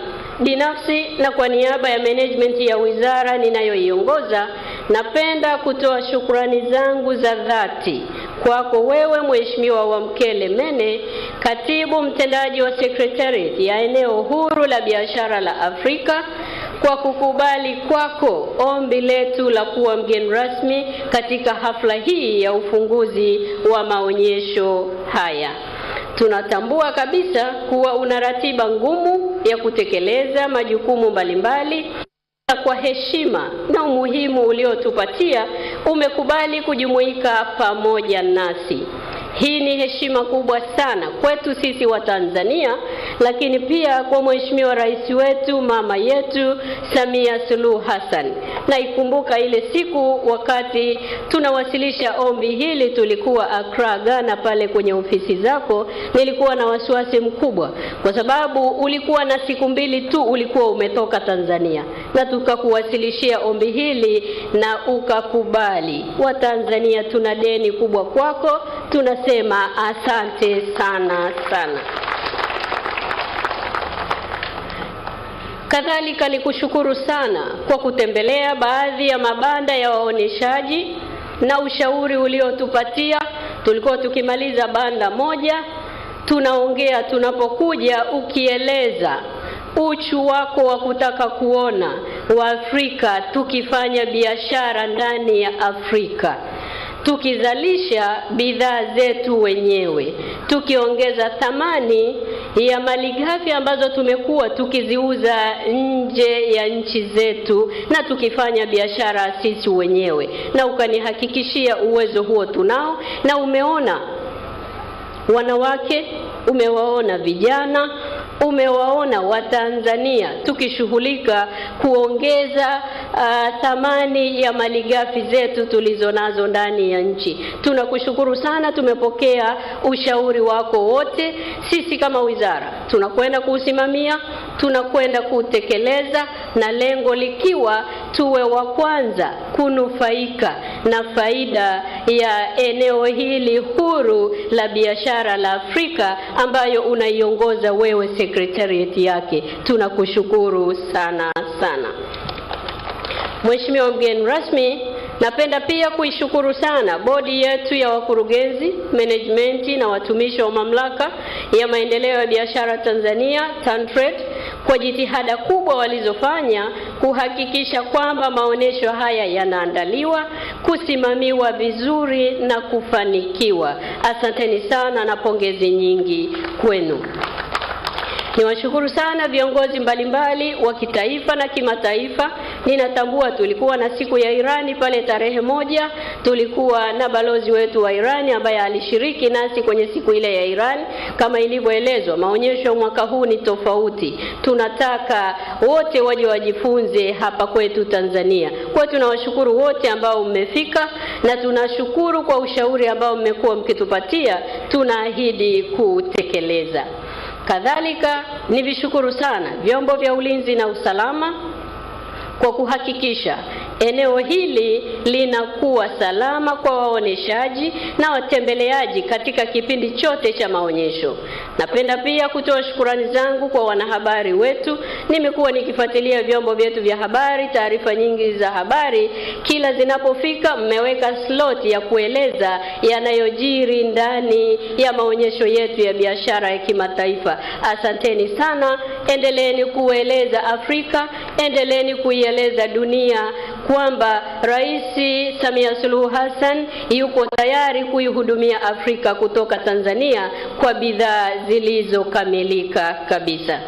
[SPEAKER 16] binafsi na kwa niaba ya management ya wizara ninayoiongoza, napenda kutoa shukrani zangu za dhati kwako wewe Mheshimiwa wa Mkele Mene, katibu mtendaji wa Secretariat ya eneo huru la biashara la Afrika, kwa kukubali kwako ombi letu la kuwa mgeni rasmi katika hafla hii ya ufunguzi wa maonyesho haya. Tunatambua kabisa kuwa una ratiba ngumu ya kutekeleza majukumu mbalimbali, na kwa heshima na umuhimu uliotupatia umekubali kujumuika pamoja nasi. Hii ni heshima kubwa sana kwetu sisi wa Tanzania, lakini pia kwa Mheshimiwa Rais wetu, mama yetu Samia Suluhu Hassan. Na ikumbuka ile siku wakati tunawasilisha ombi hili, tulikuwa Accra, Ghana, pale kwenye ofisi zako. Nilikuwa na wasiwasi mkubwa kwa sababu ulikuwa na siku 2 tu ulikuwa umetoka Tanzania, na tukakuwasilishia ombi hili na ukakubali. Wa Tanzania tuna deni kubwa kwako, tunasema asante sana sana. Kadhalika ni kushukuru sana kwa kutembelea baadhi ya mabanda ya waoneshaji na ushauri uliotupatia. Tulikuwa tukimaliza banda moja, tunaongea tunapokuja, ukieleza uchu wako wa kutaka kuona Waafrika tukifanya biashara ndani ya Afrika, tukizalisha bidhaa zetu wenyewe, tukiongeza thamani ya malighafi ambazo tumekuwa tukiziuza nje ya nchi zetu, na tukifanya biashara sisi wenyewe. Na ukanihakikishia uwezo huo tunao, na umeona wanawake, umewaona vijana, umewaona Watanzania tukishughulika kuongeza thamani ya malighafi zetu tulizonazo ndani ya nchi. Tunakushukuru sana, tumepokea ushauri wako wote. Sisi kama wizara tunakwenda kuusimamia, tunakwenda kutekeleza, na lengo likiwa tuwe wa kwanza kunufaika na faida ya eneo hili huru la biashara la Afrika ambayo unaiongoza wewe secretariat yake. Tunakushukuru sana sana. Mheshimiwa mgeni rasmi, napenda pia kuishukuru sana bodi yetu ya wakurugenzi, management na watumishi wa mamlaka ya maendeleo ya biashara Tanzania, TanTrade, kwa jitihada kubwa walizofanya kuhakikisha kwamba maonesho haya yanaandaliwa, kusimamiwa vizuri na kufanikiwa. Asanteni sana na pongezi nyingi kwenu. Niwashukuru sana viongozi mbalimbali wa kitaifa na kimataifa. Ninatambua tulikuwa na siku ya Irani pale tarehe 1, tulikuwa na balozi wetu wa Irani ambaye alishiriki nasi kwenye siku ile ya Irani. Kama ilivyoelezwa, maonyesho mwaka huu ni tofauti. Tunataka wote waje wajifunze hapa kwetu Tanzania. Kwa tunawashukuru wote ambao mmefika, na tunashukuru kwa ushauri ambao mmekuwa mkitupatia, tunaahidi kutekeleza. Kadhalika nivishukuru sana vyombo vya ulinzi na usalama kwa kuhakikisha eneo hili linakuwa salama kwa waoneshaji na watembeleaji katika kipindi chote cha maonyesho. Napenda pia kutoa shukrani zangu kwa wanahabari wetu. Nimekuwa nikifuatilia vyombo vyetu vya habari, taarifa nyingi za habari kila zinapofika mmeweka slot ya kueleza yanayojiri ndani ya maonyesho yetu ya biashara ya kimataifa. Asanteni sana, endeleeni kueleza Afrika, endeleeni kuieleza dunia kwamba Rais Samia Suluhu Hassan yuko tayari kuihudumia Afrika kutoka Tanzania kwa bidhaa zilizokamilika kabisa.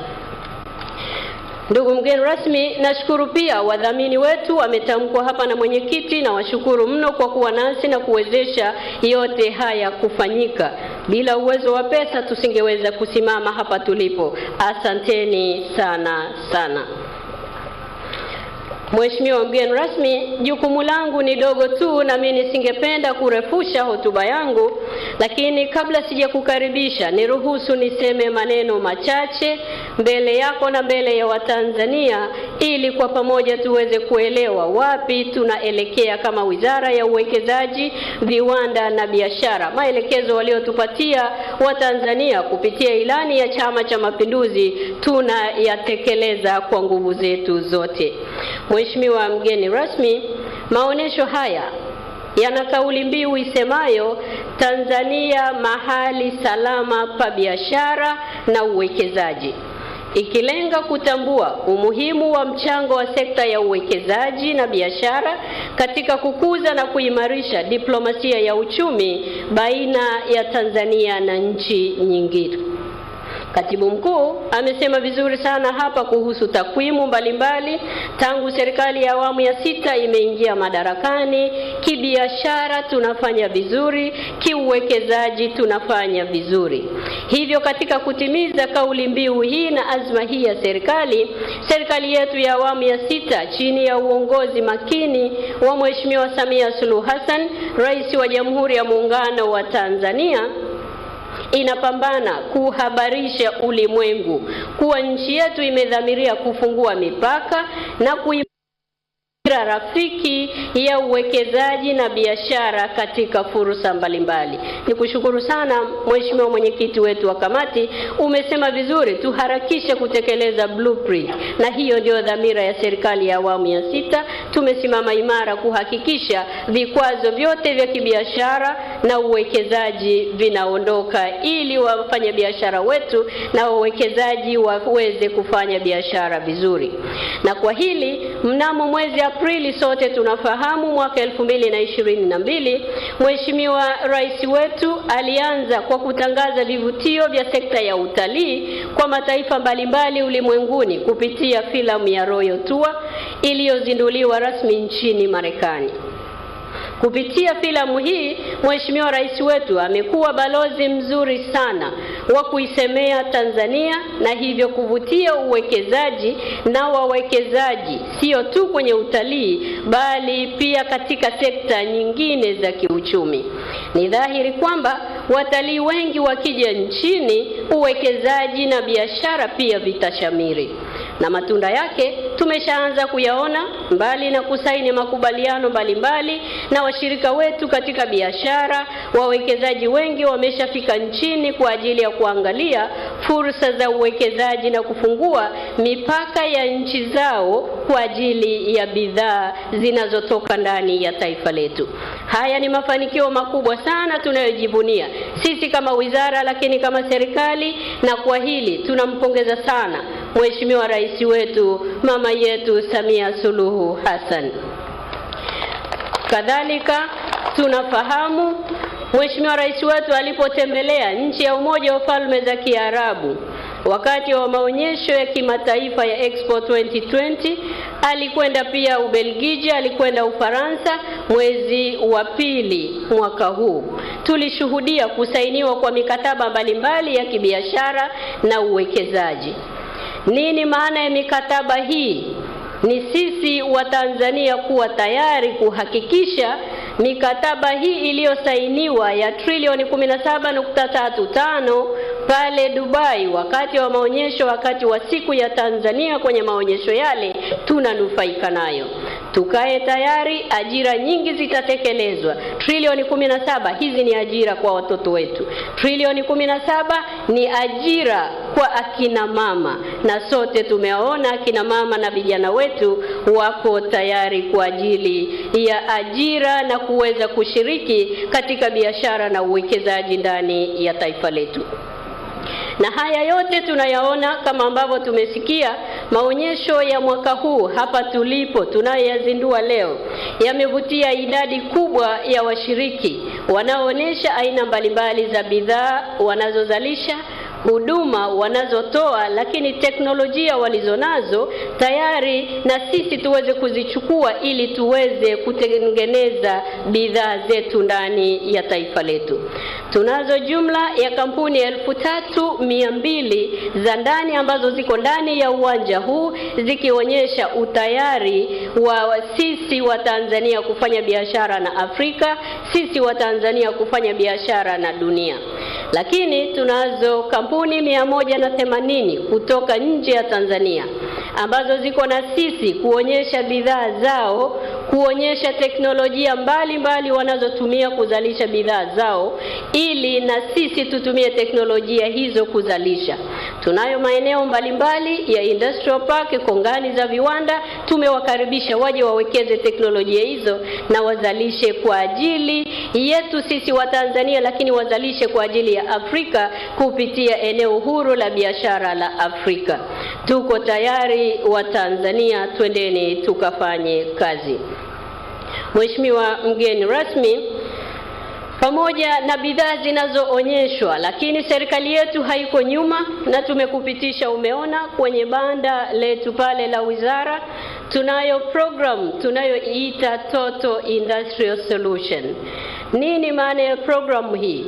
[SPEAKER 16] Ndugu mgeni rasmi, nashukuru pia wadhamini wetu wametamkwa hapa na mwenyekiti, na washukuru mno kwa kuwa nasi na kuwezesha yote haya kufanyika. Bila uwezo wa pesa tusingeweza kusimama hapa tulipo. Asanteni sana sana. Mheshimiwa mgeni rasmi, jukumu langu ni dogo tu na mimi nisingependa kurefusha hotuba yangu, lakini kabla sijakukaribisha niruhusu niseme maneno machache mbele yako na mbele ya Watanzania, ili kwa pamoja tuweze kuelewa wapi tunaelekea kama Wizara ya Uwekezaji, Viwanda na Biashara. Maelekezo waliotupatia Watanzania kupitia ilani ya Chama cha Mapinduzi tunayatekeleza kwa nguvu zetu zote. Mheshimiwa mgeni rasmi, maonesho haya yana kauli mbiu isemayo Tanzania mahali salama pa biashara na uwekezaji, ikilenga kutambua umuhimu wa mchango wa sekta ya uwekezaji na biashara katika kukuza na kuimarisha diplomasia ya uchumi baina ya Tanzania na nchi nyingine. Katibu mkuu amesema vizuri sana hapa kuhusu takwimu mbalimbali tangu serikali ya awamu ya 6 imeingia madarakani. Kibiashara tunafanya vizuri, kiuwekezaji tunafanya vizuri. Hivyo katika kutimiza kauli mbiu hii na azma hii ya serikali yetu ya awamu ya 6 chini ya uongozi makini wa Mheshimiwa Samia Suluhu Hassan, Rais wa Jamhuri ya Muungano wa Tanzania, inapambana kuhabarisha ulimwengu kuwa nchi yetu imedhamiria kufungua mipaka na rafiki ya uwekezaji na biashara katika fursa mbalimbali. Nikushukuru sana Mheshimiwa mwenyekiti wetu wa kamati, umesema vizuri tuharakishe kutekeleza blueprint, na hiyo ndio dhamira ya serikali ya awamu ya 6. Tumesimama imara kuhakikisha vikwazo vyote vya kibiashara na uwekezaji vinaondoka ili wafanya biashara wetu na wawekezaji waweze kufanya biashara vizuri. Na kwa hili mnamo mwezi Aprili sote tunafahamu mwaka 2022 Mheshimiwa Rais wetu alianza kwa kutangaza vivutio vya sekta ya utalii kwa mataifa mbalimbali ulimwenguni kupitia filamu ya Royal Tour iliyozinduliwa rasmi nchini Marekani. Kupitia filamu hii, Mheshimiwa Rais wetu amekuwa balozi mzuri sana wa kuisemea Tanzania na hivyo kuvutia uwekezaji na wawekezaji sio tu kwenye utalii bali pia katika sekta nyingine za kiuchumi. Ni dhahiri kwamba watalii wengi wakija nchini, uwekezaji na biashara pia vitashamiri. Na matunda yake tumeshaanza kuyaona, mbali na kusaini makubaliano mbalimbali na washirika wetu katika biashara. Wawekezaji wengi wameshafika nchini kwa ajili ya kuangalia fursa za uwekezaji na kufungua mipaka ya nchi zao kwa ajili ya bidhaa zinazotoka ndani ya taifa letu. Haya ni mafanikio makubwa sana tunayojivunia sisi kama wizara, lakini kama serikali, na kwa hili tunampongeza sana Mheshimiwa Rais wetu, mama yetu Samia Suluhu Hassan. Kadhalika tunafahamu Mheshimiwa Rais wetu alipotembelea nchi ya Umoja wa Falme za Kiarabu wakati wa maonyesho ya kimataifa ya Expo 2020, alikwenda pia Ubelgiji, alikwenda Ufaransa mwezi wa pili mwaka huu. Tulishuhudia kusainiwa kwa mikataba mbalimbali ya kibiashara na uwekezaji. Nini maana ya mikataba hii? Ni sisi wa Tanzania kuwa tayari kuhakikisha mikataba hii iliyosainiwa ya trilioni 17.35 pale Dubai wakati wa maonyesho, wakati wa siku ya Tanzania kwenye maonyesho yale, tunanufaika nayo. Tukae tayari, ajira nyingi zitatekelezwa. Trilioni 17 hizi ni ajira kwa watoto wetu. Trilioni 17 ni ajira kwa akina mama, na sote tumeona akina mama na vijana wetu wako tayari kwa ajili ya ajira na kuweza kushiriki katika biashara na uwekezaji ndani ya taifa letu. Na haya yote tunayaona kama ambavyo tumesikia. Maonyesho ya mwaka huu hapa tulipo tunayoyazindua leo yamevutia idadi kubwa ya washiriki wanaoonyesha aina mbalimbali za bidhaa wanazozalisha, huduma wanazotoa, lakini teknolojia walizonazo tayari na sisi tuweze kuzichukua ili tuweze kutengeneza bidhaa zetu ndani ya taifa letu. Tunazo jumla ya kampuni 3200 za ndani ambazo ziko ndani ya uwanja huu zikionyesha utayari wa sisi wa Tanzania kufanya biashara na Afrika, sisi wa Tanzania kufanya biashara na dunia. Lakini tunazo kampuni 180 kutoka nje ya Tanzania ambazo ziko na sisi kuonyesha bidhaa zao, kuonyesha teknolojia mbalimbali wanazotumia kuzalisha bidhaa zao ili na sisi tutumie teknolojia hizo kuzalisha. Tunayo maeneo mbalimbali ya industrial park, kongani za viwanda, tumewakaribisha waje wawekeze teknolojia hizo na wazalishe kwa ajili yetu sisi wa Tanzania, lakini wazalishe kwa ajili ya Afrika kupitia eneo huru la biashara la Afrika. Tuko tayari wa Tanzania, twendeni tukafanye kazi. Mheshimiwa mgeni rasmi, pamoja na bidhaa zinazoonyeshwa, lakini serikali yetu haiko nyuma, na tumekupitisha, umeona kwenye banda letu pale la wizara, tunayo program tunayoita Total Industrial Solution. Nini maana ya programu hii?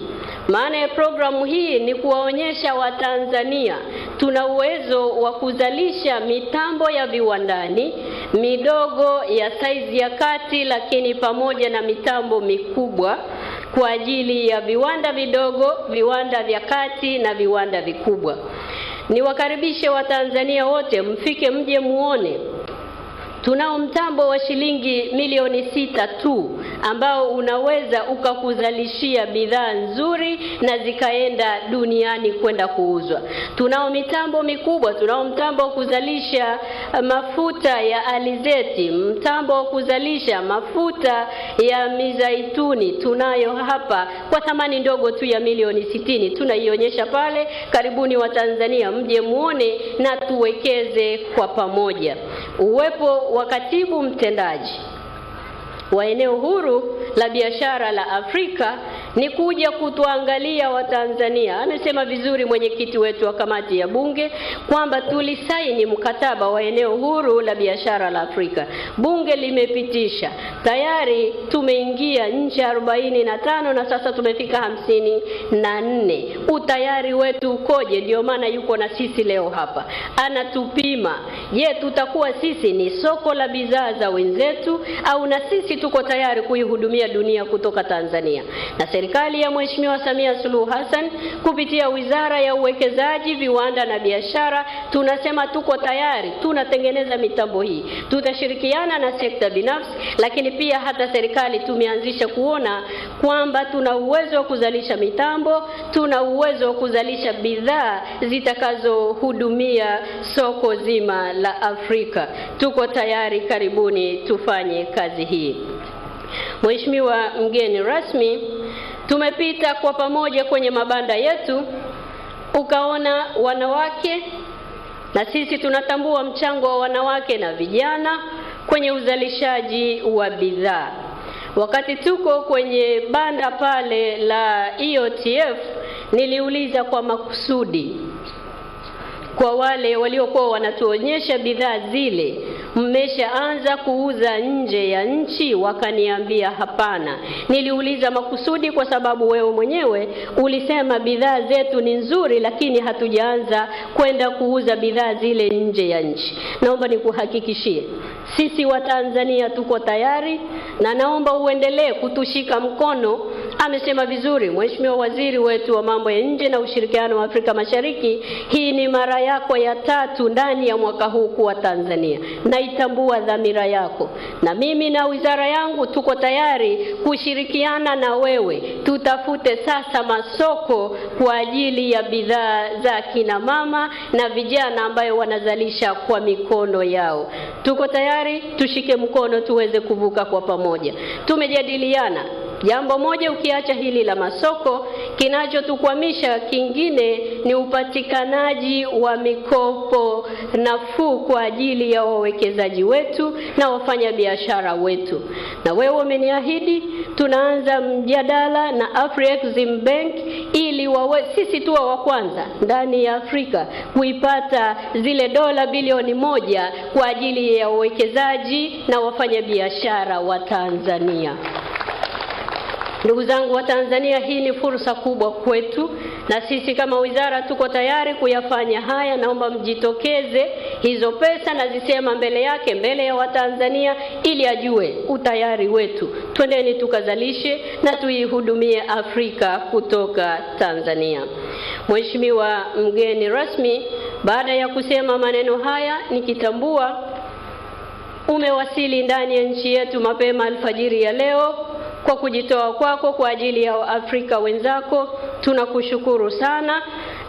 [SPEAKER 16] Maana ya programu hii ni kuwaonyesha Watanzania tuna uwezo wa kuzalisha mitambo ya viwandani midogo ya saizi ya kati, lakini pamoja na mitambo mikubwa kwa ajili ya viwanda vidogo, viwanda vya kati na viwanda vikubwa. Niwakaribishe Watanzania wote, mfike mje muone. Tunao mtambo wa shilingi milioni 6 tu ambao unaweza ukakuzalishia bidhaa nzuri na zikaenda duniani kwenda kuuzwa. Tunao mitambo mikubwa, tunao mtambo wa kuzalisha mafuta ya alizeti, mtambo wa kuzalisha mafuta ya mizaituni tunayo hapa kwa thamani ndogo tu ya milioni 60. Tunaionyesha pale, karibuni Watanzania mje muone na tuwekeze kwa pamoja. Uwepo wa katibu mtendaji wa eneo huru la biashara la Afrika ni kuja kutuangalia Watanzania. Amesema vizuri mwenyekiti wetu wa kamati ya bunge kwamba tulisaini mkataba wa eneo huru la biashara la Afrika. Bunge limepitisha. Tayari tumeingia nchi 45 na sasa tumefika 54. Utayari wetu ukoje? Ndio maana yuko na sisi leo hapa. Anatupima. Je, tutakuwa sisi ni soko la bidhaa za wenzetu au na sisi tuko tayari kuihudumia dunia kutoka Tanzania? Na serikali ya Mheshimiwa Samia Suluhu Hassan kupitia Wizara ya Uwekezaji, Viwanda na Biashara tunasema tuko tayari, tunatengeneza mitambo hii. Tutashirikiana na sekta binafsi, lakini pia hata serikali tumeanzisha kuona kwamba tuna uwezo wa kuzalisha mitambo, tuna uwezo wa kuzalisha bidhaa zitakazohudumia soko zima la Afrika. Tuko tayari, karibuni tufanye kazi hii. Mheshimiwa mgeni rasmi, tumepita kwa pamoja kwenye mabanda yetu, ukaona wanawake, na sisi tunatambua mchango wa wanawake na vijana kwenye uzalishaji wa bidhaa. Wakati tuko kwenye banda pale la EOTF, niliuliza kwa makusudi kwa wale waliokuwa wanatuonyesha bidhaa zile, mmeshaanza kuuza nje ya nchi? Wakaniambia hapana. Niliuliza makusudi kwa sababu wewe mwenyewe ulisema bidhaa zetu ni nzuri, lakini hatujaanza kwenda kuuza bidhaa zile nje ya nchi. Naomba nikuhakikishie sisi wa Tanzania tuko tayari, na naomba uendelee kutushika mkono. Amesema vizuri Mheshimiwa Waziri wetu wa mambo ya nje na ushirikiano wa Afrika Mashariki, hii ni mara yako ya 3 ndani ya mwaka huu kuwa Tanzania. Naitambua dhamira yako, na mimi na wizara yangu tuko tayari kushirikiana na wewe. Tutafute sasa masoko kwa ajili ya bidhaa za kina mama na vijana ambayo wanazalisha kwa mikono yao. Tuko tayari, tushike mkono tuweze kuvuka kwa pamoja. Tumejadiliana jambo moja, ukiacha hili la masoko, kinachotukwamisha kingine ni upatikanaji wa mikopo nafuu kwa ajili ya wawekezaji wetu na wafanya biashara wetu. Na wewe umeniahidi tunaanza mjadala na Afrexim Bank ili sisi tuwe wa kwanza ndani ya Afrika kuipata zile dola bilioni 1 kwa ajili ya wawekezaji na wafanya biashara wa Tanzania. Ndugu zangu wa Tanzania, hii ni fursa kubwa kwetu, na sisi kama wizara tuko tayari kuyafanya haya. Naomba mjitokeze hizo pesa, na zisema mbele yake, mbele ya Watanzania, ili ajue utayari wetu. Twendeni tukazalishe na tuihudumie Afrika kutoka Tanzania. Mheshimiwa mgeni rasmi, baada ya kusema maneno haya, nikitambua umewasili ndani ya nchi yetu mapema alfajiri ya leo kwa kujitoa kwako kwa ajili ya Afrika wenzako, tunakushukuru sana.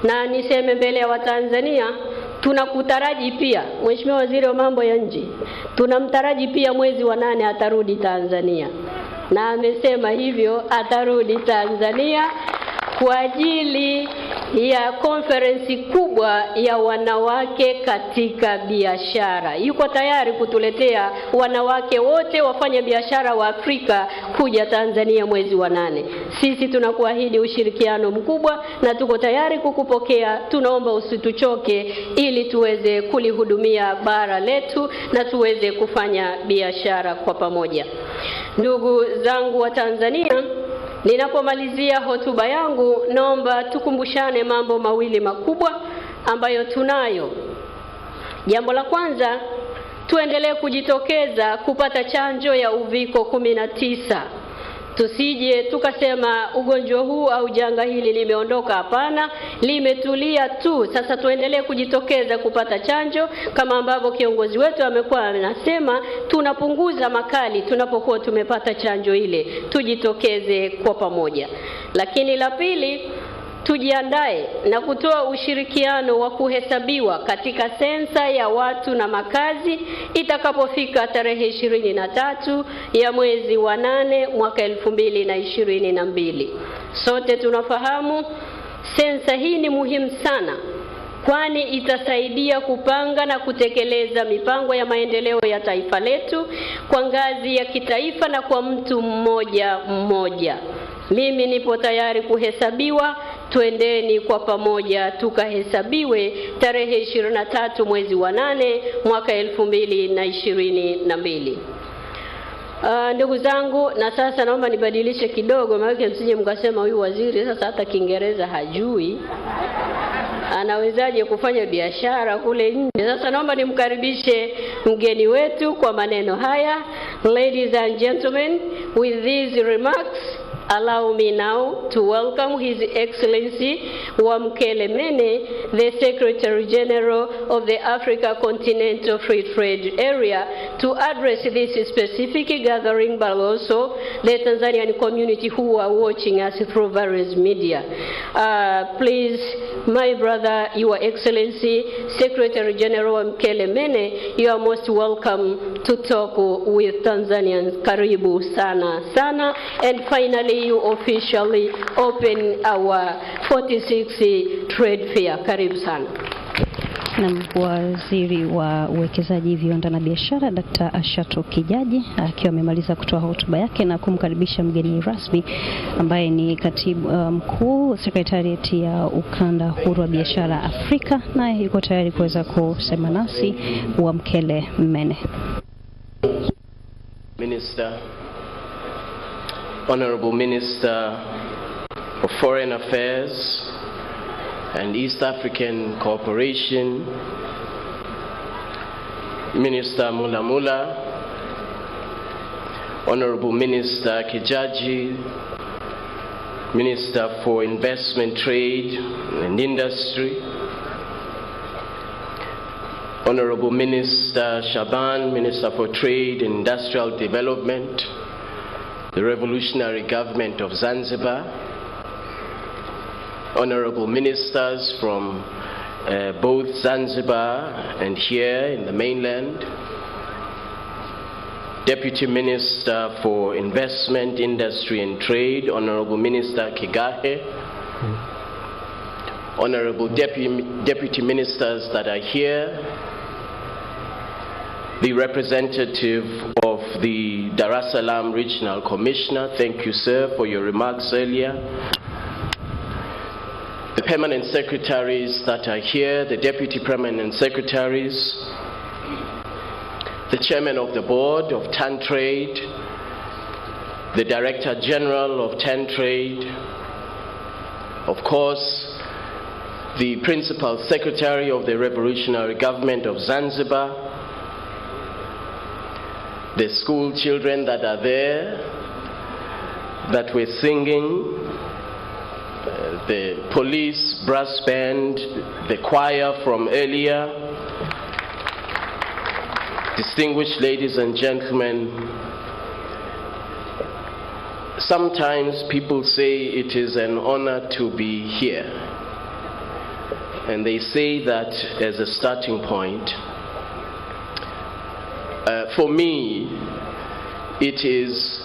[SPEAKER 16] Na niseme mbele ya Watanzania, tunakutaraji pia Mheshimiwa Waziri wa mambo ya nje, tunamtaraji pia mwezi wa 8 atarudi Tanzania, na amesema hivyo atarudi Tanzania kwa ajili ya konferensi kubwa ya wanawake katika biashara. Yuko tayari kutuletea wanawake wote wafanya biashara wa Afrika kuja Tanzania mwezi wa 8. Sisi tunakuahidi ushirikiano mkubwa na tuko tayari kukupokea. Tunaomba usituchoke ili tuweze kulihudumia bara letu na tuweze kufanya biashara kwa pamoja. Ndugu zangu wa Tanzania, ninapomalizia hotuba yangu, naomba tukumbushane mambo mawili makubwa ambayo tunayo. Jambo la kwanza, tuendelee kujitokeza kupata chanjo ya uviko 19. Tusije tukasema ugonjwa huu au janga hili limeondoka. Hapana, limetulia tu. Sasa tuendelee kujitokeza kupata chanjo kama ambavyo kiongozi wetu amekuwa anasema, tunapunguza makali tunapokuwa tumepata chanjo ile. Tujitokeze kwa pamoja. Lakini la pili, tujiandae na kutoa ushirikiano wa kuhesabiwa katika sensa ya watu na makazi itakapofika tarehe 23 ya mwezi wa 8 mwaka 2022. Sote tunafahamu sensa hii ni muhimu sana, kwani itasaidia kupanga na kutekeleza mipango ya maendeleo ya taifa letu kwa ngazi ya kitaifa na kwa mtu mmoja mmoja. Mimi nipo tayari kuhesabiwa. Twendeni kwa pamoja tukahesabiwe tarehe 23 mwezi wa 8 mwaka 2022. Ndugu zangu, na sasa naomba nibadilishe kidogo, maana msije mkasema huyu waziri sasa hata Kiingereza hajui. Anawezaje kufanya biashara kule nje? Sasa naomba nimkaribishe mgeni wetu kwa maneno haya. Ladies and gentlemen, with these remarks, allow me now to welcome His Excellency Wamkele Mene, the Secretary General of the Africa Continental Free Trade Area, to address this specific gathering, but also the Tanzanian community who are watching us through various media. Please, my brother, Your Excellency, Secretary General Wamkele Mene, you are most welcome to talk with Tanzanians. Karibu sana sana. And finally, you officially open our 46th trade fair. Karibu sana.
[SPEAKER 7] Na waziri wa uwekezaji, viwanda na biashara Dr. Ashato Kijaji akiwa amemaliza kutoa hotuba yake na kumkaribisha mgeni rasmi ambaye ni katibu mkuu Secretariat ya Ukanda Huru wa Biashara Afrika, naye yuko tayari kuweza kusema nasi. Wamkele Mene.
[SPEAKER 4] Minister, Honorable Minister of Foreign Affairs and East African Cooperation, Minister Mulamula, Honorable Minister Kijaji, Minister for Investment, Trade and Industry, Honorable Minister Shaban, Minister for Trade and Industrial Development, the Revolutionary Government of Zanzibar, Honorable Ministers from both Zanzibar and here in the mainland, Deputy Minister for Investment, Industry and Trade, Honorable Minister Kigahe, Honorable Deputy Ministers that are here, the representative of the Dar es Salaam Regional Commissioner, thank you, sir, for your remarks earlier. The permanent secretaries that are here, the deputy permanent secretaries, the chairman of the board of TAN Trade, the Director General of TAN Trade, of course, the Principal Secretary of the Revolutionary Government of Zanzibar, the school children that are there, that were singing, the police brass band, the choir from earlier, distinguished ladies and gentlemen, sometimes people say it is an honor to be here. And they say that as a starting point. For me, it is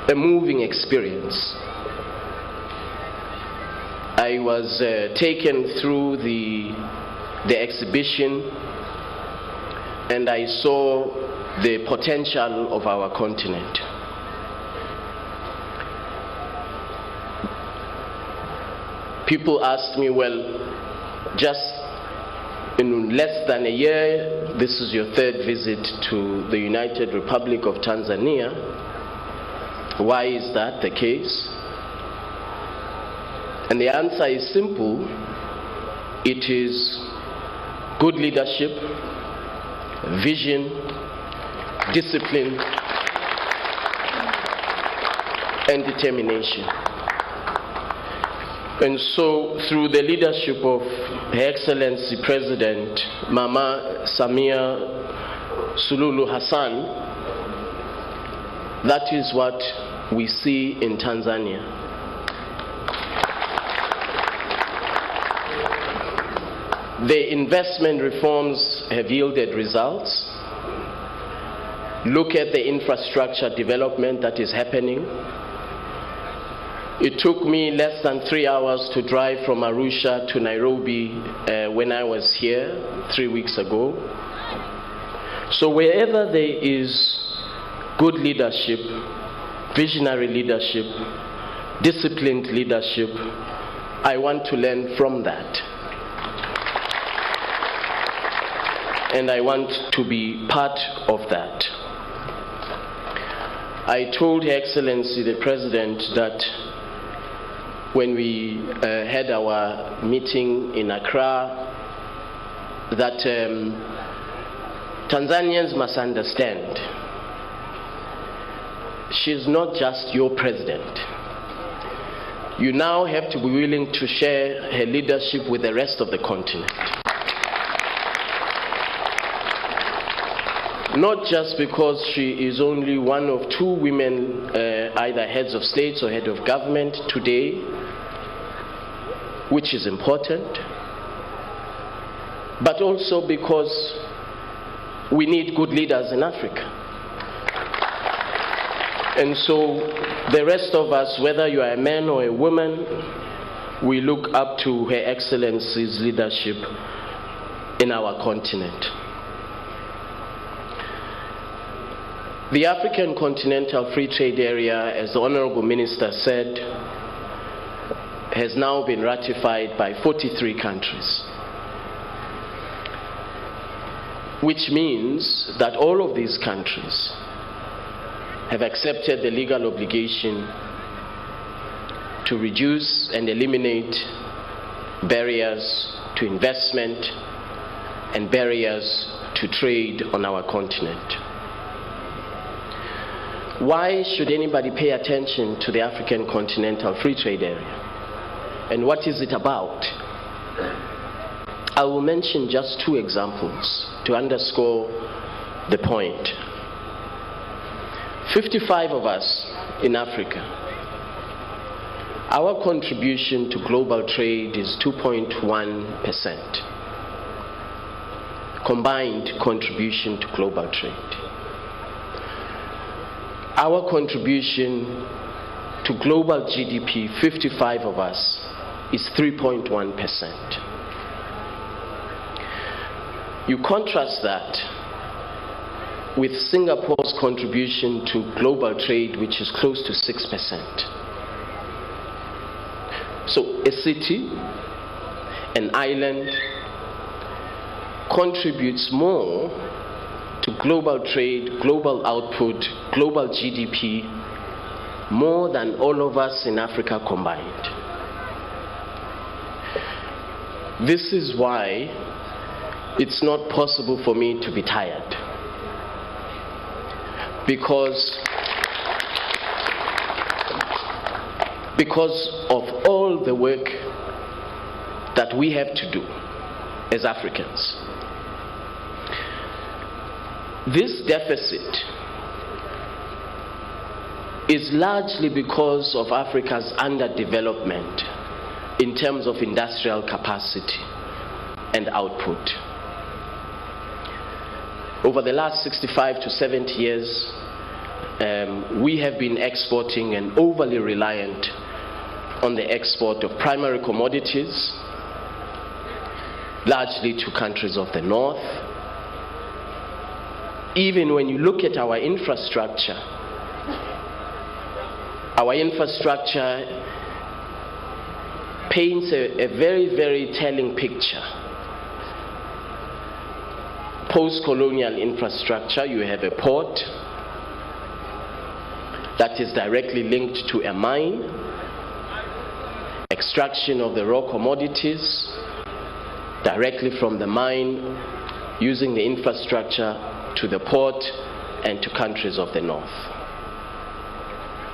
[SPEAKER 4] a moving experience. I I was taken through the exhibition, and I saw the potential of our continent. People asked me, well, just in less than a year, this is your third visit to the United Republic of Tanzania. Why is that the case? And the answer is simple. It is good leadership, vision, discipline, and determination. And so, through the leadership of Her Excellency President Mama Samia Suluhu Hassan, that is what we see in Tanzania. The investment reforms have yielded results. Look at the infrastructure development that is happening. It took me less than 3 hours to drive from Arusha to Nairobi when I was here 3 weeks ago. So wherever there is good leadership, visionary leadership, disciplined leadership, I want to learn from that. And I want to be part of that. I told Her Excellency the President that when we had our meeting in Accra, that Tanzanians must understand, she's not just your president. You now have to be willing to share her leadership with the rest of the continent. Not just because she is only one of 2 women, either heads of states or head of government today, which is important, but also because we need good leaders in Africa. And so the rest of us, whether you are a man or a woman, we look up to Her Excellency's leadership in our continent. The African Continental Free Trade Area, as the Honorable Minister said, has now been ratified by 43 countries, which means that all of these countries have accepted the legal obligation to reduce and eliminate barriers to investment and barriers to trade on our continent. Why should anybody pay attention to the African Continental Free Trade Area? And what is it about? I will mention just 2 examples to underscore the point. 55 of us in Africa, our contribution to global trade is 2.1%. Combined contribution to global trade. Our contribution to global GDP, 55 of us, is 3.1%. You contrast that with Singapore's contribution to global trade, which is close to 6%. So a city, an island, contributes more to global trade, global output, global GDP, more than all of us in Africa combined. This is why it's not possible for me to be tired. Because of all the work that we have to do as Africans. This deficit is largely because of Africa's underdevelopment in terms of industrial capacity and output. Over the last 65 to 70 years, we have been exporting and overly reliant on the export of primary commodities, largely to countries of the north. Even when you look at our infrastructure paints a very, very telling picture. Post-colonial infrastructure, you have a port that is directly linked to a mine, extraction of the raw commodities directly from the mine, using the infrastructure to the port and to countries of the north,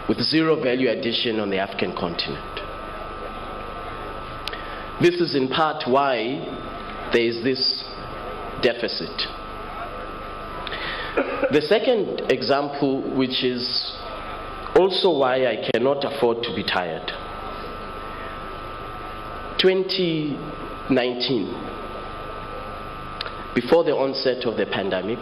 [SPEAKER 4] with zero value addition on the African continent. This is in part why there is this deficit. The second example, which is also why I cannot afford to be tired. 2019, before the onset of the pandemic,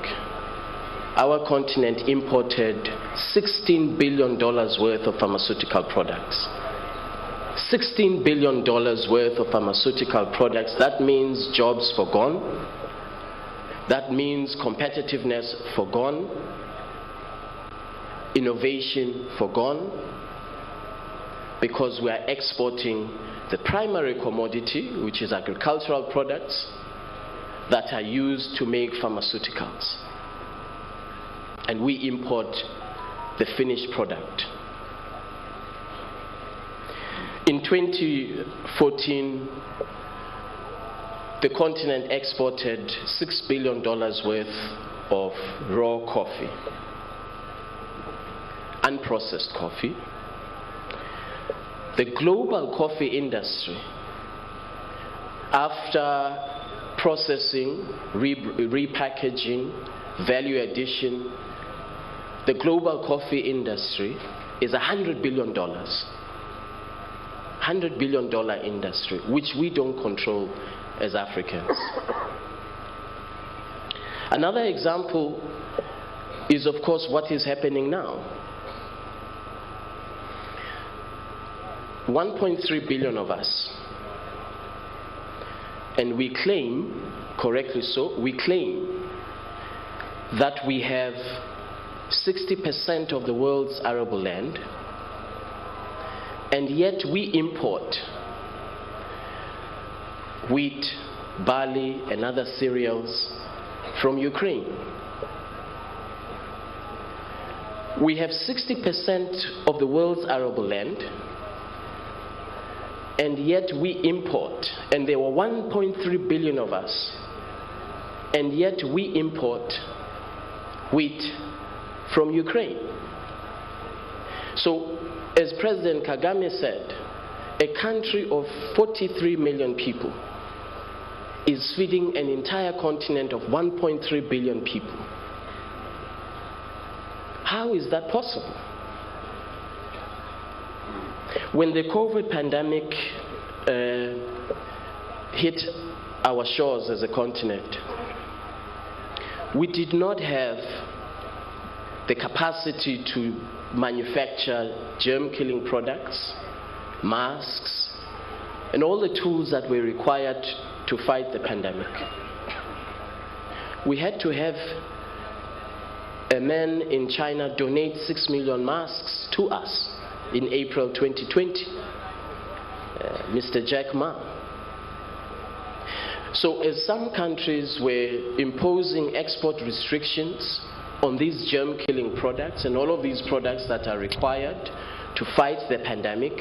[SPEAKER 4] our continent imported $16 billion worth of pharmaceutical products. $16 billion worth of pharmaceutical products. That means jobs forgone. That means competitiveness forgone. Innovation forgone. Because we are exporting the primary commodity, which is agricultural products, that are used to make pharmaceuticals. And we import the finished product. In 2014, the continent exported $6 billion worth of raw coffee, unprocessed coffee. The global coffee industry, after processing, repackaging, value addition, the global coffee industry is $100 billion. $100 billion industry, which we don't control as Africans. Another example is, of course, what is happening now. 1.3 billion of us, and we claim, correctly so, we claim that we have 60% of the world's arable land, and yet we import wheat, barley, and other cereals from Ukraine. We have 60% of the world's arable land, and yet we import, and there were 1.3 billion of us, and yet we import wheat from Ukraine. So, as President Kagame said, a country of 43 million people is feeding an entire continent of 1.3 billion people. How is that possible? When the COVID pandemic hit our shores as a continent, we did not have the capacity to manufacture germ-killing products, masks, and all the tools that were required to fight the pandemic. We had to have a man in China donate 6 million masks to us in April 2020, Mr. Jack Ma. So as some countries were imposing export restrictions on these germ-killing products and all of these products that are required to fight the pandemic,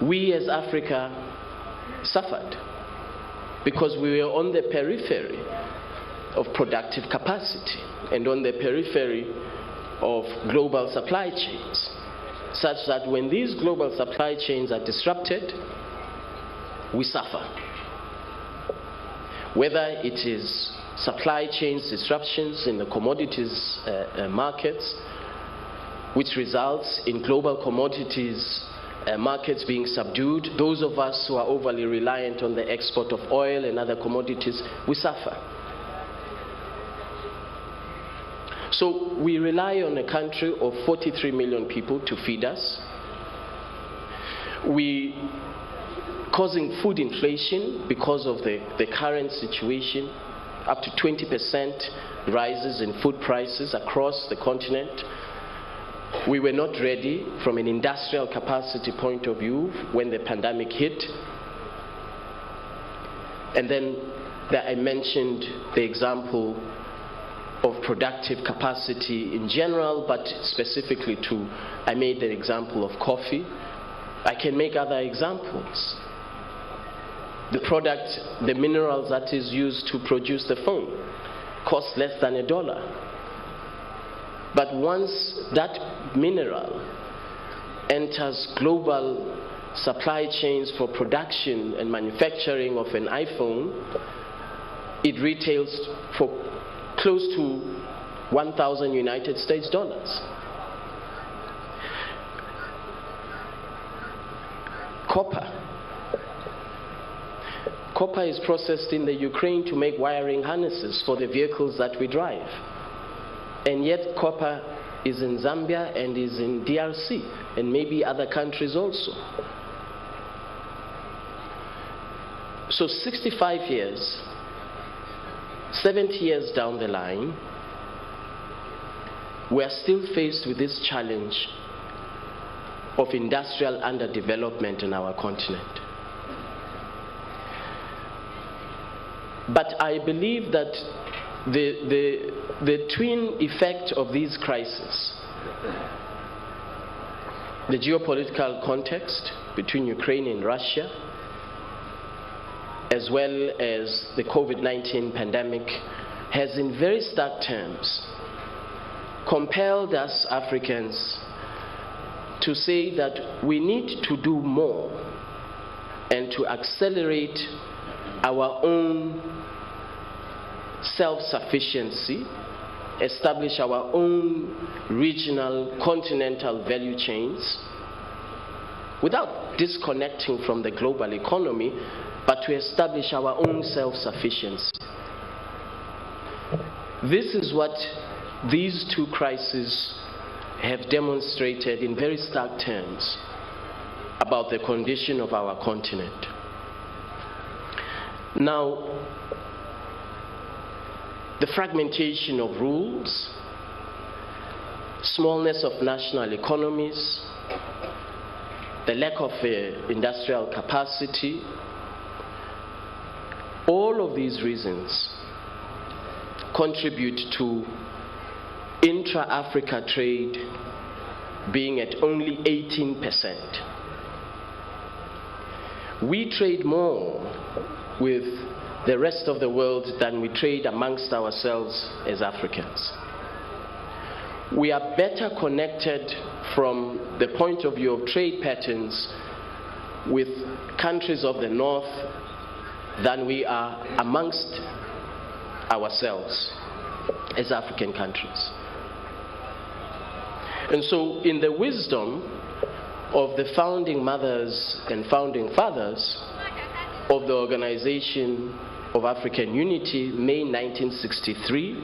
[SPEAKER 4] we as Africa suffered because we were on the periphery of productive capacity and on the periphery of global supply chains, such that when these global supply chains are disrupted, we suffer. Whether it is supply chains disruptions in the commodities markets, which results in global commodities markets being subdued. Those of us who are overly reliant on the export of oil and other commodities, we suffer. So we rely on a country of 43 million people to feed us. We causing food inflation because of the current situation, up to 20% rises in food prices across the continent. We were not ready from an industrial capacity point of view when the pandemic hit. And then I mentioned the example of productive capacity in general, but specifically I made the example of coffee. I can make other examples. The product, the minerals that is used to produce the phone, costs less than $1. But once that mineral enters global supply chains for production and manufacturing of an iPhone, it retails for close to 1,000 United States dollars. Copper is processed in the Ukraine to make wiring harnesses for the vehicles that we drive. And yet copper is in Zambia and is in DRC and maybe other countries also. So 65 years, 70 years down the line, we are still faced with this challenge of industrial underdevelopment in our continent. But I believe that the twin effect of these crises, the geopolitical context between Ukraine and Russia, as well as the COVID-19 pandemic, has in very stark terms compelled us Africans to say that we need to do more and to accelerate our own self-sufficiency, establish our own regional, continental value chains without disconnecting from the global economy, but to establish our own self-sufficiency. This is what these two crises have demonstrated in very stark terms about the condition of our continent. Now, the fragmentation of rules, smallness of national economies, the lack of industrial capacity, all of these reasons contribute to intra-Africa trade being at only 18%. We trade more with the rest of the world than we trade amongst ourselves as Africans. We are better connected from the point of view of trade patterns with countries of the north than we are amongst ourselves as African countries. And so in the wisdom of the founding mothers and founding fathers of the Organization of African Unity, May 1963,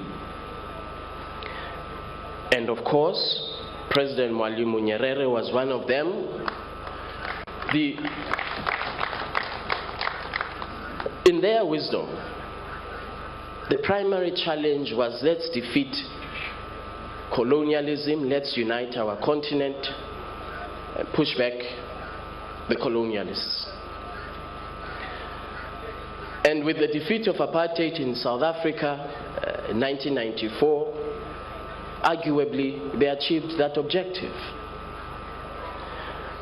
[SPEAKER 4] and of course, President Mwalimu Nyerere was one of them. In their wisdom, the primary challenge was, let's defeat colonialism, let's unite our continent and push back the colonialists. And with the defeat of apartheid in South Africa in 1994, arguably they achieved that objective.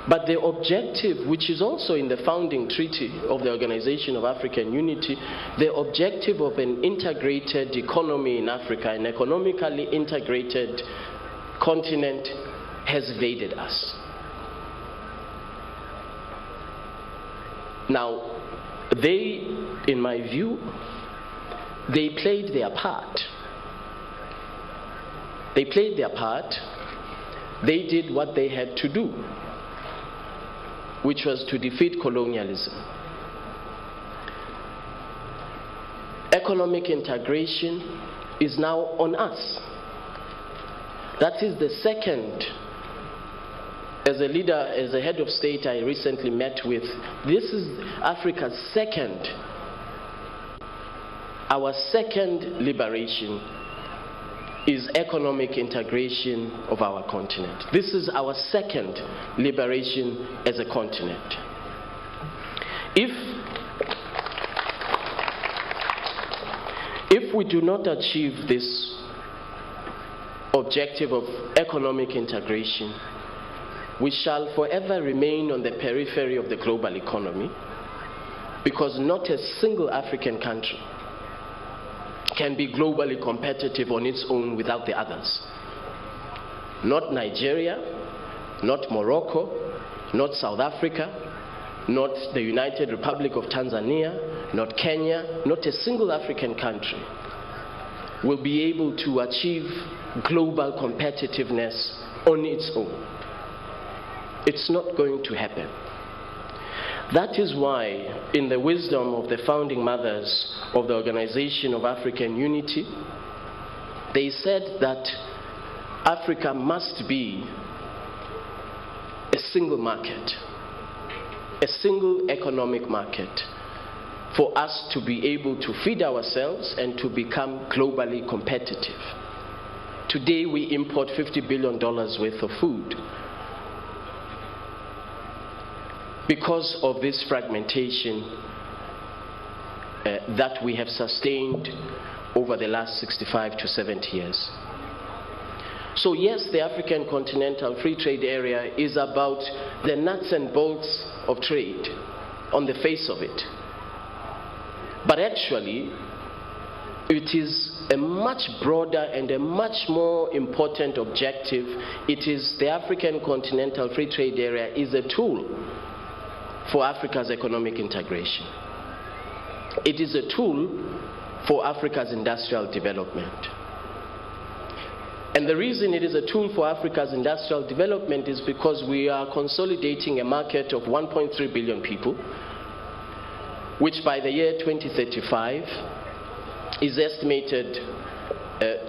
[SPEAKER 4] But the objective, which is also in the founding treaty of the Organization of African Unity, the objective of an integrated economy in Africa, an economically integrated continent, has evaded us. Now, they, in my view, they played their part. They played their part. They did what they had to do, which was to defeat colonialism. Economic integration is now on us. That is the second as a leader, as a head of state I recently met with, this is Africa's our second liberation is economic integration of our continent. This is our second liberation as a continent. If we do not achieve this objective of economic integration, we shall forever remain on the periphery of the global economy, because not a single African country can be globally competitive on its own without the others. Not Nigeria, not Morocco, not South Africa, not the United Republic of Tanzania, not Kenya, not a single African country will be able to achieve global competitiveness on its own. It's not going to happen. That is why, in the wisdom of the founding mothers of the Organization of African Unity, they said that Africa must be a single market, a single economic market, for us to be able to feed ourselves and to become globally competitive. Today we import $50 billion worth of food because of this fragmentation that we have sustained over the last 65 to 70 years. So yes, the African Continental Free Trade Area is about the nuts and bolts of trade on the face of it. But actually, it is a much broader and a much more important objective. It is the African Continental Free Trade Area is a tool for Africa's economic integration. It is a tool for Africa's industrial development. And the reason it is a tool for Africa's industrial development is because we are consolidating a market of 1.3 billion people, which by the year 2035 is estimated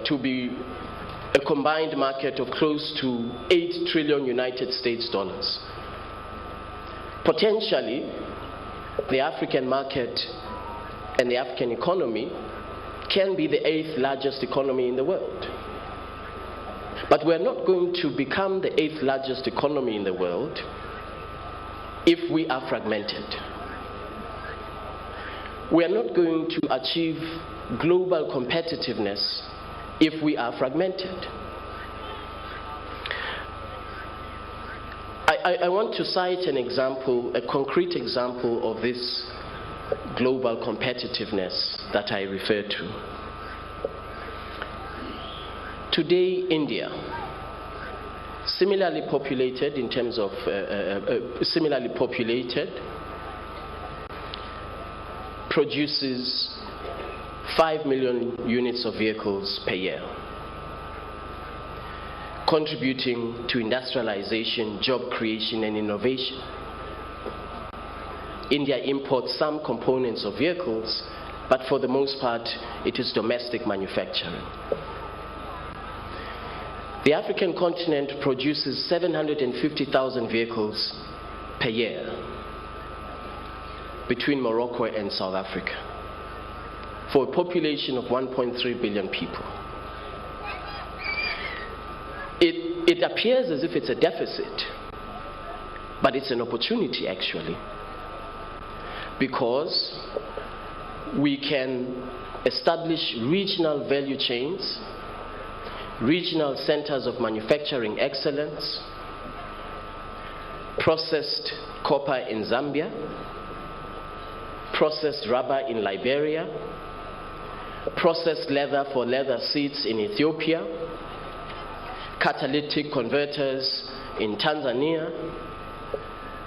[SPEAKER 4] to be a combined market of close to 8 trillion United States dollars. Potentially, the African market and the African economy can be the 8th largest economy in the world. But we're not going to become the 8th largest economy in the world if we are fragmented. We are not going to achieve global competitiveness if we are fragmented. I want to cite an example, a concrete example of this global competitiveness that I refer to. Today, India, similarly populated in terms of produces 5 million units of vehicles per year, contributing to industrialization, job creation, and innovation. India imports some components of vehicles, but for the most part, it is domestic manufacturing. The African continent produces 750,000 vehicles per year between Morocco and South Africa for a population of 1.3 billion people. It appears as if it's a deficit, but it's an opportunity actually, because we can establish regional value chains, regional centers of manufacturing excellence, processed copper in Zambia, processed rubber in Liberia, processed leather for leather seats in Ethiopia, catalytic converters in Tanzania.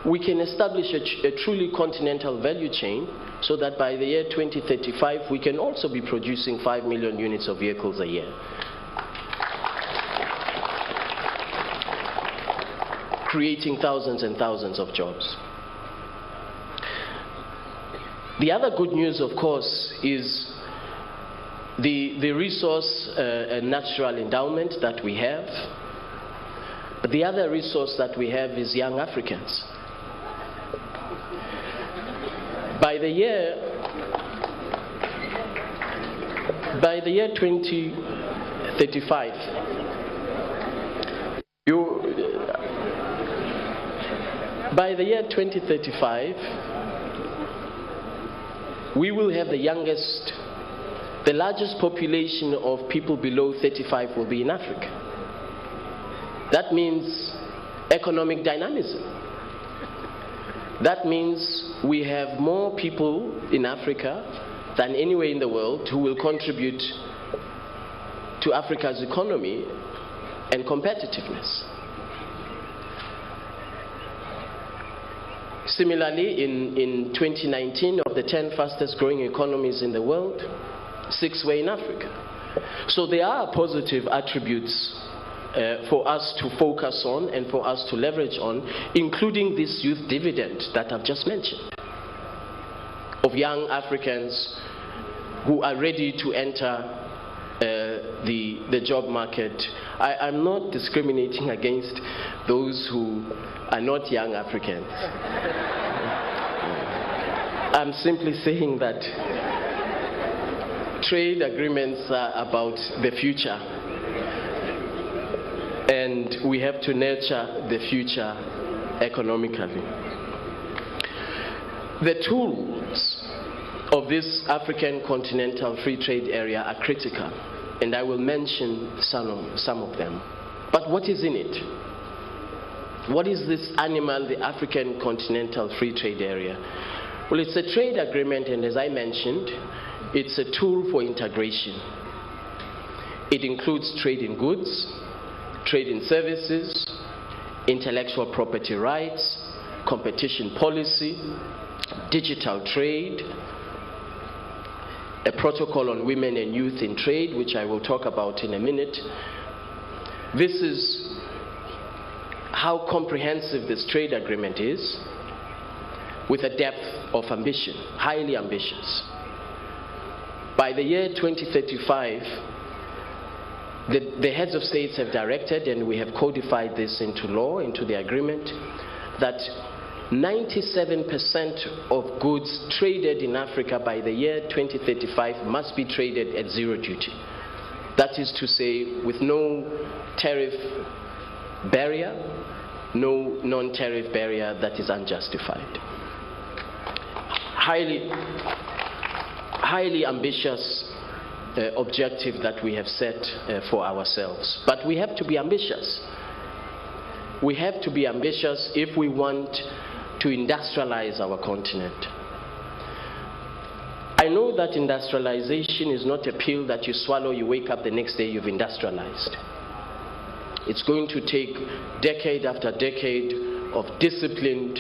[SPEAKER 4] We can establish a truly continental value chain so that by the year 2035 we can also be producing 5 million units of vehicles a year, creating thousands and thousands of jobs. The other good news, of course, is the resource and natural endowment that we have. The other resource that we have is young Africans. By the year 2035, we will have the largest population of people below 35 will be in Africa. That means economic dynamism. That means we have more people in Africa than anywhere in the world who will contribute to Africa's economy and competitiveness. Similarly, in 2019, of the 10 fastest growing economies in the world, 6 were in Africa. So there are positive attributes for us to focus on and for us to leverage on, including this youth dividend that I've just mentioned, of young Africans who are ready to enter the job market. I'm not discriminating against those who are not young Africans. I'm simply saying that trade agreements are about the future, and we have to nurture the future economically. The tools of this African Continental Free Trade Area are critical, and I will mention some of them. But what is in it? What is this animal, the African Continental Free Trade Area? Well, it's a trade agreement, and as I mentioned, it's a tool for integration. It includes trade in goods, trade in services, intellectual property rights, competition policy, digital trade, a protocol on women and youth in trade, which I will talk about in a minute. This is how comprehensive this trade agreement is, with a depth of ambition, highly ambitious. By the year 2035, the heads of states have directed, and we have codified this into law, into the agreement, that 97% of goods traded in Africa by the year 2035 must be traded at zero duty. That is to say, with no tariff barrier, no non-tariff barrier that is unjustified. Highly ambitious objective that we have set for ourselves. But we have to be ambitious. We have to be ambitious if we want to industrialize our continent. I know that industrialization is not a pill that you swallow, you wake up the next day, you've industrialized. It's going to take decade after decade of disciplined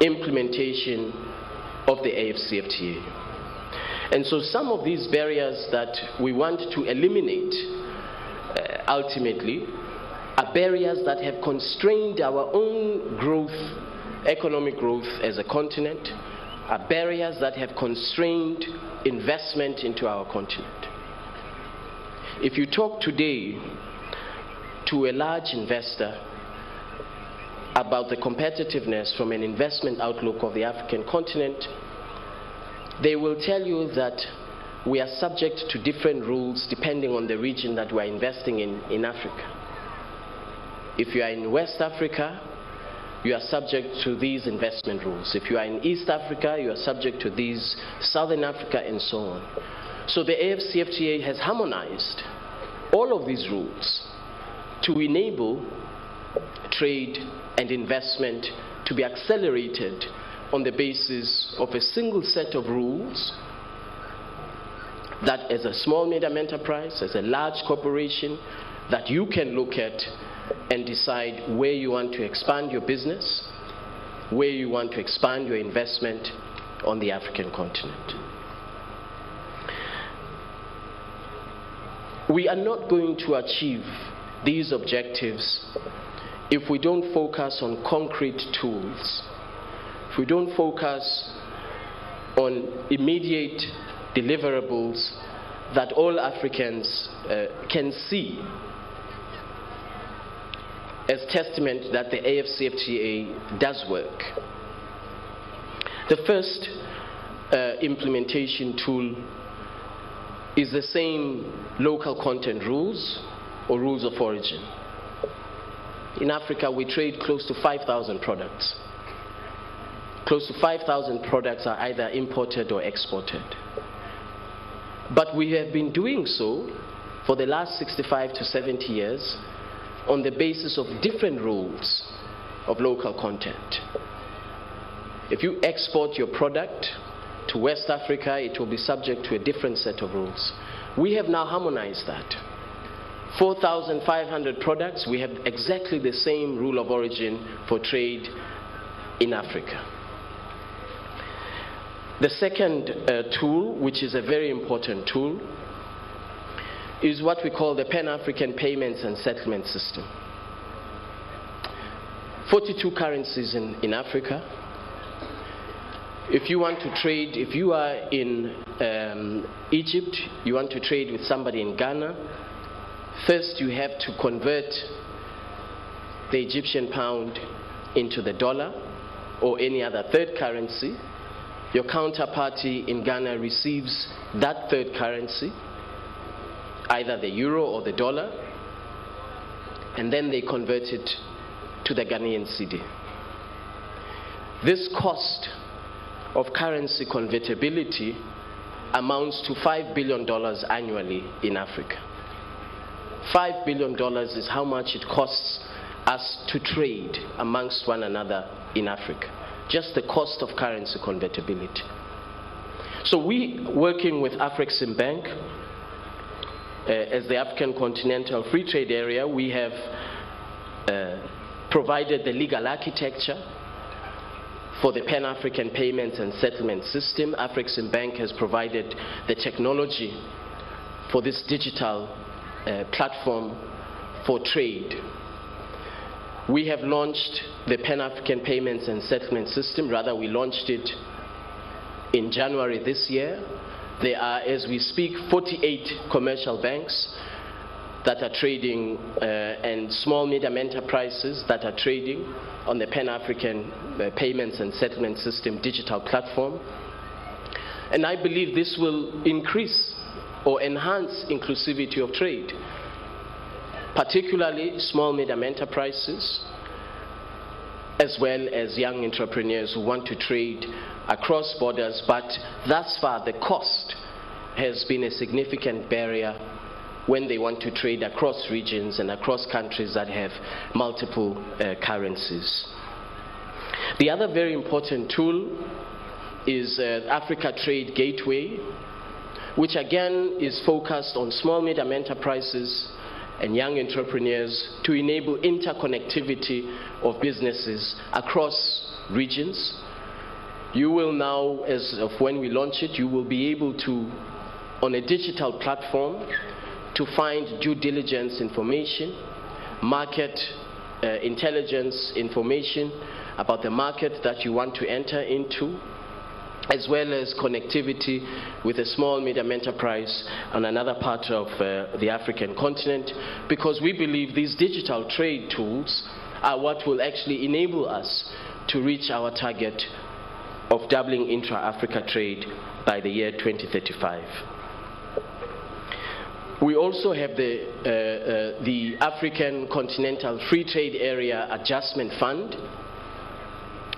[SPEAKER 4] implementation of the AFCFTA. And so some of these barriers that we want to eliminate ultimately are barriers that have constrained our own growth, economic growth as a continent, are barriers that have constrained investment into our continent. If you talk today to a large investor about the competitiveness from an investment outlook of the African continent, they will tell you that we are subject to different rules depending on the region that we are investing in Africa. If you are in West Africa, you are subject to these investment rules. If you are in East Africa, you are subject to these, Southern Africa, and so on. So the AFCFTA has harmonized all of these rules to enable trade and investment to be accelerated on the basis of a single set of rules that, as a small medium enterprise, as a large corporation, that you can look at and decide where you want to expand your business, where you want to expand your investment on the African continent. We are not going to achieve these objectives if we don't focus on concrete tools, if we don't focus on immediate deliverables that all Africans can see. as testament that the AfCFTA does work. The first implementation tool is the same local content rules or rules of origin. In Africa, we trade close to 5,000 products. Close to 5,000 products are either imported or exported. But we have been doing so for the last 65 to 70 years on the basis of different rules of local content. If you export your product to West Africa, it will be subject to a different set of rules. We have now harmonized that. 4,500 products, we have exactly the same rule of origin for trade in Africa. The second tool, which is a very important tool, is what we call the Pan-African Payments and Settlement System. 42 currencies in Africa. If you want to trade, if you are in Egypt, you want to trade with somebody in Ghana, first you have to convert the Egyptian pound into the dollar or any other third currency. Your counterparty in Ghana receives that third currency, either the euro or the dollar, and then they convert it to the Ghanaian cedi. This cost of currency convertibility amounts to $5 billion annually in Africa. $5 billion is how much it costs us to trade amongst one another in Africa. Just the cost of currency convertibility. So we, working with Afrexim Bank, as the African Continental Free Trade Area, we have provided the legal architecture for the Pan-African Payments and Settlement System. Afrexim Bank has provided the technology for this digital platform for trade. We have launched the Pan-African Payments and Settlement System. Rather, we launched it in January this year. There are, as we speak, 48 commercial banks that are trading and small medium enterprises that are trading on the Pan-African Payments and Settlement System digital platform. And I believe this will increase or enhance inclusivity of trade, particularly small medium enterprises, as well as young entrepreneurs who want to trade across borders, but thus far the cost has been a significant barrier when they want to trade across regions and across countries that have multiple currencies. The other very important tool is Africa Trade Gateway, which again is focused on small medium enterprises and young entrepreneurs to enable interconnectivity of businesses across regions. You will now, as of when we launch it, you will be able to, on a digital platform, to find due diligence information, market intelligence information about the market that you want to enter into, as well as connectivity with a small medium enterprise on another part of the African continent, because we believe these digital trade tools are what will actually enable us to reach our target of doubling intra-Africa trade by the year 2035. We also have the African Continental Free Trade Area Adjustment Fund.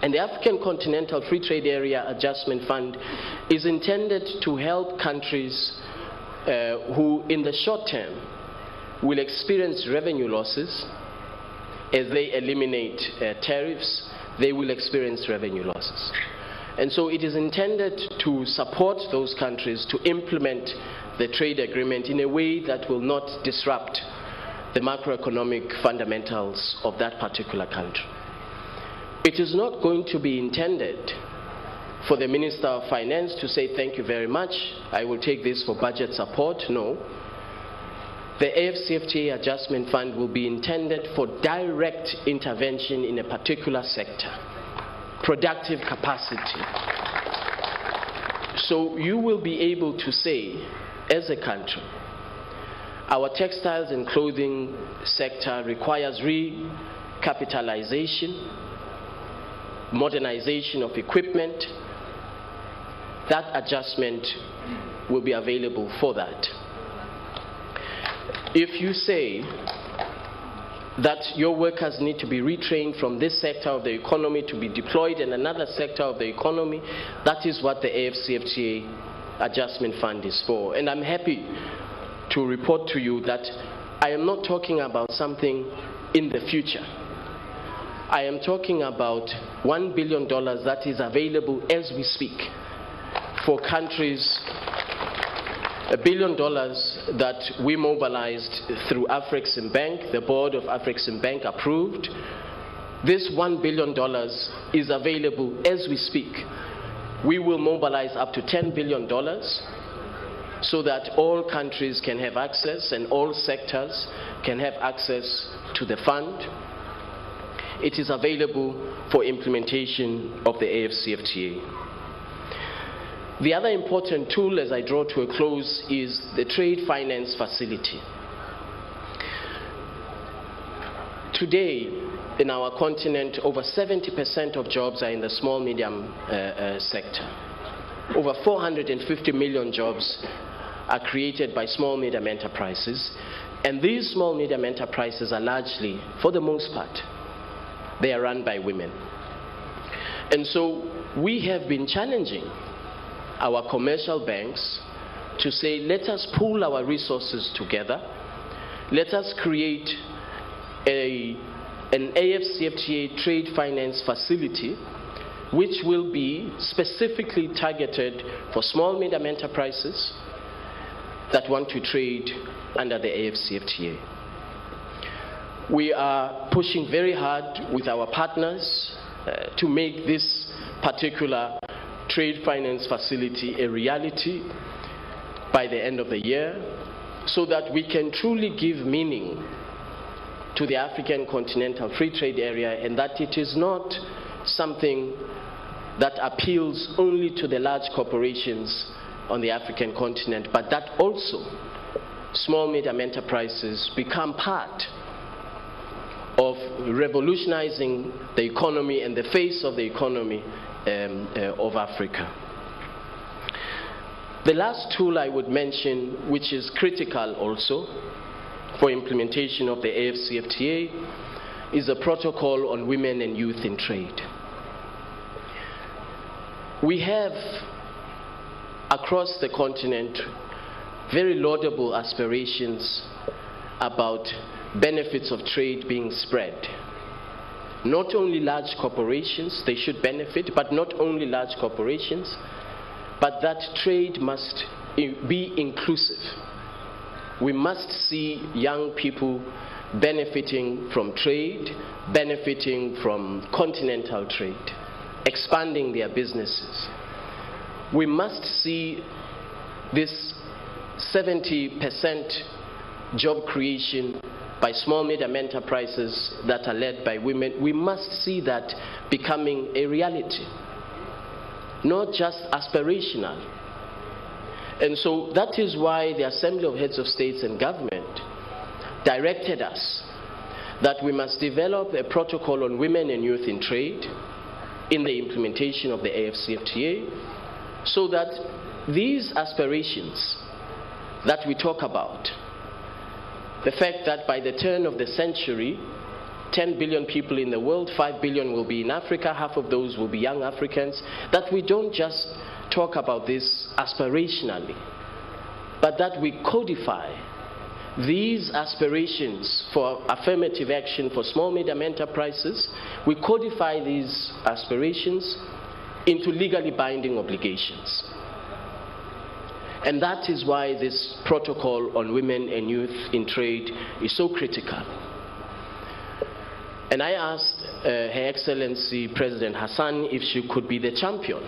[SPEAKER 4] And the African Continental Free Trade Area Adjustment Fund is intended to help countries who in the short term will experience revenue losses. As they eliminate tariffs, they will experience revenue losses. And so it is intended to support those countries to implement the trade agreement in a way that will not disrupt the macroeconomic fundamentals of that particular country. It is not going to be intended for the Minister of Finance to say, thank you very much, I will take this for budget support. No. The AfCFTA Adjustment Fund will be intended for direct intervention in a particular sector, productive capacity. So you will be able to say, as a country, Our textiles and clothing sector requires recapitalization, modernization of equipment. That adjustment will be available for that. If you say that your workers need to be retrained from this sector of the economy to be deployed in another sector of the economy, that is what the AFCFTA Adjustment Fund is for. And I'm happy to report to you that I am not talking about something in the future. I am talking about $1 billion that is available as we speak for countries, $1 billion that we mobilized through Afreximbank. The board of Afreximbank approved. This $1 billion is available as we speak. We will mobilize up to $10 billion so that all countries can have access and all sectors can have access to the fund. It is available for implementation of the AFCFTA. The other important tool, as I draw to a close, is the Trade Finance Facility. Today, in our continent, over 70% of jobs are in the small-medium sector. Over 450 million jobs are created by small-medium enterprises, and these small-medium enterprises are largely, for the most part, they are run by women. And so we have been challenging our commercial banks to say, let us pool our resources together, let us create an AFCFTA trade finance facility which will be specifically targeted for small medium enterprises that want to trade under the AFCFTA. We are pushing very hard with our partners to make this particular trade finance facility a reality by the end of the year, so that we can truly give meaning to the African Continental Free Trade Area, and that it is not something that appeals only to the large corporations on the African continent, but that also small medium enterprises become part of revolutionizing the economy and the face of the economy of Africa. The last tool I would mention, which is critical also for implementation of the AFCFTA, is a protocol on women and youth in trade. We have across the continent very laudable aspirations about benefits of trade being spread. Not only large corporations, they should benefit, but not only large corporations, but that trade must be inclusive. We must see young people benefiting from trade, benefiting from continental trade, expanding their businesses. We must see this 70% job creation by small medium enterprises that are led by women. We must see that becoming a reality, not just aspirational. And so that is why the Assembly of Heads of States and Government directed us that we must develop a protocol on women and youth in trade in the implementation of the AFCFTA, so that these aspirations that we talk about, the fact that by the turn of the century, 10 billion people in the world, 5 billion will be in Africa, half of those will be young Africans, that we don't just talk about this aspirationally, but that we codify these aspirations for affirmative action for small medium enterprises. We codify these aspirations into legally binding obligations. And that is why this protocol on women and youth in trade is so critical. And I asked Her Excellency President Hassan if she could be the champion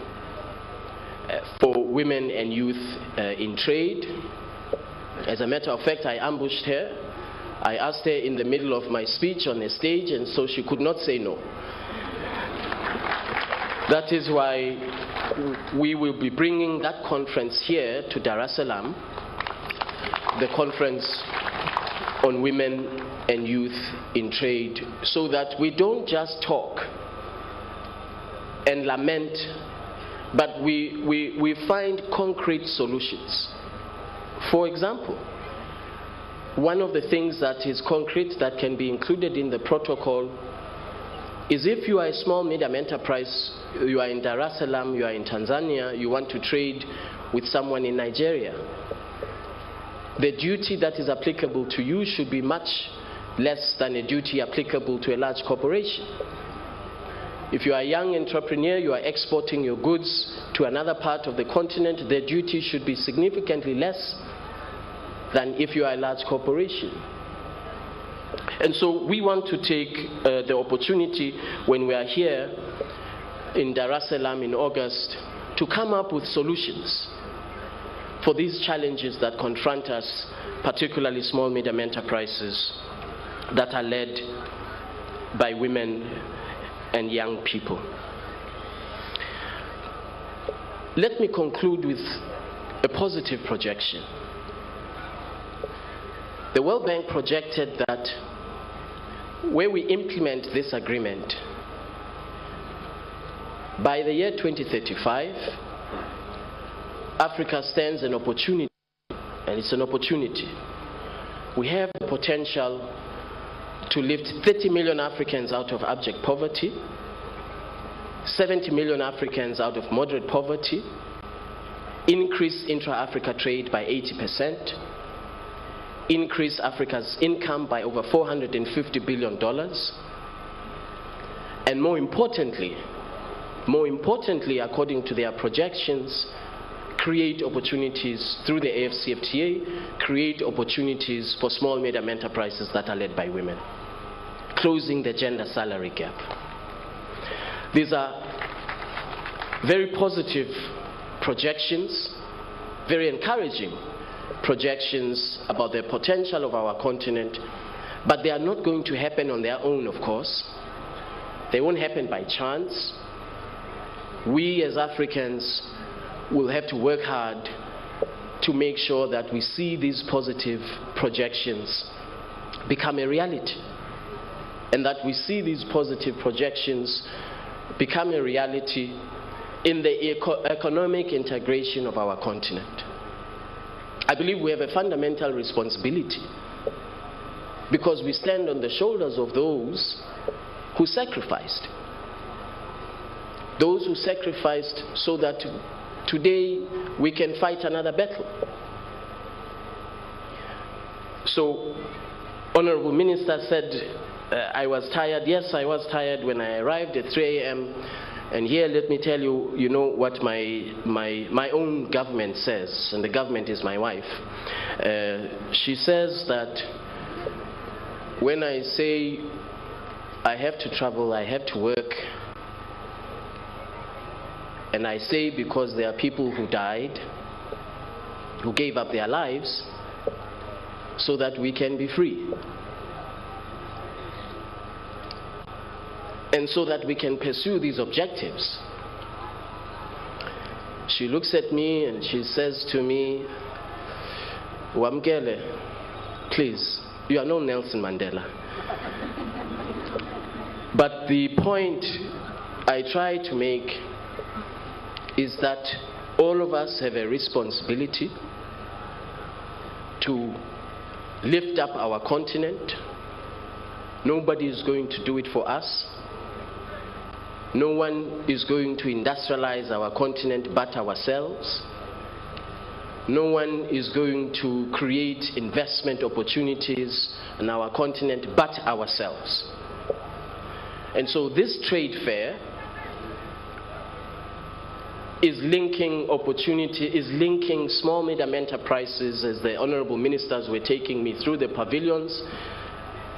[SPEAKER 4] for women and youth in trade. As a matter of fact, I ambushed her. I asked her in the middle of my speech on a stage, and so she could not say no. That is why we will be bringing that conference here to Dar es Salaam, the conference on women and youth in trade, so that we don't just talk and lament, but we find concrete solutions. For example, one of the things that is concrete that can be included in the protocol is if you are a small medium enterprise, you are in Dar es Salaam, you are in Tanzania, you want to trade with someone in Nigeria, the duty that is applicable to you should be much less than a duty applicable to a large corporation. If you are a young entrepreneur, you are exporting your goods to another part of the continent, the duty should be significantly less than if you are a large corporation. And so we want to take the opportunity when we are here in Dar es Salaam in August to come up with solutions for these challenges that confront us, particularly small medium enterprises that are led by women and young people. Let me conclude with a positive projection. The World Bank projected that when we implement this agreement, by the year 2035, Africa stands an opportunity, and it's an opportunity. We have the potential to lift 30 million Africans out of abject poverty, 70 million Africans out of moderate poverty, increase intra-Africa trade by 80%, increase Africa's income by over $450 billion, and more importantly, according to their projections, create opportunities through the AfCFTA, create opportunities for small medium enterprises that are led by women, closing the gender salary gap. These are very positive projections, very encouraging projections about the potential of our continent, but they are not going to happen on their own, of course. They won't happen by chance. We as Africans will have to work hard to make sure that we see these positive projections become a reality, and that we see these positive projections become a reality in the economic integration of our continent. I believe we have a fundamental responsibility because we stand on the shoulders of those who sacrificed. Those who sacrificed so that today we can fight another battle. So, Honorable Minister said, I was tired. Yes, I was tired when I arrived at 3 a.m. And here, let me tell you, you know what my own government says, and the government is my wife. She says that when I say I have to travel, I have to work, and I say because there are people who died, who gave up their lives so that we can be free, and so that we can pursue these objectives. She looks at me and she says to me, Wamkele, please, you are no Nelson Mandela. But the point I try to make is that all of us have a responsibility to lift up our continent. Nobody is going to do it for us. No one is going to industrialize our continent but ourselves. No one is going to create investment opportunities on our continent but ourselves. And so this trade fair is linking opportunity, is linking small medium enterprises, as the honorable ministers were taking me through the pavilions,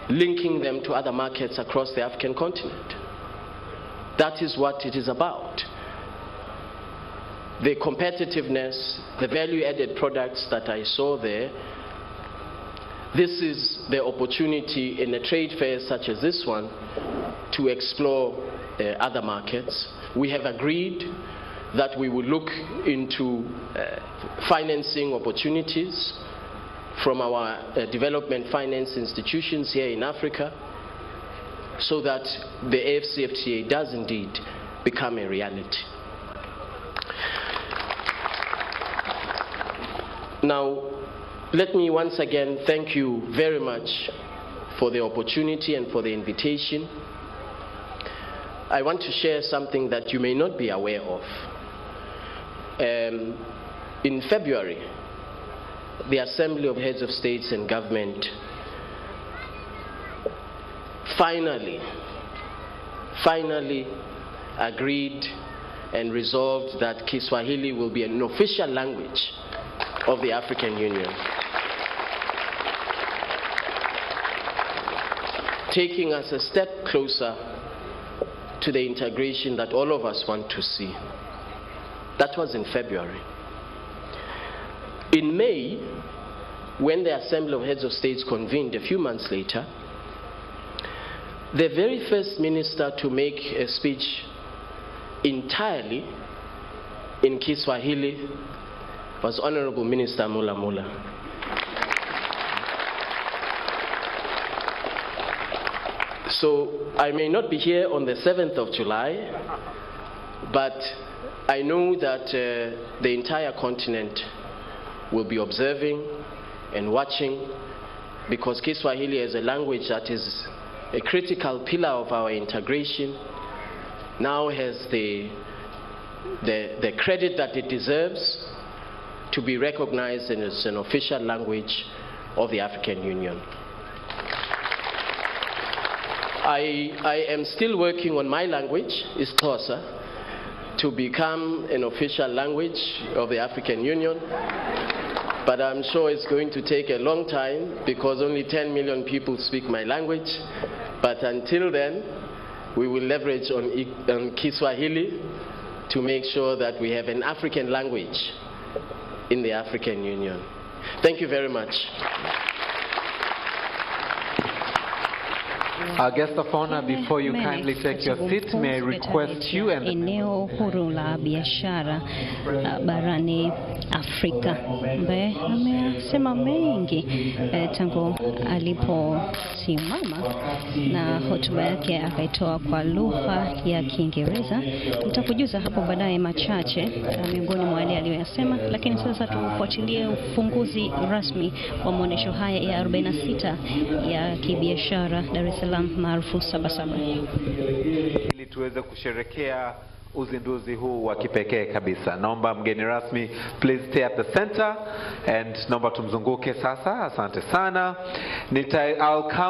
[SPEAKER 4] linking them to other markets across the African continent. That is what it is about. The competitiveness, the value-added products that I saw there, this is the opportunity in a trade fair such as this one to explore other markets. We have agreed that we will look into financing opportunities from our development finance institutions here in Africa, so that the AfCFTA does indeed become a reality. Now, let me once again thank you very much for the opportunity and for the invitation. I want to share something that you may not be aware of. In February, the Assembly of Heads of States and Government finally agreed and resolved that Kiswahili will be an official language of the African Union, taking us a step closer to the integration that all of us want to see. That was in February. In May, when the Assembly of Heads of States convened a few months later, the very first minister to make a speech entirely in Kiswahili was Honorable Minister Mula Mula. So I may not be here on the 7th of July, but I know that the entire continent will be observing and watching, because Kiswahili is a language that is a critical pillar of our integration, now has the credit that it deserves to be recognized as an official language of the African Union. I am still working on my language, isiXhosa, to become an official language of the African Union. But I'm sure it's going to take a long time, because only 10 million people speak my language. But until then, we will leverage on Kiswahili to make sure that we have an African language in the African Union. Thank you very much.
[SPEAKER 8] Our guest of honor, before you kindly take your seat, may I request you and
[SPEAKER 7] eneo huru la biashara barani Afrika, ambaye amesema mengi tangu aliposimama, na hotuba yake akaitoa kwa lugha ya Kiingereza. Nitakujuza hapo baadaye machache miongoni mwa yale aliyoyasema, lakini sasa tufuatilie ufunguzi rasmi wa maonesho haya ya 46 ya kibiashara Dar es Salaam maarufu Sabasaba,
[SPEAKER 8] ili tuweze kusherekea uzinduzi huu wa kipekee kabisa. Naomba mgeni rasmi please stay at the center, and naomba tumzunguke sasa. Asante sana. I'll count